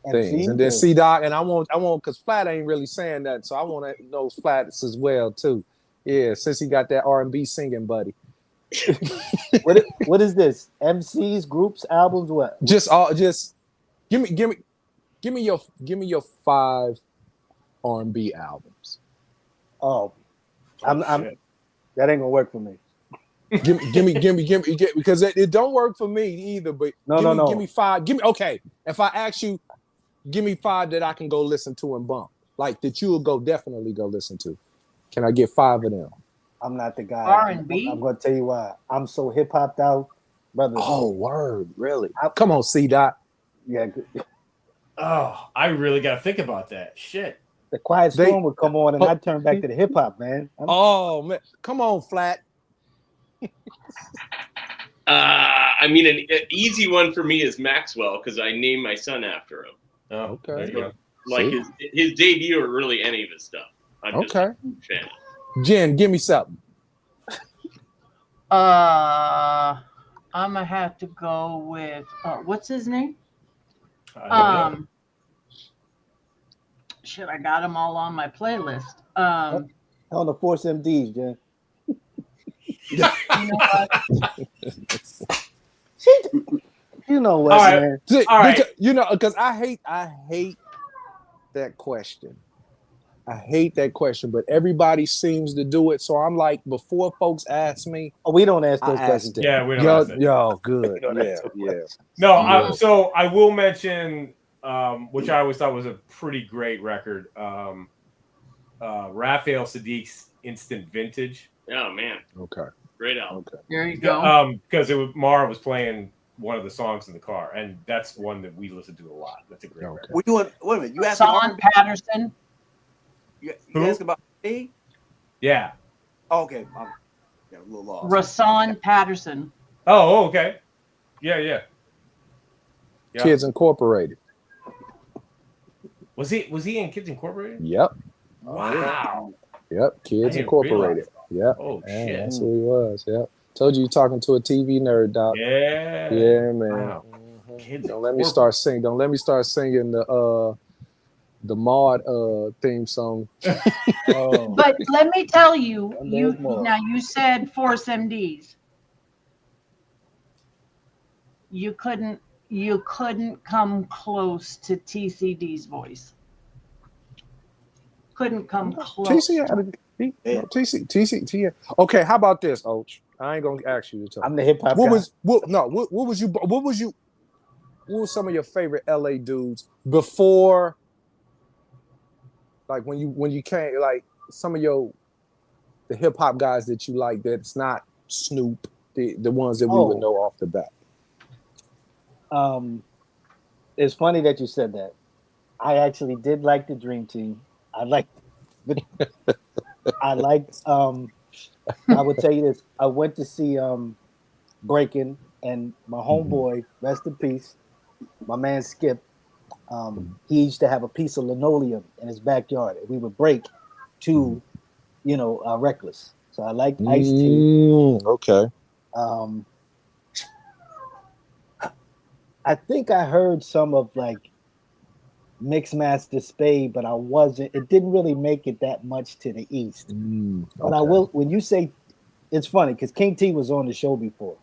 things. And then C-Doc, and I won't because Flat ain't really saying that, so I want to know Flats as well too. Yeah, since he got that R&B singing buddy. What is this? MCs, groups, albums, what? Just give me your 5 R&B albums. Oh, I'm that ain't gonna work for me. Give me because it don't work for me either. But no. Give me 5. Okay. If I ask you, give me 5 that I can go listen to and bump, like that you will definitely go listen to. Can I get 5 of them? I'm not the guy. R&B? I'm gonna tell you why. I'm so hip hopped out, brother. Oh, word, really? Come on, C-Dot. Yeah. Oh, I really got to think about that. Shit. The Quiet Storm would come on, and I'd turn back to the hip hop, man. Man, come on, Flat. I mean, an easy one for me is Maxwell because I named my son after him. Oh, okay. Like his debut or really any of his stuff. I'm just a fan. Jen, give me something. I'm gonna have to go with what's his name? Shit, I got them all on my playlist. On the Force MDs, Jen. You know what, All right. man? All right. You know, because I hate that question. I hate that question, but everybody seems to do it. So I'm like, before folks ask me, Oh, we don't ask those I questions. asked them. Yeah, we don't ask that. Yo, good. We don't Yeah, ask those yeah. questions. No, Yeah. so I will mention, which I always thought was a pretty great record, Raphael Sadiq's Instant Vintage. Oh man, Okay. great album. Okay. There you go. Because Mara was playing one of the songs in the car, and that's one that we listen to a lot. That's a great record. We're doing. Wait a minute. You asked Son Patterson. You Who? asked about me? Yeah. Oh, okay. I'm a little lost. Rasan Patterson. Oh, okay. Yeah. Kids Incorporated. Was he in Kids Incorporated? Yep. Wow. Yep. Kids I didn't Incorporated. Yep. Oh Yeah, shit. that's who he was. Yep. Told you talking to a TV nerd, Doc. Yeah. Yeah, man. Wow. Mhm. Kids Don't let me start singing. Don't let me start singing the Maud theme song. Oh. But let me tell you, There's more. now you said Force MDs. You couldn't come close to TCD's voice. Couldn't come close. TC had a beat. No, TC. Okay, how about this, Oach? I ain't gonna ask you to tell. I'm the hip hop What guy. What was some of your favorite LA dudes before, like when you came, like some of the hip hop guys that you like that's not Snoop, the ones that we would know off the bat? It's funny that you said that. I actually did like the Dream Team. I liked I would tell you this. I went to see Breaking, and my homeboy, rest in peace, my man Skip, he used to have a piece of linoleum in his backyard, and we would break to, Reckless. So I liked Ice-T. Okay. I think I heard some of like Mixmaster Spade, but it didn't really make it that much to the East. Okay. But I will, when you say, it's funny because King T was on the show before.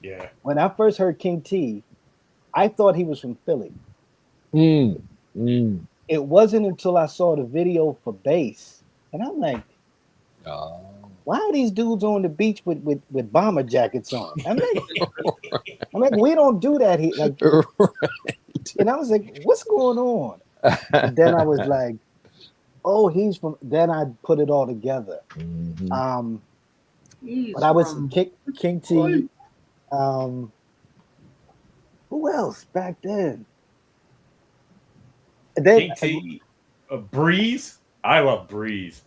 Yeah. When I first heard King T, I thought he was from Philly. It wasn't until I saw the video for Bass, and I'm like, why are these dudes on the beach with bomber jackets on? I'm like, we don't do that here. Like, and I was like, what's going on? And then I was like, oh, he's from. Then I put it all together. But I was King T. Who else back then? King T. Breeze. I love Breeze.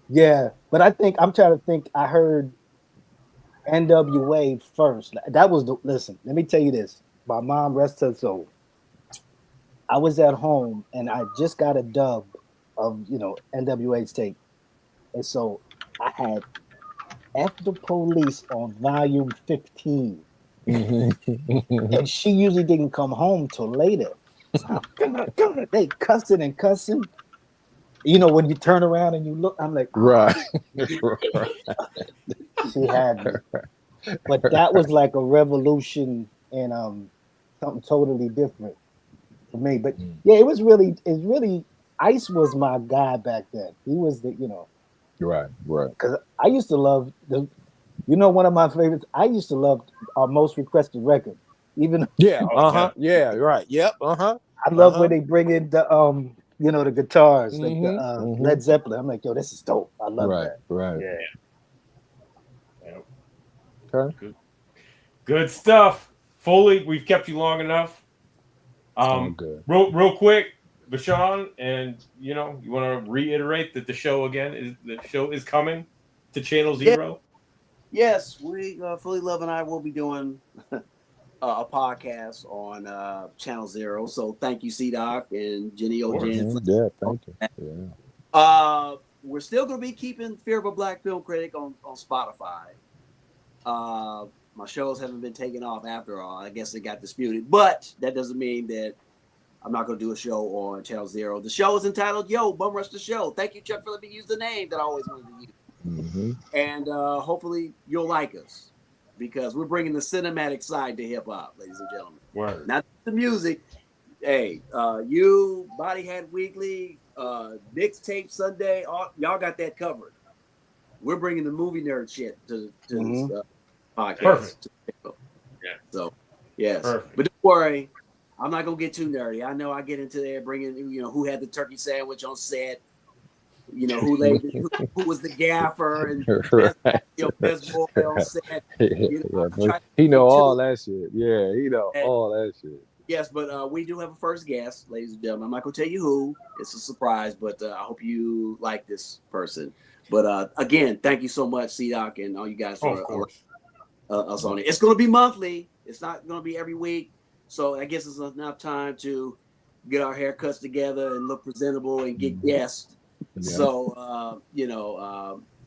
Yeah, but I'm trying to think. I heard NWA first. That was listen. Let me tell you this. My mom, rest her soul. I was at home and I just got a dub of NWA's tape, and so I had F the Police on volume 15, and she usually didn't come home till later. So they cussing and cussing. When you turn around and you look, I'm like, right. She had me. But that was like a revolution and something totally different for me. But yeah, it's really Ice was my guy back then. He was Right. Because I used to love one of my favorites. I used to love our most requested record. Even yeah, right. Yep. I love when they bring in the the guitars, like the Led Zeppelin. I'm like, yo, this is dope. I love that. Right. Yeah. Okay. Good stuff. Fully, we've kept you long enough. Good. Real quick, Bashan, and you want to reiterate that the show is coming to Channel Zero. Yes, we Fullee Love and I will be doing a podcast on Channel Zero. So thank you, C-Doc and Jenny O'Jen. Yeah, thank you. Yeah. We're still going to be keeping Fear of a Black Film Critic on Spotify. My shows haven't been taken off after all. I guess they got disputed, but that doesn't mean that I'm not going to do a show on Channel Zero. The show is entitled Yo, Bum Rush the Show. Thank you, Chuck, for letting me use the name that I always wanted to use. And hopefully you'll like us. because we're bringing the cinematic side to hip hop, ladies and gentlemen. Word. Not the music. Hey, you, Body Hat Weekly, Mixtape Sunday, y'all got that covered. We're bringing the movie nerd shit to this podcast. Perfect. Yeah. So, yes. Perfect. But don't worry, I'm not gonna get too nerdy. I know I get into there bringing, who had the turkey sandwich on set, who was the gaffer and best boy on set. He know all that shit. Yeah, he know all that shit. Yes, but we do have a first guest, ladies and gentlemen. I'm not gonna tell you who. It's a surprise, but I hope you like this person. But again, thank you so much, C-Doc, and all you guys for us on it. It's gonna be monthly. It's not gonna be every week. So I guess it's enough time to get our haircuts together and look presentable and get guests. Yeah. So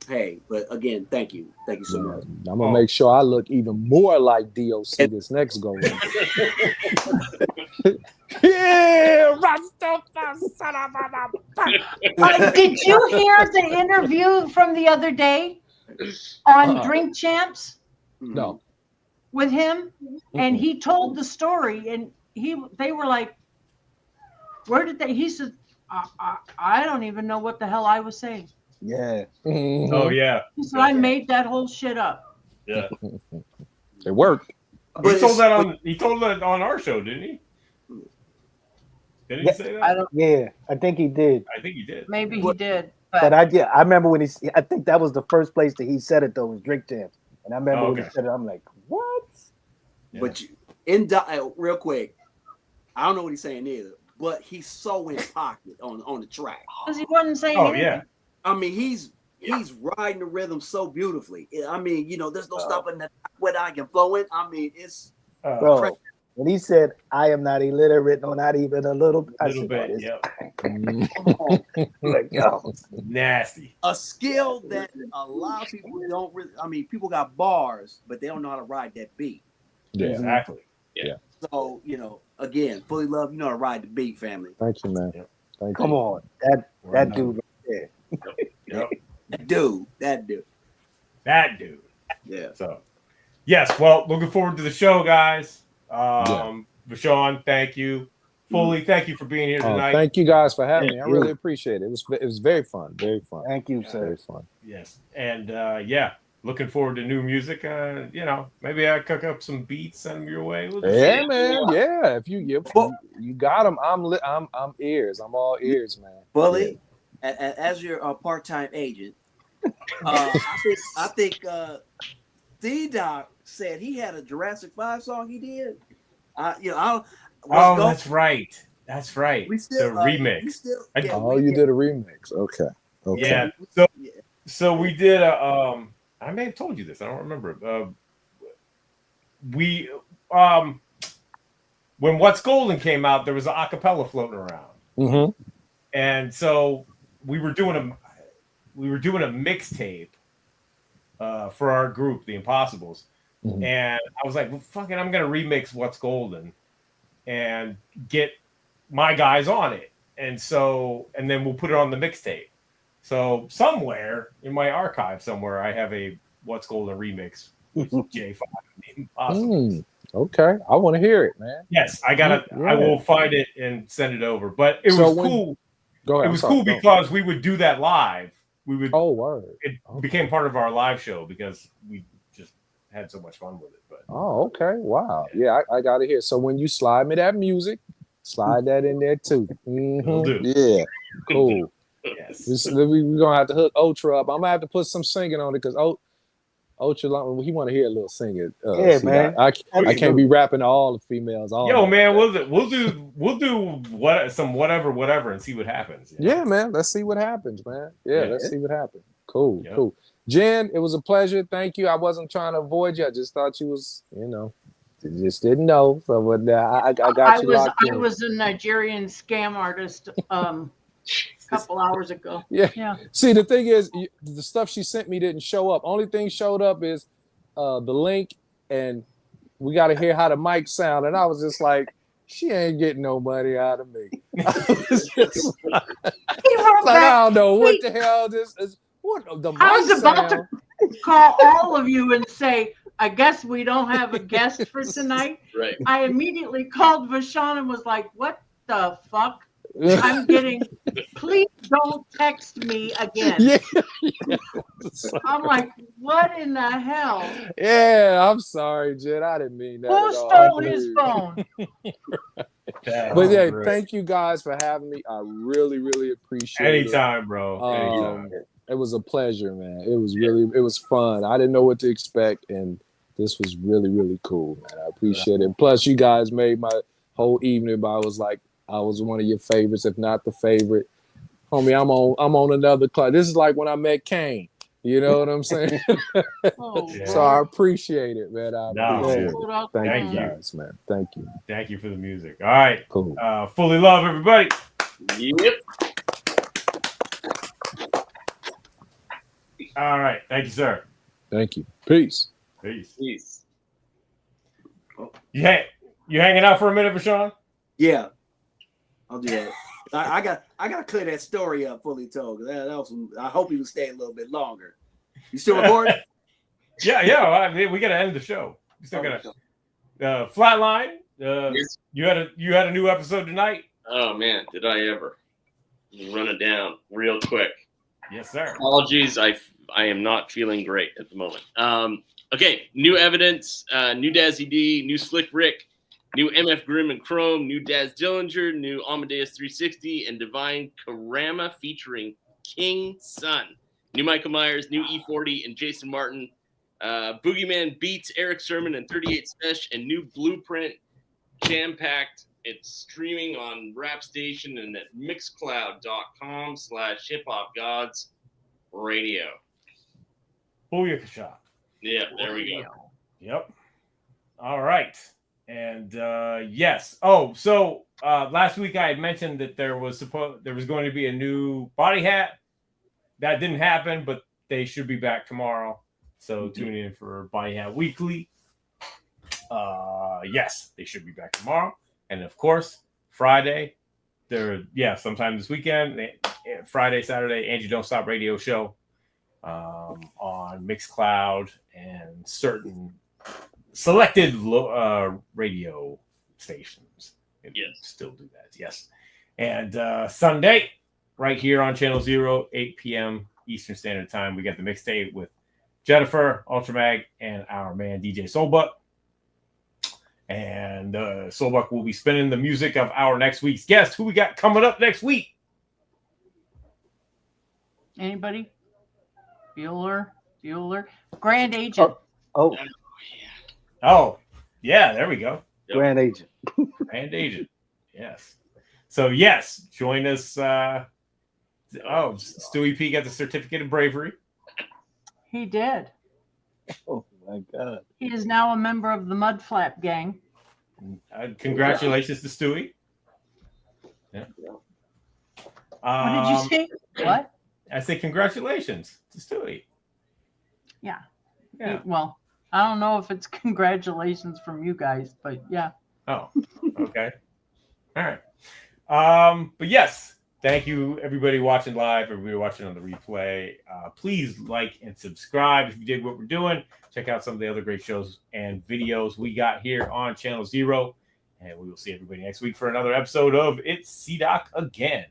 hey, but again, thank you so much. I'm gonna make sure I look even more like DOC this next go round. Yeah, did you hear the interview from the other day on Drink Champs? No. With him, and he told the story, and they were like, "Where did they?" He said, "I don't even know what the hell I was saying." Yeah. Oh yeah. He said, "I made that whole shit up." Yeah. It worked. He told that on our show, didn't he? Didn't he say that? Yeah, I think he did. I think he did. Maybe he did. But I remember when I think that was the first place that he said it though, was Drink Champs. And I remember when he said it, I'm like, what? Yeah. But real quick, I don't know what he's saying either, but he's so in pocket on the track. Because he wasn't saying anything. Yeah. I mean, he's riding the rhythm so beautifully. I mean, there's no stopping that wet I can flow in. I mean, it's bro. When he said, "I am not illiterate, no, not even a little bit," yeah. Like, yo, nasty. A skill that a lot of people don't really. I mean, people got bars, but they don't know how to ride that beat. Yeah, exactly. Yeah. So again, Fullee Love, you know how to ride the beat, family. Thank you, man. Thank Come you. on, that dude right there. Yep. That dude. Yeah. So, yes. Well, looking forward to the show, guys. Bashan, thank you. Fully, thank you for being here tonight. Thank you guys for having me. I really appreciate it. It was very fun. Very fun. Thank you, sir. Very fun. Yes. And looking forward to new music. Maybe I cook up some beats, send them your way. Man. Yeah. If you got them, I'm ears. I'm all ears, man. Fully, as your part-time agent, I think C-Doc said he had a Jurassic 5 song he did. That's right. That's right. We still, the remix. You did a remix. Okay. Yeah. So we did a. I may have told you this. I don't remember. When What's Golden came out, there was an acapella floating around, and so we were doing a mixtape for our group, the Impossibles. And I was like, well, fuck it, I'm going to remix What's Golden and get my guys on it. And then we'll put it on the mixtape. So somewhere in my archive somewhere, I have a What's Golden remix with J5 and the Impossibles. Okay. I want to hear it, man. Yes, I will find it and send it over. But it was cool. Go ahead. It was cool because we would do that live. We would. Oh, word. It became part of our live show because we had so much fun with it. But okay. Wow. Yeah, I got it here. So when you slide me that music, slide that in there too. Will do. Yeah. Cool. Yes. We're gonna have to hook Ultra up. I'm gonna have to put some singing on it because Ultra, he want to hear a little singing. Man. I can't be rapping to all the females. Man, we'll do whatever and see what happens. Yeah, man. Let's see what happens, man. Let's see what happens. Cool. Cool. Jen, it was a pleasure. Thank you. I wasn't trying to avoid you. I just thought you was, just didn't know. So I got you locked in. I was a Nigerian scam artist a couple hours ago. Yeah. See, the thing is, the stuff she sent me didn't show up. Only thing showed up is the link, and we got to hear how the mic sound. And I was just like, she ain't getting no money out of me. I was just like, I don't know what the hell this is. I was about to call all of you and say, I guess we don't have a guest for tonight. Right. I immediately called Bashan and was like, what the fuck? I'm getting, please don't text me again. Yeah. I'm like, what in the hell? Yeah, I'm sorry, Jen. I didn't mean that. Who at all. stole his phone? But yeah, thank you guys for having me. I really, really appreciate it. Anytime, bro. Anytime. It was a pleasure, man. It was fun. I didn't know what to expect, and this was really, really cool, man. I appreciate it. Plus, you guys made my whole evening. But I was one of your favorites, if not the favorite. Homie, I'm on another class. This is like when I met Kane. You know what I'm saying? So I appreciate it, man. Thank you guys, man. Thank you. Thank you for the music. All right. Cool. Fullee Love, everybody. Yep. All right. Thank you, sir. Thank you. Peace. Peace. You hanging out for a minute, Bashan? Yeah, I'll do that. I gotta clear that story up fully told. That was I hope he would stay a little bit longer. You still recording? yeah. We gotta end the show. We still gotta Flatline. Yes. You had a new episode tonight. Oh man, did I ever run it down real quick? Yes, sir. Apologies, I am not feeling great at the moment. Okay, new evidence, new Dazzy D, new Slick Rick, new MF Grimm and Chrome, new Daz Dillinger, new Amadeus 360, and Divine Karama featuring King Sun. New Michael Myers, new E40 and Jason Martin, Boogeyman Beats, Eric Sermon and 38 Sesh, and new Blueprint jam-packed. It's streaming on Rap Station and at mixcloud.com/hiphopgodsradio. Booyakasha. Yeah, there we go. Yep. All right. And yes. Oh, so last week I had mentioned that there was going to be a new body hat. That didn't happen, but they should be back tomorrow. So tune in for Body Hat Weekly. Yes, they should be back tomorrow. And of course, Friday, sometime this weekend, Friday, Saturday, Angie Don't Stop radio show on Mixcloud and certain selected radio stations. Yes. Still do that. Yes. And Sunday, right here on Channel 0, 8 p.m. Eastern Standard Time, we got the mixtape with Jennifer, Ultramag, and our man DJ Soulbuck. And Soulbuck will be spinning the music of our next week's guest. Who we got coming up next week? Anybody? Bueller? Grand Agent. Oh, yeah, there we go. Yep. Grand Agent. Grand Agent. Yes. So, yes, join us. Stewie P got the certificate of bravery. He did. Oh, my God. He is now a member of the Mud Flap Gang. Congratulations to Stewie. Yeah. What did you say? What? I say congratulations to Stewie. Yeah. Yeah. Well, I don't know if it's congratulations from you guys, but yeah. Oh, okay. All right. But yes, thank you, everybody watching live, everybody watching on the replay. Please like and subscribe if you dig what we're doing. Check out some of the other great shows and videos we got here on Channel 0. And we will see everybody next week for another episode of It's C-Doc Again.